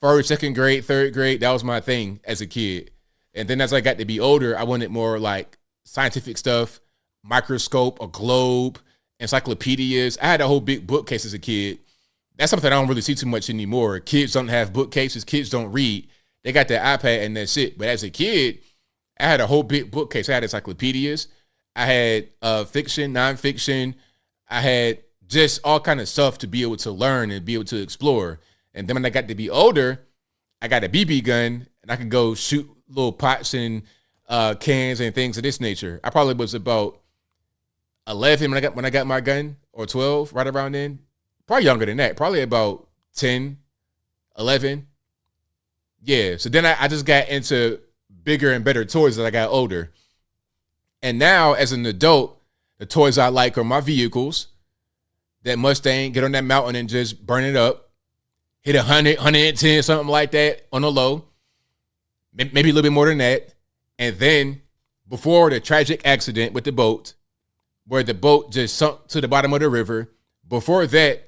first, second grade, third grade, that was my thing as a kid. And then as I got to be older, I wanted more like scientific stuff, microscope, a globe, encyclopedias. I had a whole big bookcase as a kid. That's something I don't really see too much anymore. Kids don't have bookcases. Kids don't read. They got their iPad and that's it. But as a kid, I had a whole big bookcase. I had encyclopedias. I had fiction, nonfiction. I had just all kind of stuff to be able to learn and be able to explore. And then when I got to be older, I got a BB gun and I could go shoot little pots and cans and things of this nature. I probably was about 11 when I got my gun, or 12, right around then. Probably younger than that. Probably about 10, 11. Yeah. So then I just got into bigger and better toys as I got older. And now, as an adult, the toys I like are my vehicles. That Mustang, get on that mountain and just burn it up. Hit 100, 110, something like that on the low. Maybe a little bit more than that. And then, before the tragic accident with the boat, where the boat just sunk to the bottom of the river, before that,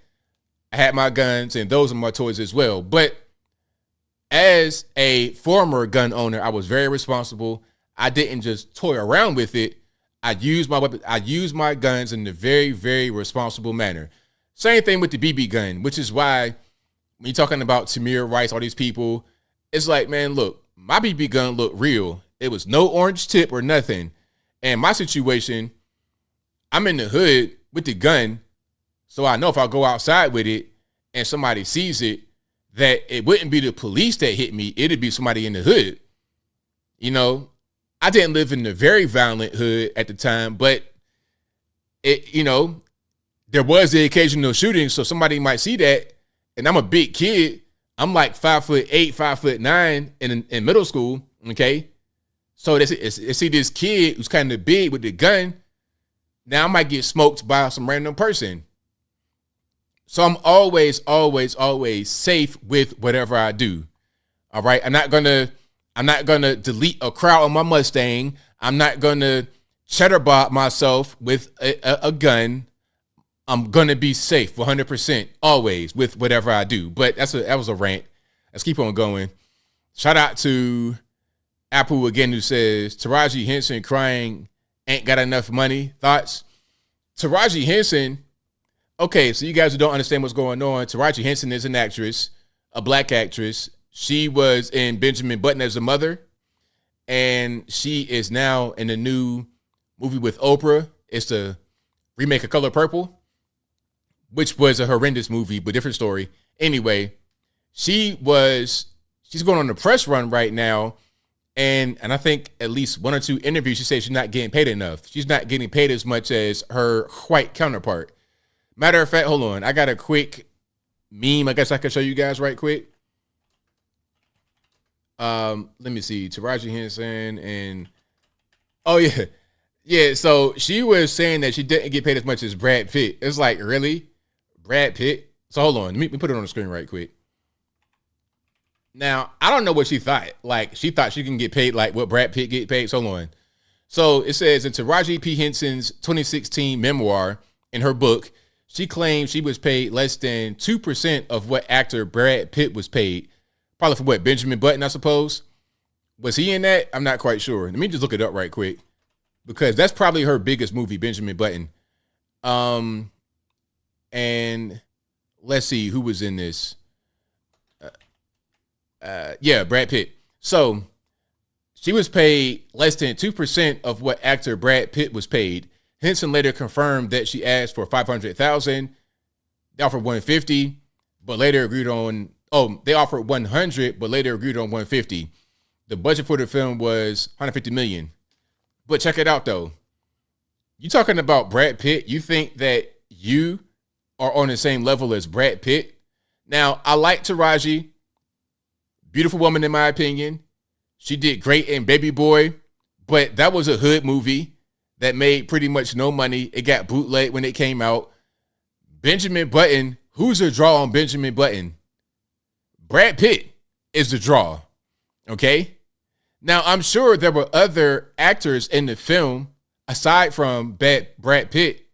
I had my guns, and those are my toys as well. But as a former gun owner, I was very responsible. I didn't just toy around with it. I used my weapon. I used my guns in a very, very responsible manner. Same thing with the BB gun, which is why when you're talking about Tamir Rice, all these people, it's like, man, look, my BB gun looked real. It was no orange tip or nothing. And my situation, I'm in the hood with the gun, so I know if I go outside with it and somebody sees it, that it wouldn't be the police that hit me. It'd be somebody in the hood. You know, I didn't live in the very violent hood at the time, but it, you know, there was the occasional shooting. So somebody might see that, and I'm a big kid. I'm like 5'8", 5'9" in middle school. Okay. So they see this kid who's kind of big with the gun. Now I might get smoked by some random person. So I'm always, always, always safe with whatever I do. All right. I'm not gonna delete a crowd on my Mustang. I'm not gonna chatterbot myself with a gun. I'm gonna be safe 100% always with whatever I do. But that was a rant. Let's keep on going. Shout out to Apple again, who says Taraji Henson crying ain't got enough money. Thoughts? Taraji Henson, Okay, so you guys who don't understand what's going on, Taraji Henson is an actress, a black actress. She was in Benjamin Button as a mother, and she is now in a new movie with Oprah. It's the remake of Color Purple, which was a horrendous movie, but different story. Anyway, she's going on a press run right now, and I think at least one or two interviews she said she's not getting paid enough. She's not getting paid as much as her white counterpart. Matter of fact, hold on. I got a quick meme I guess I could show you guys right quick. Let me see. Taraji Henson and yeah. So she was saying that she didn't get paid as much as Brad Pitt. It's like, really? Brad Pitt? So hold on. Let me put it on the screen right quick. Now, I don't know what she thought. Like, she thought she can get paid like what Brad Pitt get paid. So hold on. So it says in Taraji P. Henson's 2016 memoir, in her book, she claims she was paid less than 2% of what actor Brad Pitt was paid. Probably for what, Benjamin Button, I suppose? Was he in that? I'm not quite sure. Let me just look it up right quick, because that's probably her biggest movie, Benjamin Button. And let's see who was in this. Yeah, Brad Pitt. So she was paid less than 2% of what actor Brad Pitt was paid. Henson later confirmed that she asked for $500,000. They offered $150, but later agreed on. They offered $100, but later agreed on $150. The budget for the film was $150 million. But check it out though. You talking about Brad Pitt? You think that you are on the same level as Brad Pitt? Now, I like Taraji. Beautiful woman in my opinion. She did great in Baby Boy, but that was a hood movie that made pretty much no money. It got bootlegged when it came out. Benjamin Button, who's the draw on Benjamin Button? Brad Pitt is the draw, okay? Now, I'm sure there were other actors in the film, aside from Brad Pitt,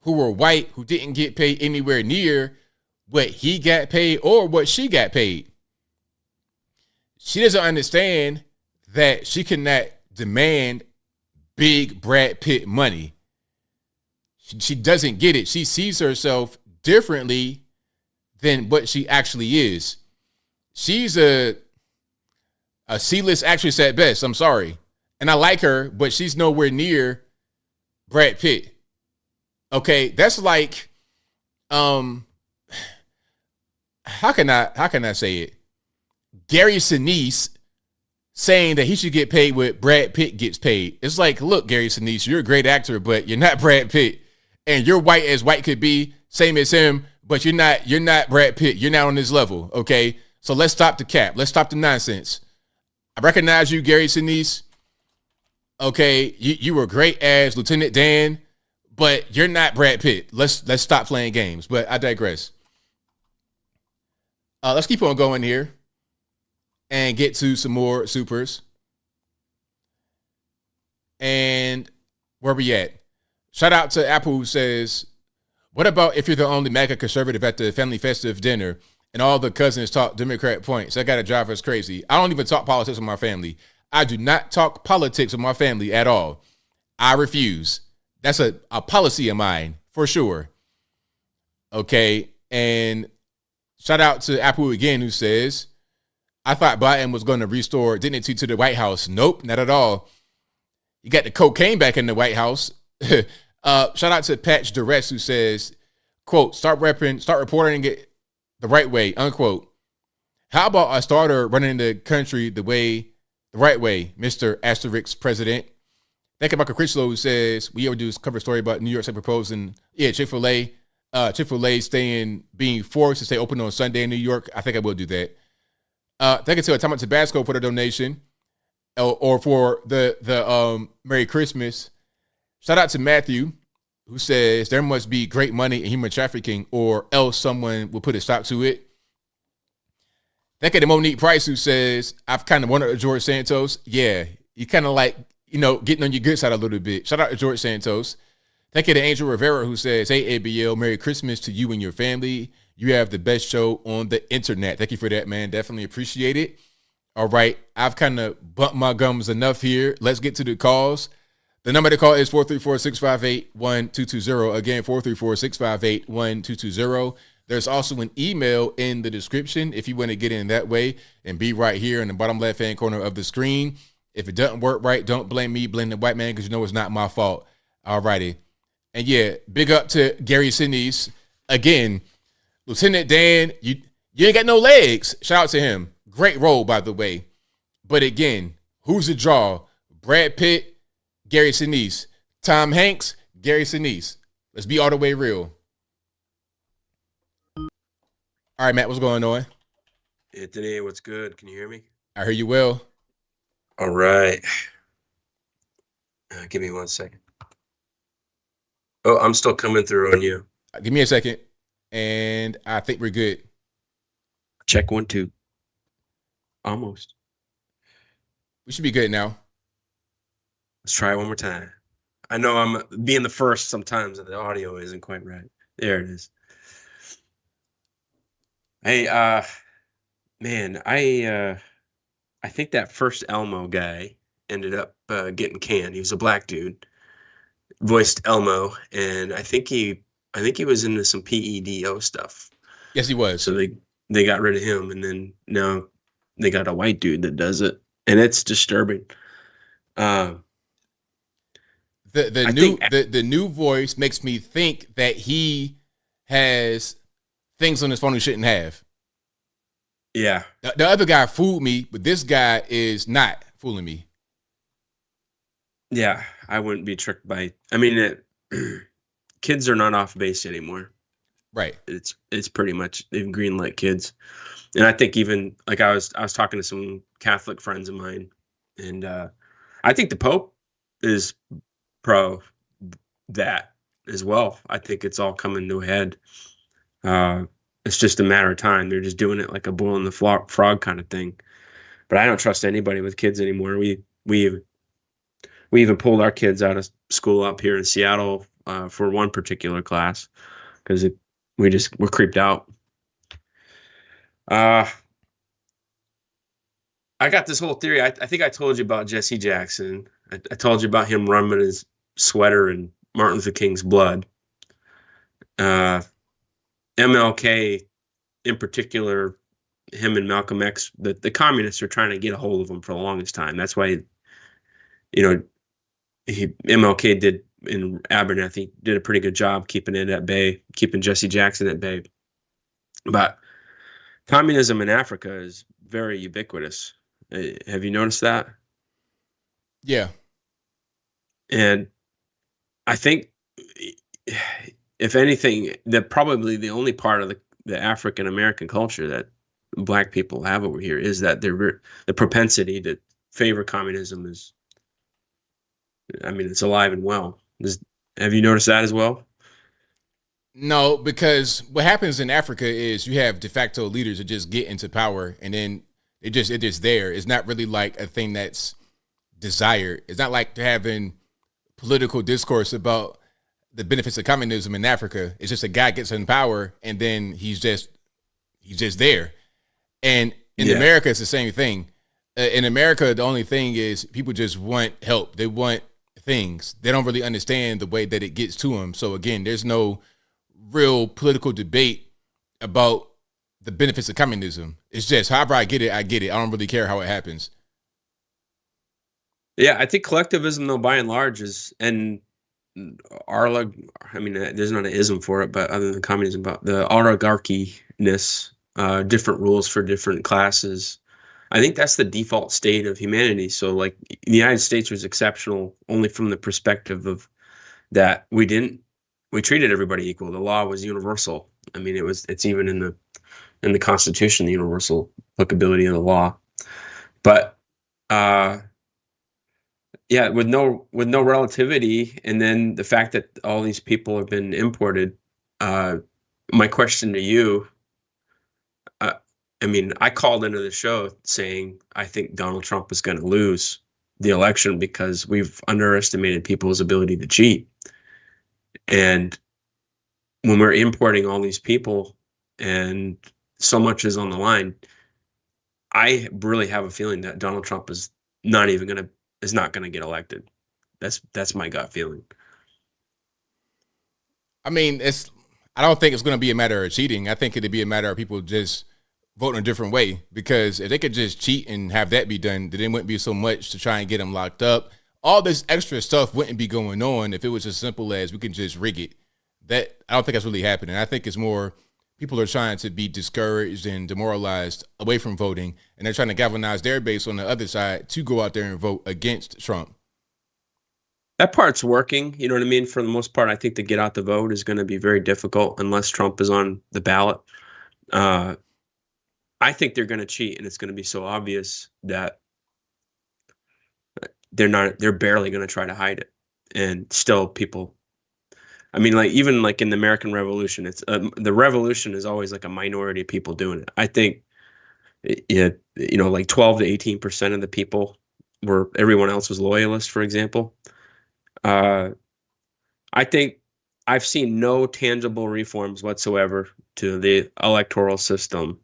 who were white, who didn't get paid anywhere near what he got paid or what she got paid. She doesn't understand that she cannot demand big Brad Pitt money. She doesn't get it. She sees herself differently than what she actually is. She's a C-list actress at best. I'm sorry. And I like her, but she's nowhere near Brad Pitt. Okay, that's like, how can I say it? Gary Sinise saying that he should get paid what Brad Pitt gets paid. It's like, look, Gary Sinise, you're a great actor, but you're not Brad Pitt. And you're white as white could be, same as him, but you're not Brad Pitt. You're not on this level, okay? So let's stop the cap. Let's stop the nonsense. I recognize you, Gary Sinise. Okay, you were great as Lieutenant Dan, but you're not Brad Pitt. Let's stop playing games, but I digress. Let's keep on going here and get to some more supers. And where we at? Shout out to Apple, who says, what about if you're the only MAGA conservative at the family festive dinner and all the cousins talk Democrat points? That got to drive us crazy. I don't even talk politics with my family. I do not talk politics with my family at all. I refuse. That's a policy of mine, for sure. Okay, and shout out to Apple again, who says, I thought Biden was going to restore dignity to the White House. Nope, not at all. You got the cocaine back in the White House. Shout out to Patch Duress, who says, quote, start reporting it the right way, unquote. How about a starter running the country the right way, Mr. Asterix President? Thank you, Michael Critchlow, who says, we ever do this cover story about New York State proposing, Chick-fil-A being forced to stay open on Sunday in New York. I think I will do that. Thank you to Atomic Tabasco for the donation, or for the Merry Christmas. Shout out to Matthew, who says there must be great money in human trafficking, or else someone will put a stop to it. Thank you to Monique Price, who says, I've kind of wanted George Santos. Yeah, you kind of like, getting on your good side a little bit. Shout out to George Santos. Thank you to Angel Rivera, who says, hey, ABL, Merry Christmas to you and your family. You have the best show on the internet. Thank you for that, man. Definitely appreciate it. All right, I've kind of bumped my gums enough here. Let's get to the calls. The number to call is 434-658-1220. Again, 434-658-1220. There's also an email in the description if you want to get in that way, and be right here in the bottom left-hand corner of the screen. If it doesn't work right, don't blame me, blame the white man, because you know it's not my fault. All righty. And yeah, big up to Gary Sinise. Again, Lieutenant Dan, you ain't got no legs. Shout out to him. Great role, by the way. But again, who's the draw? Brad Pitt, Gary Sinise. Tom Hanks, Gary Sinise. Let's be all the way real. All right, Matt, what's going on? Anthony, what's good? Can you hear me? I hear you well. All right. Give me 1 second. Oh, I'm still coming through on you. Give me a second, and I think we're good. Check 1, 2. Almost. We should be good now. Let's try it one more time. I know I'm being the first sometimes, and the audio isn't quite right. There it is. Hey, man, I think that first Elmo guy ended up getting canned. He was a black dude, voiced Elmo, and I think he was into some PEDO stuff. Yes, he was. So they got rid of him, and then now they got a white dude that does it, and it's disturbing. The new voice makes me think that he has things on his phone he shouldn't have. Yeah. The other guy fooled me, but this guy is not fooling me. Yeah, I wouldn't be tricked by. I mean, kids are not off base anymore. Right. It's pretty much they've greenlit kids, and I think even like I was talking to some Catholic friends of mine, and I think the Pope is pro that as well. I think it's all coming to a head. It's just a matter of time. They're just doing it like a bull in the frog kind of thing. But I don't trust anybody with kids anymore. We even pulled our kids out of school up here in Seattle for one particular class because we're creeped out. I got this whole theory. I think I told you about Jesse Jackson. I told you about him rubbing his sweater in Martin Luther King's blood. MLK, in particular, him and Malcolm X, the communists are trying to get a hold of him for the longest time. That's why, MLK did in Abernathy did a pretty good job keeping it at bay, keeping Jesse Jackson at bay. But communism in Africa is very ubiquitous. Have you noticed that? Yeah. And I think, if anything, that probably the only part of the African American culture that black people have over here is that the propensity to favor communism is, I mean, it's alive and well. Have you noticed that as well? No, because what happens in Africa is you have de facto leaders that just get into power, and then it's just there. It's not really like a thing that's desired. It's not like having political discourse about the benefits of communism in Africa. It's just a guy gets in power and then he's just there. And in America, it's the same thing. In America, the only thing is people just want help. They want things. They don't really understand the way that it gets to them. So again, there's no real political debate about the benefits of communism. It's just, however I get it, I get it. I don't really care how it happens. Yeah, I think collectivism, though, by and large, is, and I mean, there's not an ism for it, but other than communism, but the oligarchy-ness, different rules for different classes. I think that's the default state of humanity. So, like, the United States was exceptional only from the perspective of that we treated everybody equal. The law was universal. I mean, it's even in the Constitution, the universal applicability of the law. But yeah, with no relativity, and then the fact that all these people have been imported. My question to you, I mean, I called into the show saying I think Donald Trump is going to lose the election because we've underestimated people's ability to cheat. And when we're importing all these people and so much is on the line, I really have a feeling that Donald Trump is not going to get elected. That's my gut feeling. I mean, I don't think it's going to be a matter of cheating. I think it'd be a matter of people just voting a different way, because if they could just cheat and have that be done, then it wouldn't be so much to try and get them locked up. All this extra stuff wouldn't be going on if it was as simple as we can just rig it. That I don't think that's really happening. I think it's more people are trying to be discouraged and demoralized away from voting, and they're trying to galvanize their base on the other side to go out there and vote against Trump. That part's working. You know what I mean? For the most part, I think to get out the vote is going to be very difficult unless Trump is on the ballot. I think they're going to cheat, and it's going to be so obvious that they're barely going to try to hide it. And still people, I mean, like even like in the American Revolution, it's the revolution is always like a minority of people doing it. I think, like 12 to 18% of the people were, everyone else was loyalist, for example. I think I've seen no tangible reforms whatsoever to the electoral system.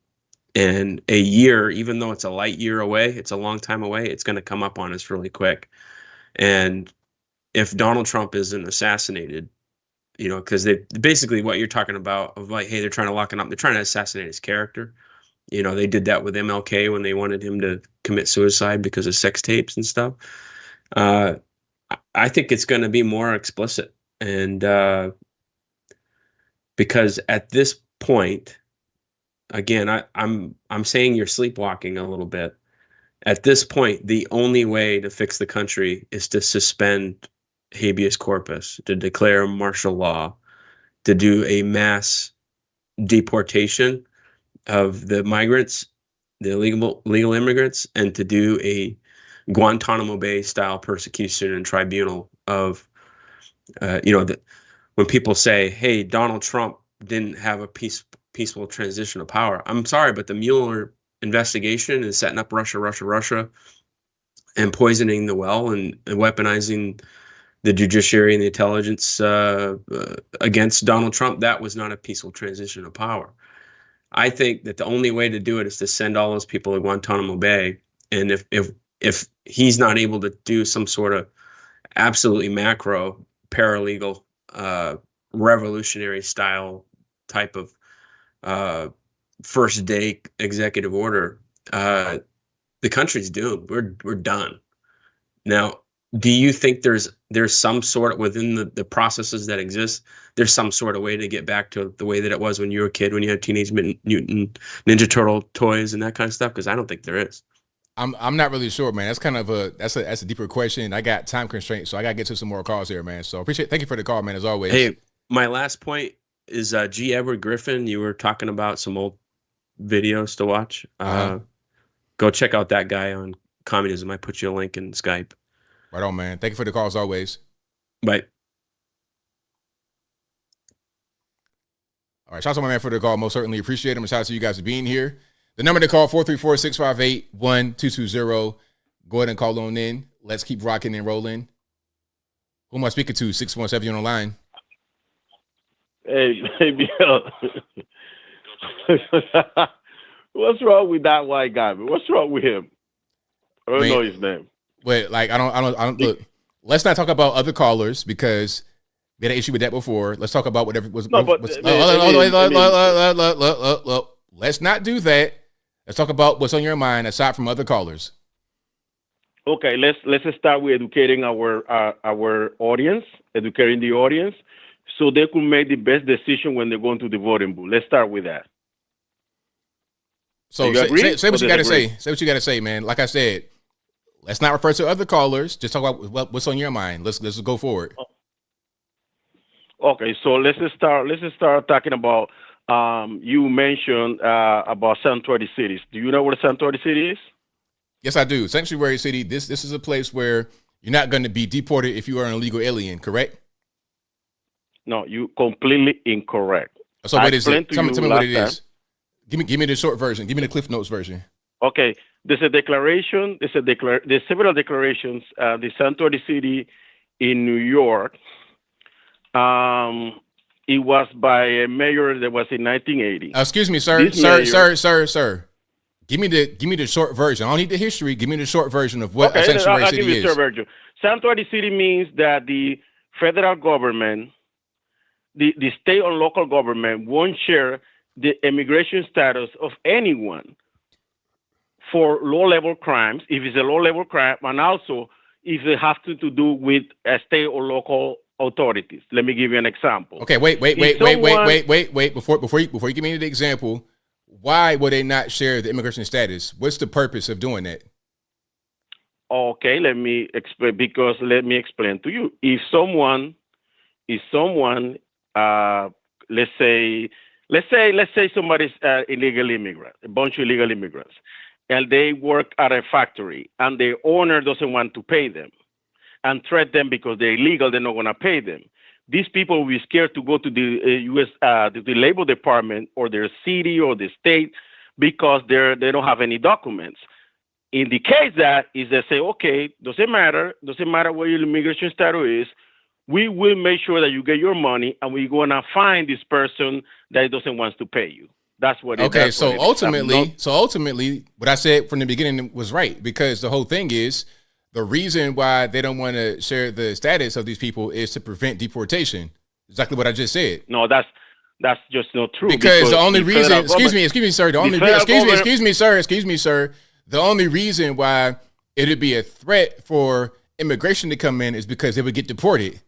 And a year, even though it's a light year away, it's a long time away, it's going to come up on us really quick. And if Donald Trump isn't assassinated, because they basically what you're talking about of like, hey, they're trying to lock him up, they're trying to assassinate his character. They did that with MLK when they wanted him to commit suicide because of sex tapes and stuff. I think it's going to be more explicit, and because at this point, again, I'm saying you're sleepwalking a little bit. At this point, the only way to fix the country is to suspend habeas corpus, to declare martial law, to do a mass deportation of the migrants, the legal immigrants, and to do a Guantanamo Bay style persecution and tribunal of, when people say, hey, Donald Trump didn't have a peaceful transition of power. I'm sorry, but the Mueller investigation is setting up Russia, and poisoning the well and weaponizing the judiciary and the intelligence against Donald Trump. That was not a peaceful transition of power. I think that the only way to do it is to send all those people to Guantanamo Bay. And if he's not able to do some sort of absolutely macro paralegal revolutionary style type of first day executive order, the country's doomed. We're done. Now, do you think there's some sort of, within the processes that exist, there's some sort of way to get back to the way that it was when you were a kid, when you had Teenage Mutant Ninja Turtle toys and that kind of stuff? Because I don't think there is. I'm not really sure, man. That's kind of that's a deeper question. I got time constraints, so I gotta get to some more calls here, man. So thank you for the call, man, as always. Hey, my last point is G. Edward Griffin. You were talking about some old videos to watch. Go check out that guy on communism. I put you a link in Skype. Right on, man. Thank you for the call as always. Bye. All right, shout out to my man for the call. Most certainly appreciate him. And shout out to you guys for being here. The number to call, 434-658-1220. Go ahead and call on in. Let's keep rocking and rolling. Who am I speaking to? 617, you're on the line. Hey, Bill. What's wrong with that white guy? What's wrong with him? I don't know his name. Wait, like I don't look. Let's not talk about other callers because we had an issue with that before. Let's talk about whatever was. Let's not do that. Let's talk about what's on your mind aside from other callers. Okay, let's start with educating our audience, educating the audience, so they could make the best decision when they go into the voting booth. Let's start with that. So say what you got to say. Say what you got to say, man. Like I said, let's not refer to other callers. Just talk about what's on your mind. Let's go forward. Okay, so let's start talking about. You mentioned about sanctuary cities. Do you know what a sanctuary city is? Yes, I do. Sanctuary city. This is a place where you're not going to be deported if you are an illegal alien. Correct? No, you completely incorrect. So what is it? Tell me what it is. Give me the short version. Give me the Cliff Notes version. Okay, there's a declaration. There's several declarations. The sanctuary city in New York. It was by a mayor that was in 1980. Excuse me, sir. Sir. Give me the short version. I don't need the history. Give me the short version of what a sanctuary city is. I'll give you the short version. Sanctuary city means that the federal government, the state or local government won't share the immigration status of anyone for low-level crimes, if it's a low-level crime, and also if it has to do with state or local authorities. Let me give you an example. Okay, wait. Before you give me the example, why would they not share the immigration status? What's the purpose of doing that? Okay, let me explain. Because let me explain to you. If someone, let's say somebody's illegal immigrant, a bunch of illegal immigrants, and they work at a factory, and the owner doesn't want to pay them, and threat them because they're illegal, they're not going to pay them. These people will be scared to go to the U.S. The Labor Department or their city or the state because they don't have any documents. In the case that is they say, okay, doesn't matter what your immigration status is, we will make sure that you get your money, and we're going to find this person that doesn't want to pay you. That's what it is. Okay, so ultimately, what I said from the beginning was right, because the whole thing is the reason why they don't want to share the status of these people is to prevent deportation. Exactly what I just said. No, that's just not true. Because the only reason, excuse me, sir. The only reason why it would be a threat for immigration to come in is because they would get deported.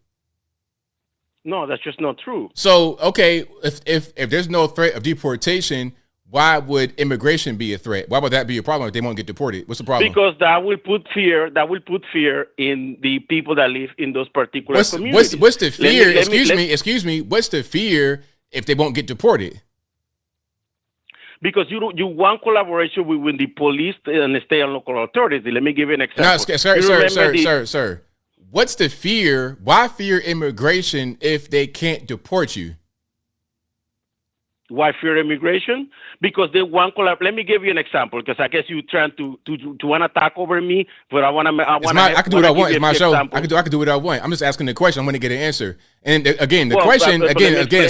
No, that's just not true. So, okay, if there's no threat of deportation, why would immigration be a threat? Why would that be a problem if they won't get deported? What's the problem? Because that will put fear in the people that live in those particular communities. What's the fear? Excuse me. What's the fear if they won't get deported? Because you want collaboration with the police and the state and local authorities. Let me give you an example. No, sir. What's the fear? Why fear immigration if they can't deport you? Why fear immigration? Because they want collaboration. Let me give you an example, because I guess you're trying to want to talk over me, but I want to. I can do what I want. It's my show. I can do what I want. I'm just asking the question. I'm going to get an answer. And again, the question,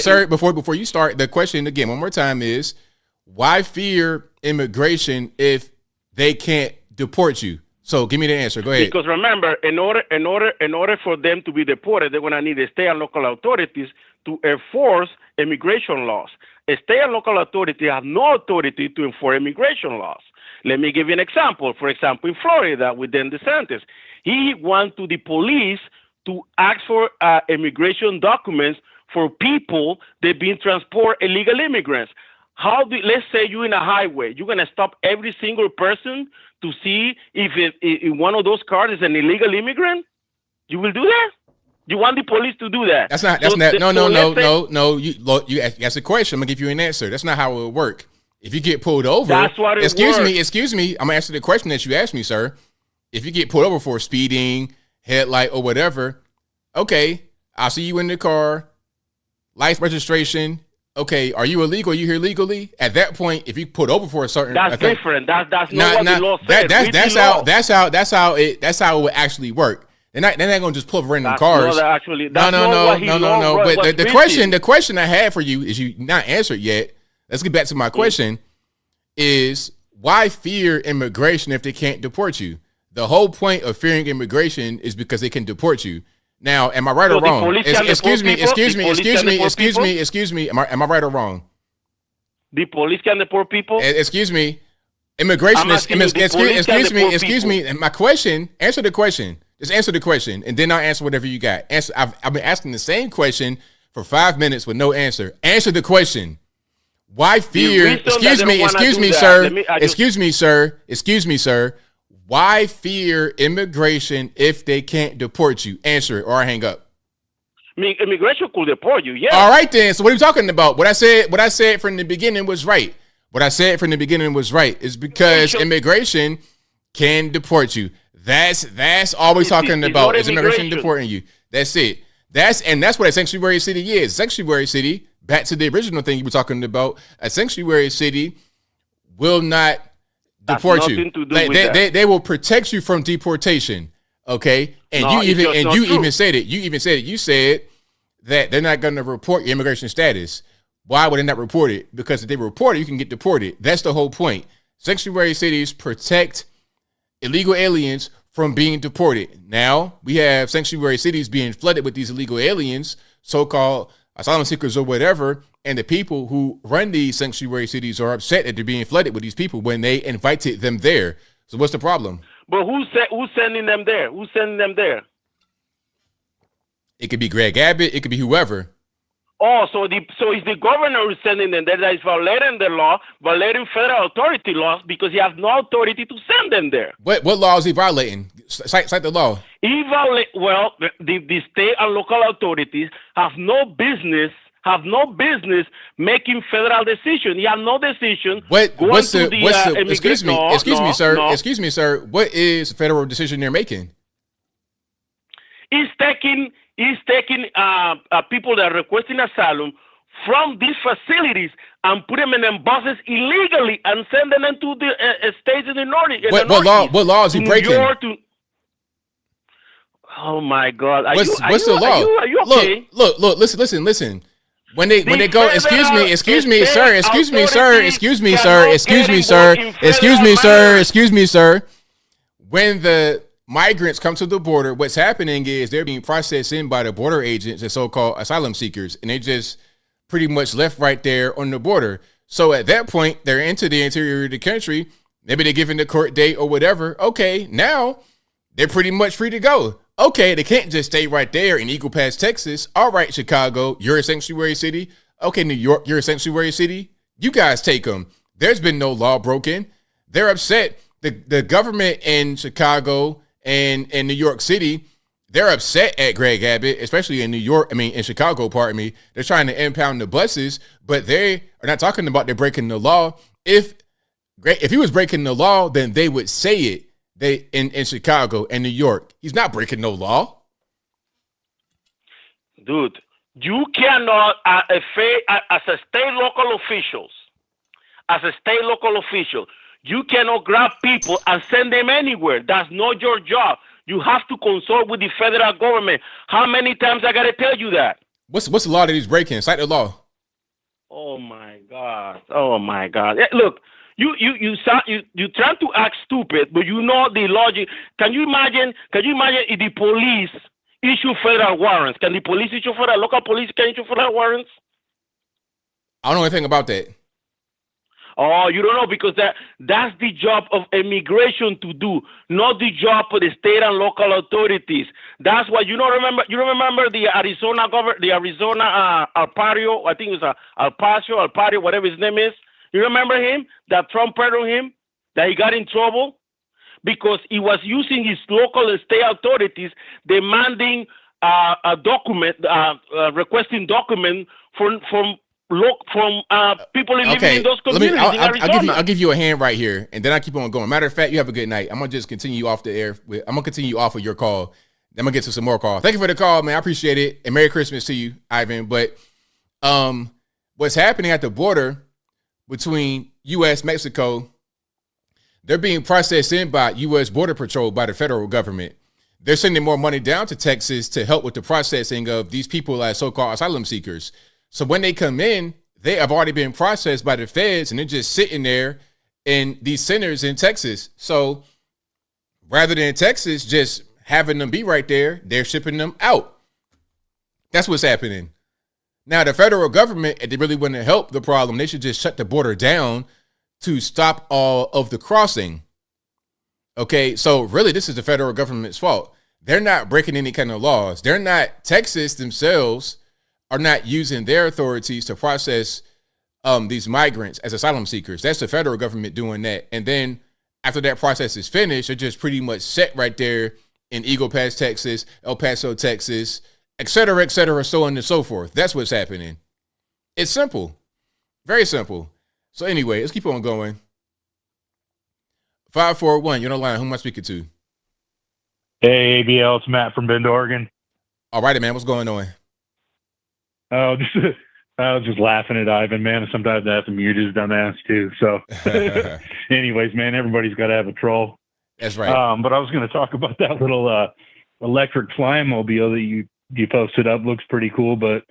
sir, before you start, the question again, one more time is, why fear immigration if they can't deport you? So give me the answer. Go ahead. Because remember, in order for them to be deported, they're going to need the state and local authorities to enforce immigration laws. A state and local authority have no authority to enforce immigration laws. Let me give you an example. For example, in Florida, with Dan DeSantis, he wants the police to ask for immigration documents for people that being transport illegal immigrants. Let's say you're in a highway, you're going to stop every single person to see if one of those cars is an illegal immigrant? You will do that? You want the police to do that? No. You ask a question. I'm gonna give you an answer. That's not how it will work. If you get pulled over, that's what excuse me. I'm gonna answer the question that you asked me, sir. If you get pulled over for speeding, headlight, or whatever, okay, I'll see you in the car, license, registration. Okay, are you illegal? Are you here legally? At that point, if you put over for a certain, that's different. That's not what the law says. That's how it would actually work. They're not gonna just pull over random cars. No. But the question I had for you is you not answered yet. Let's get back to my question. Is why fear immigration if they can't deport you? The whole point of fearing immigration is because they can deport you. Now, am I right or wrong? Excuse me. Am I right or wrong? The police can deport people? Excuse me. Immigration is excuse me. My question, answer the question. Just answer the question, and then I'll answer whatever you got. I've been asking the same question for 5 minutes with no answer. Answer the question. Why fear? Excuse me, sir. Why fear immigration if they can't deport you? Answer it, or I hang up. Immigration could deport you. Yeah. All right, then. So what are you talking about? What I said from the beginning was right. Is because immigration can deport you. That's all we're talking about is immigration deporting you. That's it. That's what a sanctuary city is. Sanctuary city, back to the original thing you were talking about, a sanctuary city will not deport you. They will protect you from deportation. Okay? And you even said it. You said that they're not going to report your immigration status. Why would they not report it? Because if they report it, you can get deported. That's the whole point. Sanctuary cities protect illegal aliens from being deported. Now we have sanctuary cities being flooded with these illegal aliens, so-called asylum seekers or whatever, and the people who run these sanctuary cities are upset that they're being flooded with these people when they invited them there. So what's the problem? But who's sending them there? Who's sending them there? It could be Greg Abbott. It could be whoever. Oh, so it's the governor who's sending them there that is violating the law, violating federal authority laws because he has no authority to send them there. What law is he violating? Cite the law. Well, the state and local authorities have no business making federal decisions. He has no decision. Excuse me, sir. What is the federal decision they're making? He's taking people that are requesting asylum from these facilities and put them in buses illegally and send them to the states in the north. What law is he breaking? Oh my God! What's the law? Are you okay? Look! Listen. When they go, excuse me, sir. When the migrants come to the border, what's happening is they're being processed in by the border agents and so-called asylum seekers, and they just pretty much left right there on the border. So at that point, they're into the interior of the country. Maybe they're given the court date or whatever. Okay, now they're pretty much free to go. Okay, they can't just stay right there in Eagle Pass, Texas. All right, Chicago, you're a sanctuary city. Okay, New York, you're a sanctuary city. You guys take them. There's been no law broken. They're upset. The government in Chicago and in New York City, they're upset at Greg Abbott, especially in in Chicago, pardon me. They're trying to impound the buses, but they are not talking about they're breaking the law. If he was breaking the law, then they would say it. They in Chicago and New York. He's not breaking no law. Dude, you cannot, as a state local official, you cannot grab people and send them anywhere. That's not your job. You have to consult with the federal government. How many times I gotta tell you that? What's the law that he's breaking? Cite the law. Oh my God. Look, you try to act stupid, but you know the logic. Can you imagine if the police issue federal warrants? Can the police issue local police can issue federal warrants? I don't know anything about that. Oh, you don't know, because that's the job of immigration to do, not the job of the state and local authorities. That's why you remember the Arizona Alpario, I think it was Alpario, whatever his name is. You remember him? That Trump pardoned him, that he got in trouble because he was using his local and state authorities demanding a document, requesting document from people living in those communities in Arizona. I'll give you a hand right here, and then I keep on going. Matter of fact, you have a good night. I'm gonna just continue off the air. I'm gonna continue off of your call. Then I'm gonna get to some more calls. Thank you for the call, man. I appreciate it, and Merry Christmas to you, Ivan. But what's happening at the border between U.S. Mexico? They're being processed in by U.S. Border Patrol, by the federal government. They're sending more money down to Texas to help with the processing of these people as so-called asylum seekers. So when they come in, they have already been processed by the feds, and they're just sitting there in these centers in Texas. So rather than Texas just having them be right there, they're shipping them out. That's what's happening. Now, the federal government, if they really want to help the problem, they should just shut the border down to stop all of the crossing. Okay, so really this is the federal government's fault. They're not breaking any kind of laws. Texas themselves are not using their authorities to process these migrants as asylum seekers. That's the federal government doing that. And then after that process is finished, they're just pretty much set right there in Eagle Pass, Texas, El Paso, Texas, et cetera, so on and so forth. That's what's happening. It's simple. Very simple. So anyway, let's keep on going. 541, you're on the line. Who am I speaking to? Hey, ABL, it's Matt from Bend, Oregon. All righty, man. What's going on? Oh, I was just laughing at Ivan, man. Sometimes I have to mute his dumb ass too. So anyways, man, everybody's got to have a troll. That's right. But I was going to talk about that little electric flying mobile that you posted up. Looks pretty cool, but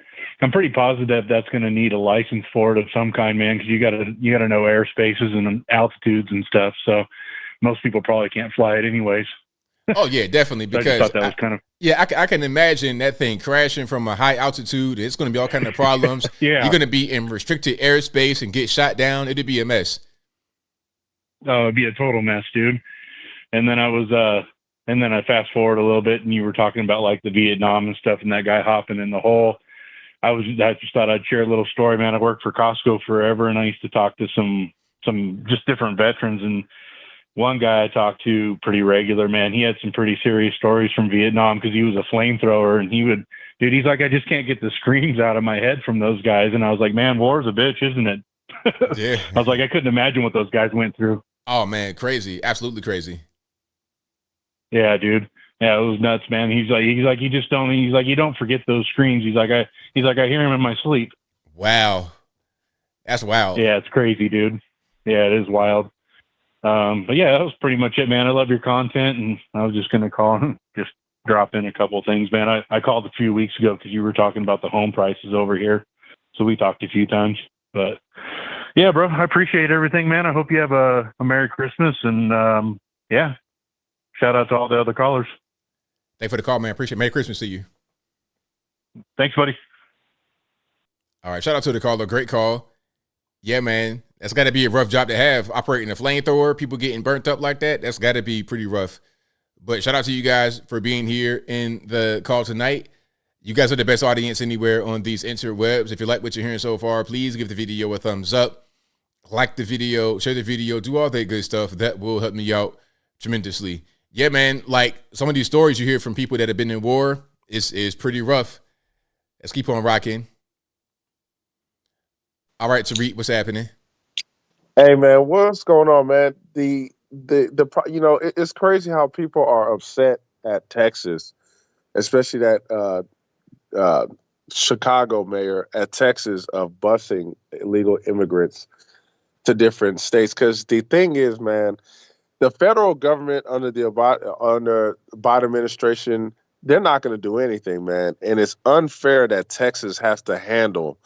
I'm pretty positive that's going to need a license for it of some kind, man, because you got to know airspaces and altitudes and stuff. So most people probably can't fly it anyways. Oh yeah, definitely. So I just Because thought that was kind of I can imagine that thing crashing from a high altitude. It's going to be all kind of problems. Yeah. You're going to be in restricted airspace and get shot down. It'd be a mess. Oh, it'd be a total mess, dude. And then I fast forward a little bit, and you were talking about like the Vietnam and stuff, and that guy hopping in the hole. I just thought I'd share a little story, man. I worked for Costco forever, and I used to talk to some just different veterans. And one guy I talked to pretty regular, man, he had some pretty serious stories from Vietnam because he was a flamethrower, and he's like, I just can't get the screams out of my head from those guys. And I was like, man, war's a bitch, isn't it? Yeah. I was like, I couldn't imagine what those guys went through. Oh man, crazy, absolutely crazy. Yeah, dude. Yeah, it was nuts, man. He's like, you don't forget those screams. He's like, I hear him in my sleep. Wow, that's wild. Yeah, it's crazy, dude. Yeah, it is wild. But yeah, that was pretty much it, man. I love your content, and I was just gonna call and just drop in a couple of things, man. I called a few weeks ago because you were talking about the home prices over here, so we talked a few times. But yeah, bro, I appreciate everything, man. I hope you have a Merry Christmas, and yeah, shout out to all the other callers. Thanks for the call, man. Appreciate it. Merry Christmas to you. Thanks, buddy. All right, shout out to the caller. Great call. Yeah, man, that's got to be a rough job to have, operating a flamethrower, people getting burnt up like that. That's got to be pretty rough. But shout out to you guys for being here in the call tonight. You guys are the best audience anywhere on these interwebs. If you like what you're hearing so far, please give the video a thumbs up, like the video, share the video, do all that good stuff. That will help me out tremendously. Yeah, man, like some of these stories you hear from people that have been in war is pretty rough. Let's keep on rocking. All right, Tariq, what's happening? Hey, man, what's going on, man? It's crazy how people are upset at Texas, especially that Chicago mayor at Texas of busing illegal immigrants to different states. Because the thing is, man, the federal government under the Biden administration, they're not going to do anything, man. And it's unfair that Texas has to handle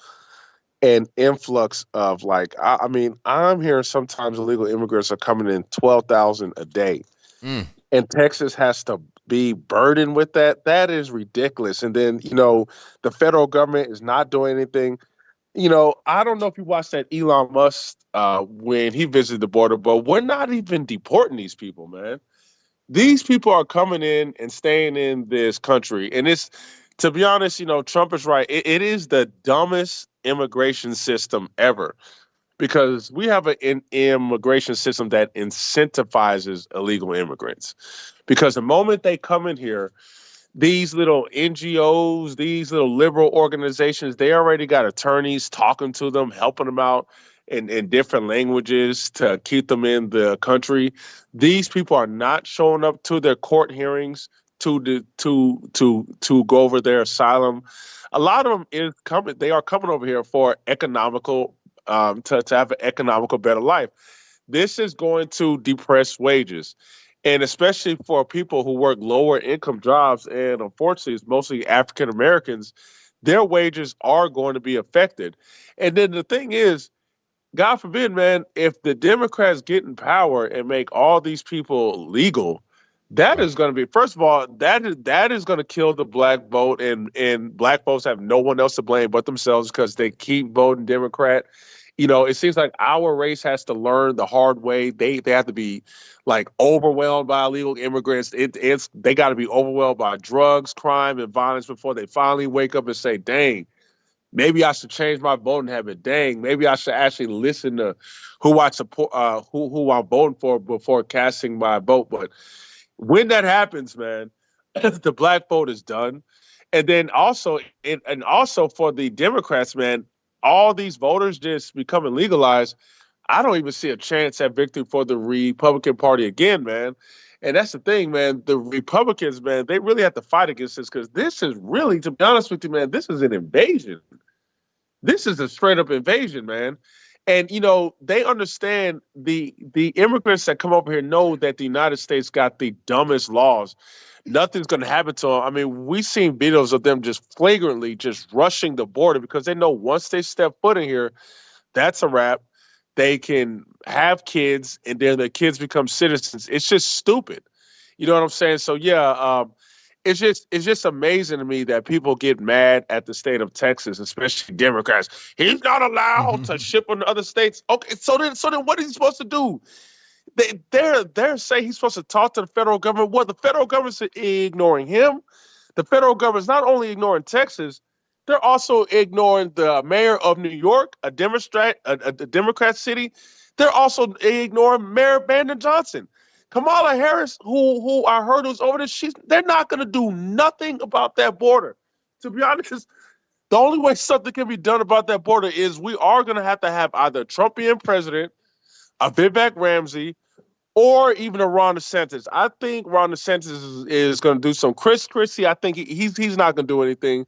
an influx of I'm hearing sometimes illegal immigrants are coming in 12,000 a day. And Texas has to be burdened with that. That is ridiculous. And then, the federal government is not doing anything. I don't know if you watched that Elon Musk when he visited the border, but we're not even deporting these people, man. These people are coming in and staying in this country. And it's, to be honest, Trump is right. It is the dumbest immigration system ever, because we have an immigration system that incentivizes illegal immigrants. Because the moment they come in here, these little NGOs, these little liberal organizations, they already got attorneys talking to them, helping them out in different languages to keep them in the country. These people are not showing up to their court hearings to go over their asylum. A lot of them they are coming over here for economical to have an economical better life. This is going to depress wages. And especially for people who work lower income jobs, and unfortunately, it's mostly African Americans, their wages are going to be affected. And then the thing is, God forbid, man, if the Democrats get in power and make all these people legal, that is going to be, first of all, that is going to kill the black vote, and black folks have no one else to blame but themselves because they keep voting Democrat. It seems like our race has to learn the hard way. They have to be overwhelmed by illegal immigrants. They got to be overwhelmed by drugs, crime, and violence before they finally wake up and say, dang, maybe I should change my voting habit. Dang, maybe I should actually listen to who I support, who I'm voting for before casting my vote. But when that happens, man, the black vote is done. And then also for the Democrats, man, all these voters just becoming legalized, I don't even see a chance at victory for the Republican Party again, man. And that's the thing, man. The Republicans, man, they really have to fight against this, because this is really, to be honest with you, man, this is an invasion. This is a straight up invasion, man. And, they understand the immigrants that come over here know that the United States got the dumbest laws. Nothing's going to happen to them. I mean, we've seen videos of them just flagrantly just rushing the border, because they know once they step foot in here, that's a wrap. They can have kids, and then their kids become citizens. It's just stupid. You know what I'm saying? So yeah, it's just amazing to me that people get mad at the state of Texas, especially Democrats. He's not allowed to ship on other states. Okay, so then what is he supposed to do? They're saying he's supposed to talk to the federal government. Well, the federal government's ignoring him. The federal government's not only ignoring Texas, they're also ignoring the mayor of New York, a Democrat city. They're also ignoring Mayor Brandon Johnson. Kamala Harris, who I heard was over this, they're not going to do nothing about that border. To be honest, the only way something can be done about that border is we are going to have either a Trumpian president, a Vivek Ramsey, or even a Ron DeSantis. I think Ron DeSantis is going to do some. Chris Christie, I think he's not going to do anything.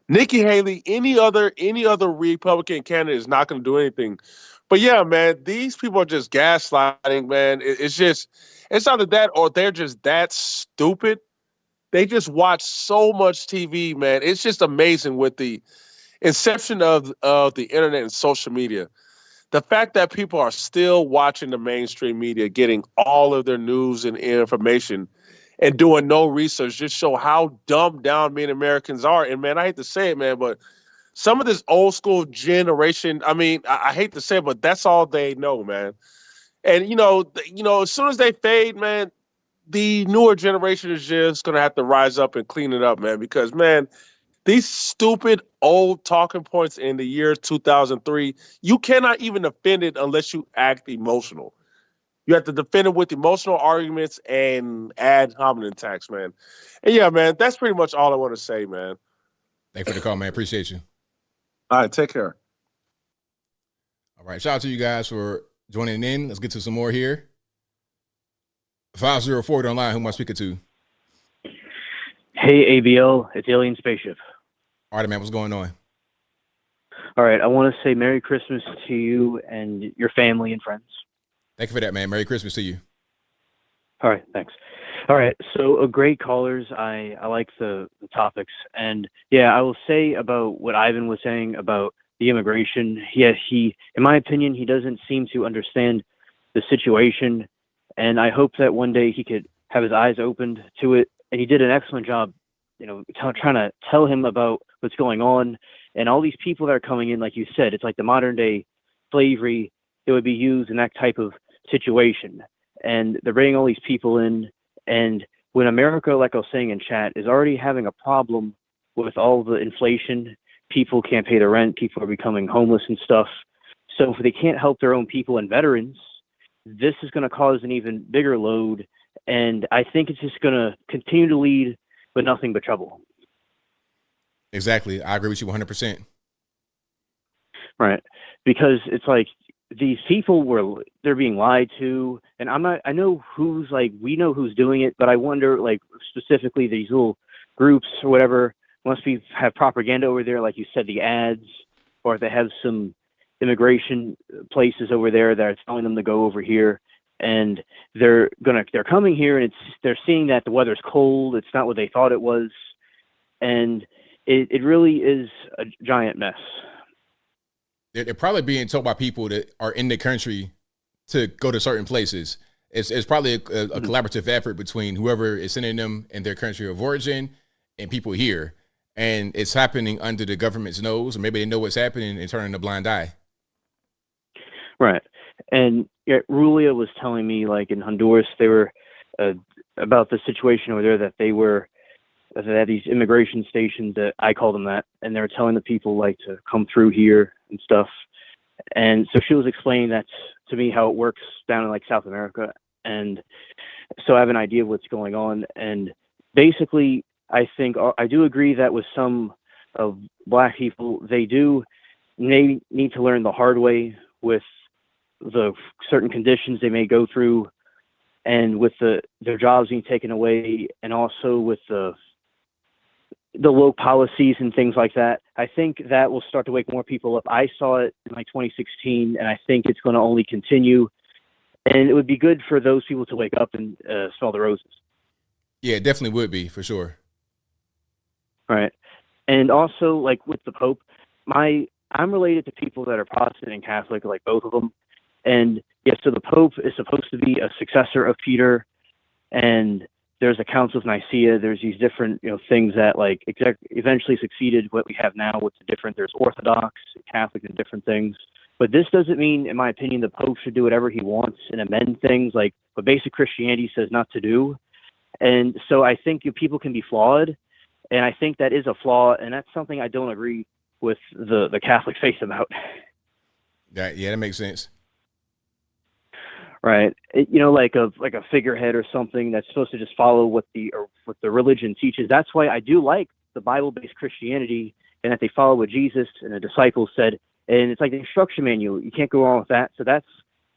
Nikki Haley, any other Republican candidate is not going to do anything. But yeah, man, these people are just gaslighting, man. It's either that or they're just that stupid. They just watch so much TV, man. It's just amazing with the inception of the internet and social media. The fact that people are still watching the mainstream media, getting all of their news and information and doing no research just show how dumbed down many Americans are. And man, I hate to say it, man, but some of this old school generation, I mean, I hate to say it, but that's all they know, man. And as soon as they fade, man, the newer generation is just going to have to rise up and clean it up, man, because man, these stupid old talking points in the year 2003, you cannot even defend it unless you act emotional. You have to defend it with emotional arguments and ad hominem attacks, man. And yeah, man, that's pretty much all I want to say, man. Thanks for the call, man. Appreciate you. All right, take care. All right, shout out to you guys for joining in. Let's get to some more here. 504 online. Who am I speaking to? Hey, ABL, it's Alien Spaceship. All right, man, what's going on? All right, I want to say Merry Christmas to you and your family and friends. Thank you for that, man. Merry Christmas to you. All right, thanks. All right, so great callers. I like the topics. And yeah, I will say about what Ivan was saying about the immigration. Yeah, in my opinion, he doesn't seem to understand the situation. And I hope that one day he could have his eyes opened to it. And he did an excellent job, trying to tell him about what's going on. And all these people that are coming in, like you said, it's like the modern day slavery that would be used in that type of situation. And they're bringing all these people in. And when America, like I was saying in chat, is already having a problem with all the inflation, people can't pay their rent, people are becoming homeless and stuff. So if they can't help their own people and veterans, this is going to cause an even bigger load. And I think it's just going to continue to lead with nothing but trouble. Exactly. I agree with you 100%. Right. Because it's like these people they're being lied to. And I know we know who's doing it, but I wonder, like, specifically these little groups or whatever, must have propaganda over there, like you said, the ads, or if they have some immigration places over there that are telling them to go over here. And they're coming here, and they're seeing that the weather's cold. It's not what they thought it was, and it really is a giant mess. They're probably being told by people that are in the country to go to certain places. It's probably a collaborative effort between whoever is sending them in their country of origin and people here, and it's happening under the government's nose, or maybe they know what's happening and turning a blind eye. Right. And Rulia was telling me, like in Honduras, they were about the situation over there, that they had these immigration stations, that I call them that, and they were telling the people like to come through here and stuff. And so she was explaining that to me, how it works down in like South America. And so I have an idea of what's going on. And basically, I think I do agree that with some of Black people, they need to learn the hard way with the certain conditions they may go through, and with their jobs being taken away, and also with the woke policies and things like that. I think that will start to wake more people up. I saw it in like 2016, and I think it's going to only continue. And it would be good for those people to wake up and smell the roses. Yeah, it definitely would be, for sure. Right. And also, like with the Pope, I'm related to people that are Protestant and Catholic, like both of them. And yes, so the Pope is supposed to be a successor of Peter, and there's a Council of Nicaea. There's these different, things that like eventually succeeded what we have now. What's different? There's Orthodox, Catholic, and different things. But this doesn't mean, in my opinion, the Pope should do whatever he wants and amend things like what basic Christianity says not to do. And so I think people can be flawed, and I think that is a flaw, and that's something I don't agree with the Catholic faith about. Yeah, that makes sense. Right. Like a figurehead or something that's supposed to just follow what the religion teaches. That's why I do like the Bible-based Christianity, and that they follow what Jesus and the disciples said. And it's like the instruction manual. You can't go wrong with that. So that's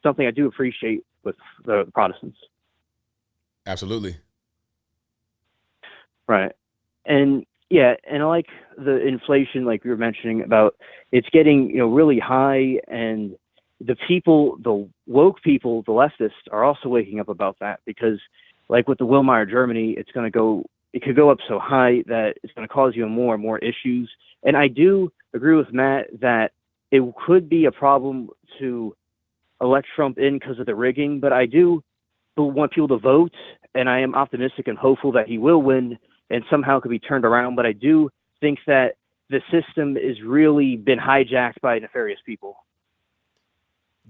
something I do appreciate with the Protestants. Absolutely. Right. And yeah, and I like the inflation, like you were mentioning about, it's getting, really high, and the people, the woke people, the leftists are also waking up about that, because like with the Wilmar Germany, it could go up so high that it's going to cause you more and more issues. And I do agree with Matt that it could be a problem to elect Trump in because of the rigging, but I do want people to vote, and I am optimistic and hopeful that he will win and somehow could be turned around. But I do think that the system has really been hijacked by nefarious people.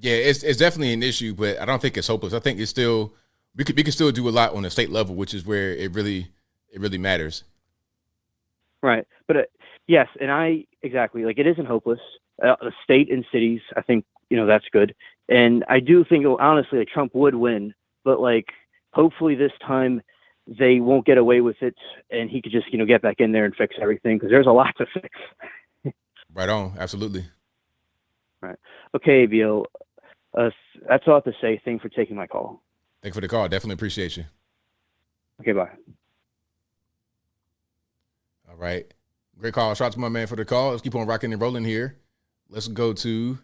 Yeah, it's definitely an issue, but I don't think it's hopeless. I think it's still we can still do a lot on the state level, which is where it really matters. Right, but yes, and exactly, like, it isn't hopeless. The state and cities, I think that's good, and I do think honestly like Trump would win, but like hopefully this time they won't get away with it, and he could just get back in there and fix everything, because there's a lot to fix. Right on, absolutely. Right. Okay, ABL. That's all I have to say. Thanks for taking my call. Thank you for the call. Definitely appreciate you. Okay, bye. All right. Great call. Shout out to my man for the call. Let's keep on rocking and rolling here. Let's go to.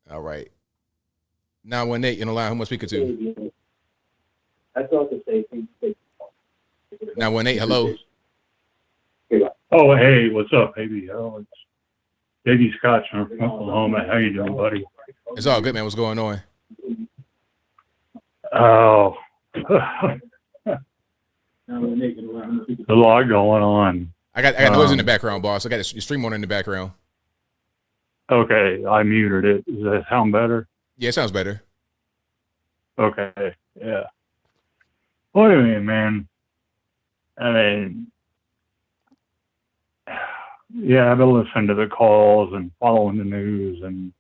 All right. 918 in the line. Who am I speaking to? That's all I have to say. 918, hello. Oh, hey, what's up, ABL? It's Baby Scotch from Oklahoma. How you doing, buddy? It's all good, man. What's going on? Oh, a lot going on. I got noise in the background, boss. I got your stream on in the background. Okay, I muted it. Does that sound better? Yeah, it sounds better. Okay, yeah. What do you mean, man? I mean, yeah, I've been listening to the calls and following the news, and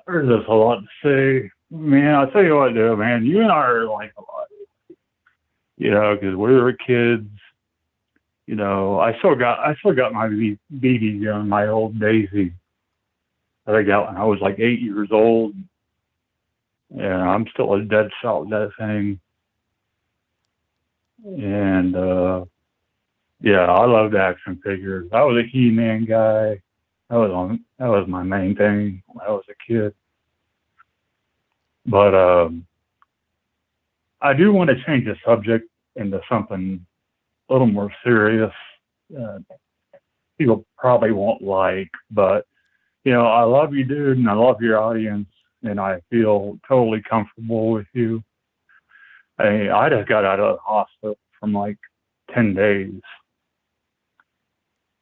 there's just a lot to say. Man, I'll tell you what, though, man, you and I are like a lot, because we were kids. I still got my BB gun, my old Daisy, that I got when I was like 8 years old. Yeah, I'm still a dead shot with that thing. And yeah, I loved action figures. I was a He-Man guy. That was my main thing when I was a kid. But I do want to change the subject into something a little more serious. People probably won't like, but I love you, dude, and I love your audience, and I feel totally comfortable with you. I just got out of the hospital from like 10 days.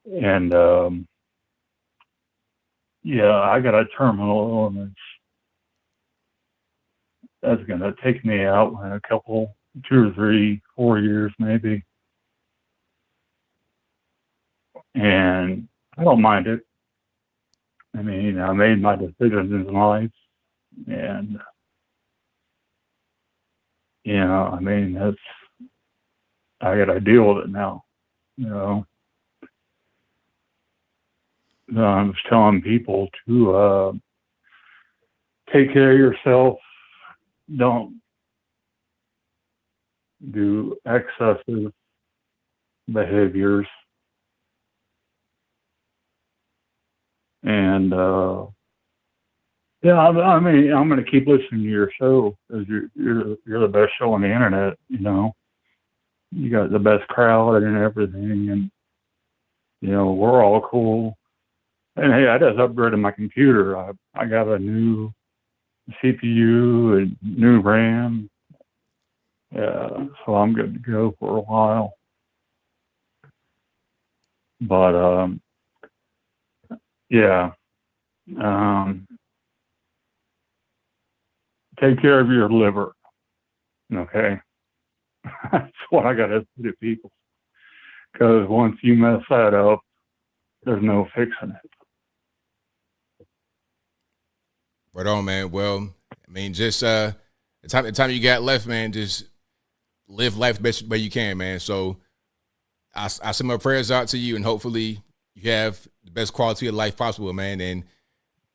And yeah, I got a terminal illness that's going to take me out in a couple, 2 or 3, 4 years maybe. And I don't mind it. I mean, I made my decisions in life, and I mean, I got to deal with it now. I'm just telling people to take care of yourself. Don't do excessive behaviors. And yeah, I mean, I'm going to keep listening to your show, because you're the best show on the internet. You got the best crowd and everything, and we're all cool. And hey, I just upgraded my computer. I got a new CPU, and new RAM. Yeah, so I'm good to go for a while. But yeah, take care of your liver. Okay, that's what I got to say to people. Because once you mess that up, there's no fixing it. Right on, man. Well, I mean, just the time you got left, man, just live life the best way you can, man. So I send my prayers out to you, and hopefully you have the best quality of life possible, man. And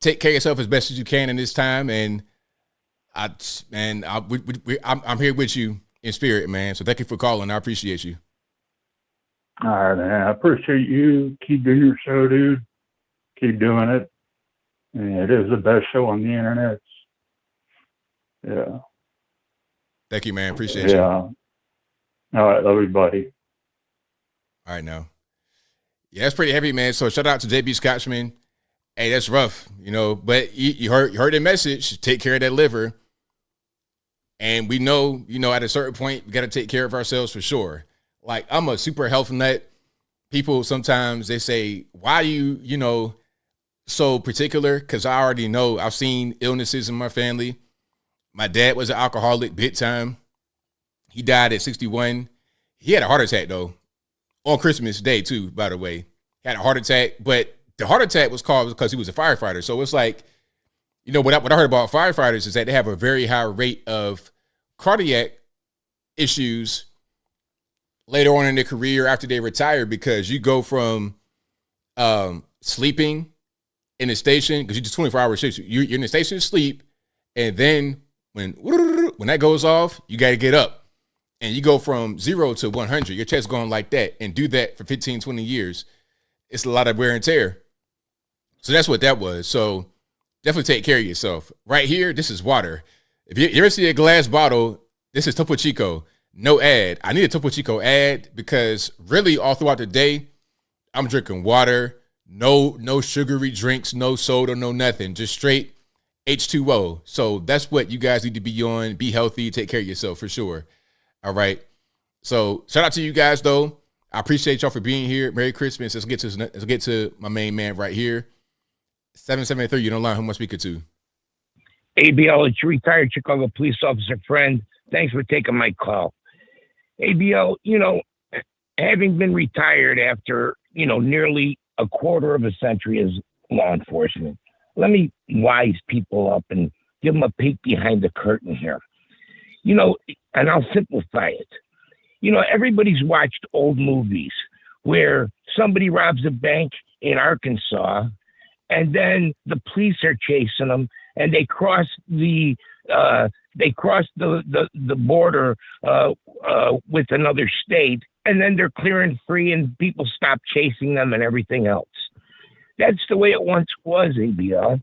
take care of yourself as best as you can in this time. And I'm here with you in spirit, man. So thank you for calling. I appreciate you. All right, man. I appreciate you. Keep doing your show, dude. Keep doing it. And it is the best show on the internet. Yeah. Thank you, man. Appreciate you. Yeah. All right. Love you, buddy. All right, now. Yeah, that's pretty heavy, man. So shout out to JB Scotchman. Hey, that's rough, but you heard the message. Take care of that liver. And we know, at a certain point, we got to take care of ourselves for sure. Like, I'm a super health nut. People sometimes they say, why are you, so particular? Because I already know I've seen illnesses in my family. My dad was an alcoholic big time. He died at 61. He had a heart attack, though, on Christmas Day, too, by the way. He had a heart attack, but the heart attack was caused because he was a firefighter. So it's like, what I heard about firefighters is that they have a very high rate of cardiac issues later on in their career after they retire, because you go from sleeping in the station, because you do 24-hour shifts. You're in the station to sleep, and then when that goes off, you got to get up. And you go from 0 to 100. Your chest going like that, and do that for 15, 20 years. It's a lot of wear and tear. So that's what that was. So definitely take care of yourself. Right here, this is water. If you ever see a glass bottle, this is Topo Chico. No ad. I need a Topo Chico ad, because really all throughout the day, I'm drinking water, no sugary drinks, no soda, no nothing, just straight H2O. So that's what you guys need to be on. Be healthy, take care of yourself for sure. All right. So shout out to you guys, though. I appreciate y'all for being here. Merry Christmas. Let's get to my main man right here. 773. You don't lie. Who am I speaking to? ABL, it's your retired Chicago police officer friend. Thanks for taking my call. ABL, having been retired after, nearly a quarter of a century as law enforcement, let me wise people up and give them a peek behind the curtain here. And I'll simplify it. Everybody's watched old movies where somebody robs a bank in Arkansas, and then the police are chasing them, and they cross the border with another state, and then they're clearing free, and people stop chasing them and everything else. That's the way it once was, ABL.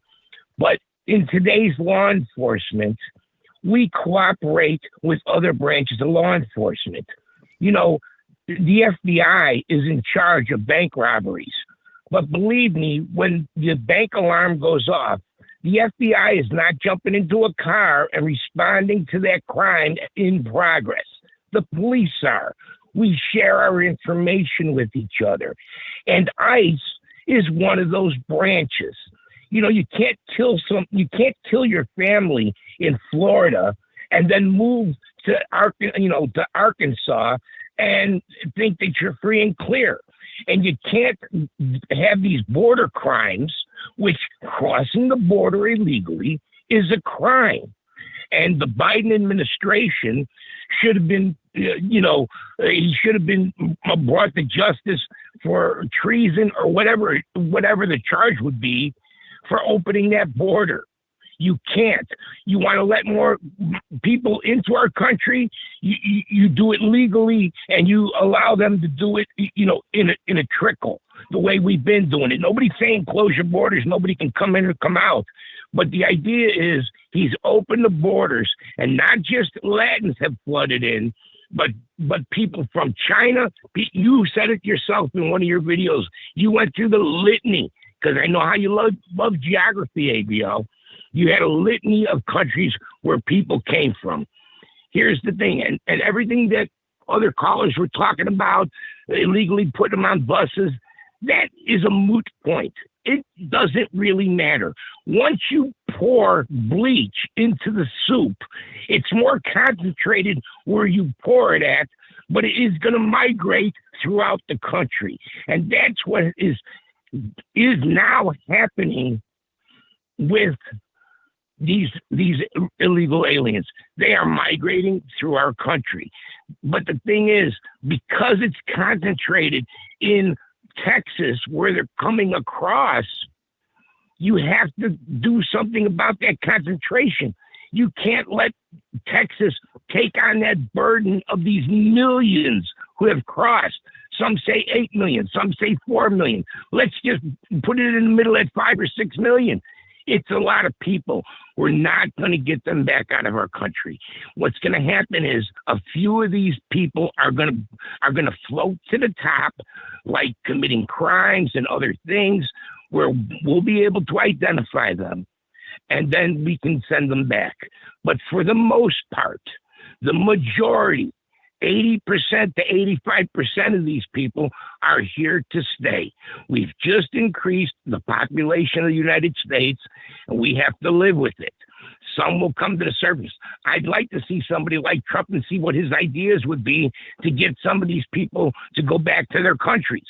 But in today's law enforcement, we cooperate with other branches of law enforcement. The FBI is in charge of bank robberies. But believe me, when the bank alarm goes off, the FBI is not jumping into a car and responding to that crime in progress. The police are. We share our information with each other. And ICE is one of those branches. You can't kill your family in Florida and then move to Arkansas and think that you're free and clear. And you can't have these border crimes, which crossing the border illegally is a crime. And the Biden administration should have been, he should have been brought to justice for treason or whatever the charge would be for opening that border. You can't. You want to let more people into our country, you do it legally, and you allow them to do it, in a trickle, the way we've been doing it. Nobody's saying close your borders, nobody can come in or come out. But the idea is he's opened the borders, and not just Latins have flooded in, but people from China. You said it yourself in one of your videos. You went through the litany, because I know how you love geography, ABL. You had a litany of countries where people came from. Here's the thing, and everything that other callers were talking about, illegally putting them on buses, that is a moot point. It doesn't really matter. Once you pour bleach into the soup, it's more concentrated where you pour it at, but it is going to migrate throughout the country. And that's what is now happening with these illegal aliens. They are migrating through our country. But the thing is, because it's concentrated in Texas where they're coming across, you have to do something about that concentration. You can't let Texas take on that burden of these millions who have crossed. Some say 8 million, some say 4 million. Let's just put it in the middle at 5 or 6 million. It's a lot of people. We're not going to get them back out of our country. What's going to happen is a few of these people are going to float to the top, like committing crimes and other things, where we'll be able to identify them, and then we can send them back. But for the most part, the majority, 80% to 85% of these people are here to stay. We've just increased the population of the United States, and we have to live with it. Some will come to the surface. I'd like to see somebody like Trump and see what his ideas would be to get some of these people to go back to their countries.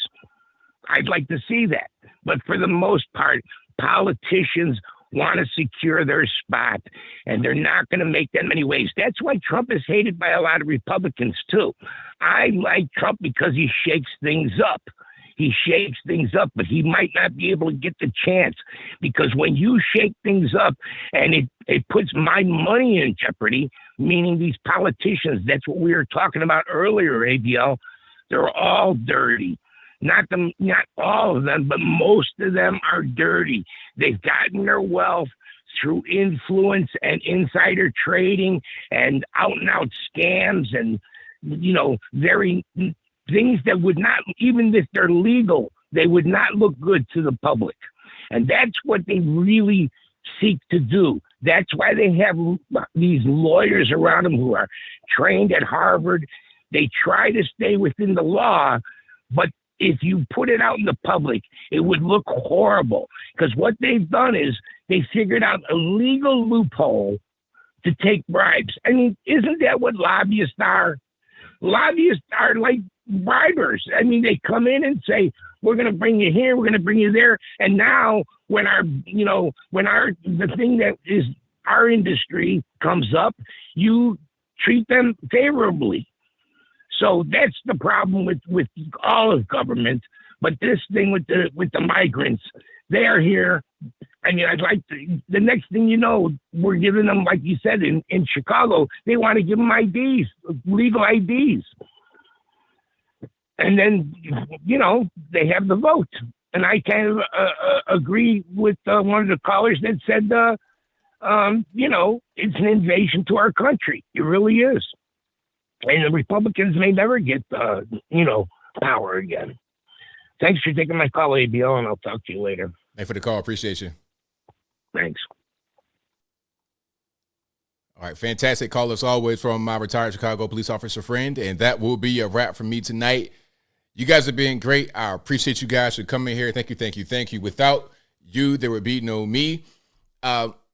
I'd like to see that. But for the most part, politicians want to secure their spot, and they're not going to make that many waves. That's why Trump is hated by a lot of Republicans, too. I like Trump because he shakes things up. He shakes things up, but he might not be able to get the chance, because when you shake things up and it puts my money in jeopardy, meaning these politicians, that's what we were talking about earlier, ABL, they're all dirty. Not all of them, but most of them are dirty. They've gotten their wealth through influence and insider trading and out scams and, very things that would not, even if they're legal, they would not look good to the public. And that's what they really seek to do. That's why they have these lawyers around them who are trained at Harvard. They try to stay within the law, but if you put it out in the public, it would look horrible, because what they've done is they figured out a legal loophole to take bribes. I mean, isn't that what lobbyists are? Lobbyists are like bribers. I mean, they come in and say, we're going to bring you here, we're going to bring you there. And now when the thing that is our industry comes up, you treat them favorably. So that's the problem with all of government. But this thing with the migrants, they are here. I mean, the next thing you know, we're giving them, like you said, in Chicago, they want to give them IDs, legal IDs. And then, they have the vote. And I kind of agree with one of the callers that said, it's an invasion to our country. It really is. And the Republicans may never get, power again. Thanks for taking my call, ABL, and I'll talk to you later. Thanks for the call. Appreciate you. Thanks. All right. Fantastic call as always from my retired Chicago police officer friend. And that will be a wrap from me tonight. You guys have been great. I appreciate you guys for coming here. Thank you. Without you, there would be no me.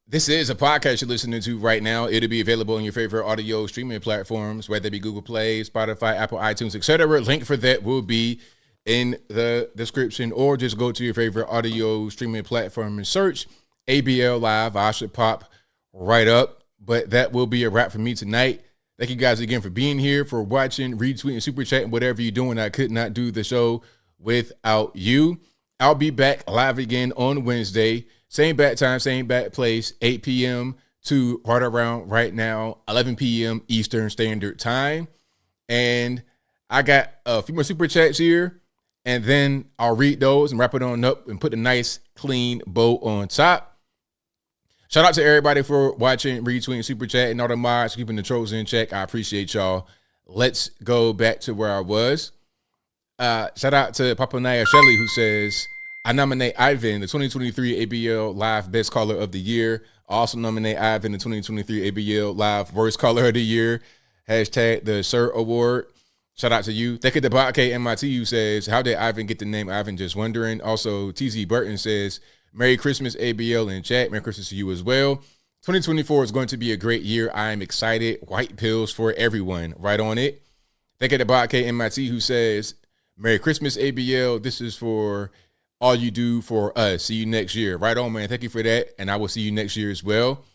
This is a podcast you're listening to right now. It'll be available on your favorite audio streaming platforms, whether it be Google Play, Spotify, Apple, iTunes, etc. Link for that will be in the description, or just go to your favorite audio streaming platform and search ABL Live. I should pop right up. But that will be a wrap for me tonight. Thank you guys again for being here, for watching, retweeting, super chatting, whatever you're doing. I could not do the show without you. I'll be back live again on Wednesday. Same bat time, same bat place, 8 p.m. to right around right now, 11 p.m. Eastern Standard Time. And I got a few more super chats here, and then I'll read those and wrap it on up and put a nice, clean bow on top. Shout out to everybody for watching, retweeting, super chat, and all the mods, keeping the trolls in check. I appreciate y'all. Let's go back to where I was. Shout out to Papa Naya Shelley, who says, I nominate Ivan, the 2023 ABL Live Best Caller of the Year. I also nominate Ivan, the 2023 ABL Live Worst Caller of the Year. Hashtag the Sir Award. Shout out to you. Thank you to Bobcat MIT, who says, how did Ivan get the name Ivan? Just wondering. Also, TZ Burton says, Merry Christmas, ABL in chat. Merry Christmas to you as well. 2024 is going to be a great year. I am excited. White pills for everyone. Right on it. Thank you to Bobcat MIT, who says, Merry Christmas, ABL. This is for all you do for us. See you next year. Right on, man. Thank you for that. And I will see you next year as well.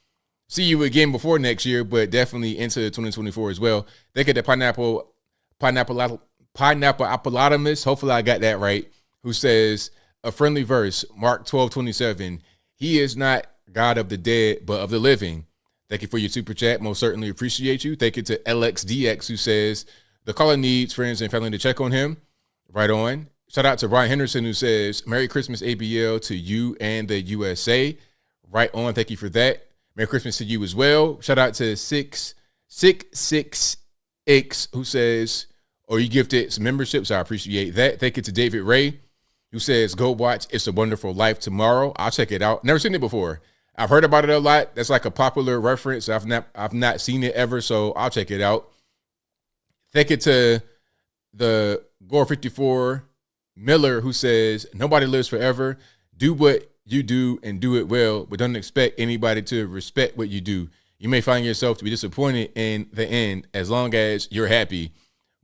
See you again before next year, but definitely into 2024 as well. Thank you to Pineapple Apollodamus. Hopefully I got that right. Who says, a friendly verse, Mark 12:27. He is not God of the dead, but of the living. Thank you for your super chat. Most certainly appreciate you. Thank you to LXDX, who says, the caller needs friends and family to check on him. Right on. Shout out to Brian Henderson, who says, Merry Christmas, ABL, to you and the USA. Right on. Thank you for that. Merry Christmas to you as well. Shout out to 666X, who says, you gifted some memberships. I appreciate that. Thank you to David Ray, who says, go watch It's a Wonderful Life tomorrow. I'll check it out. Never seen it before. I've heard about it a lot. That's like a popular reference. I've not seen it ever, so I'll check it out. Thank you to the Gore 54 Miller, who says, nobody lives forever. Do what you do and do it well, but don't expect anybody to respect what you do. You may find yourself to be disappointed in the end as long as you're happy.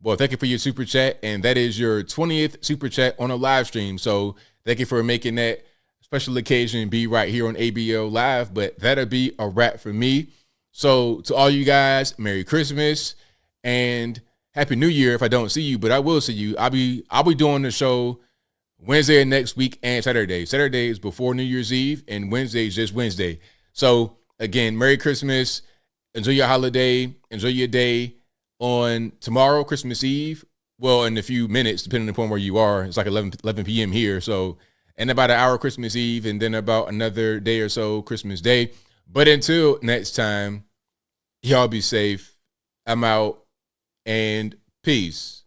Well, thank you for your super chat, and that is your 20th super chat on a live stream. So thank you for making that special occasion be right here on ABL Live, but that'll be a wrap for me. So to all you guys, Merry Christmas and Happy New Year if I don't see you, but I will see you. I'll be doing the show Wednesday of next week and Saturday. Saturday is before New Year's Eve, and Wednesday is just Wednesday. So again, Merry Christmas. Enjoy your holiday. Enjoy your day on tomorrow, Christmas Eve. Well, in a few minutes, depending upon where you are. It's like 11 p.m. here. So in about an hour, Christmas Eve, and then about another day or so, Christmas Day. But until next time, y'all be safe. I'm out, and peace.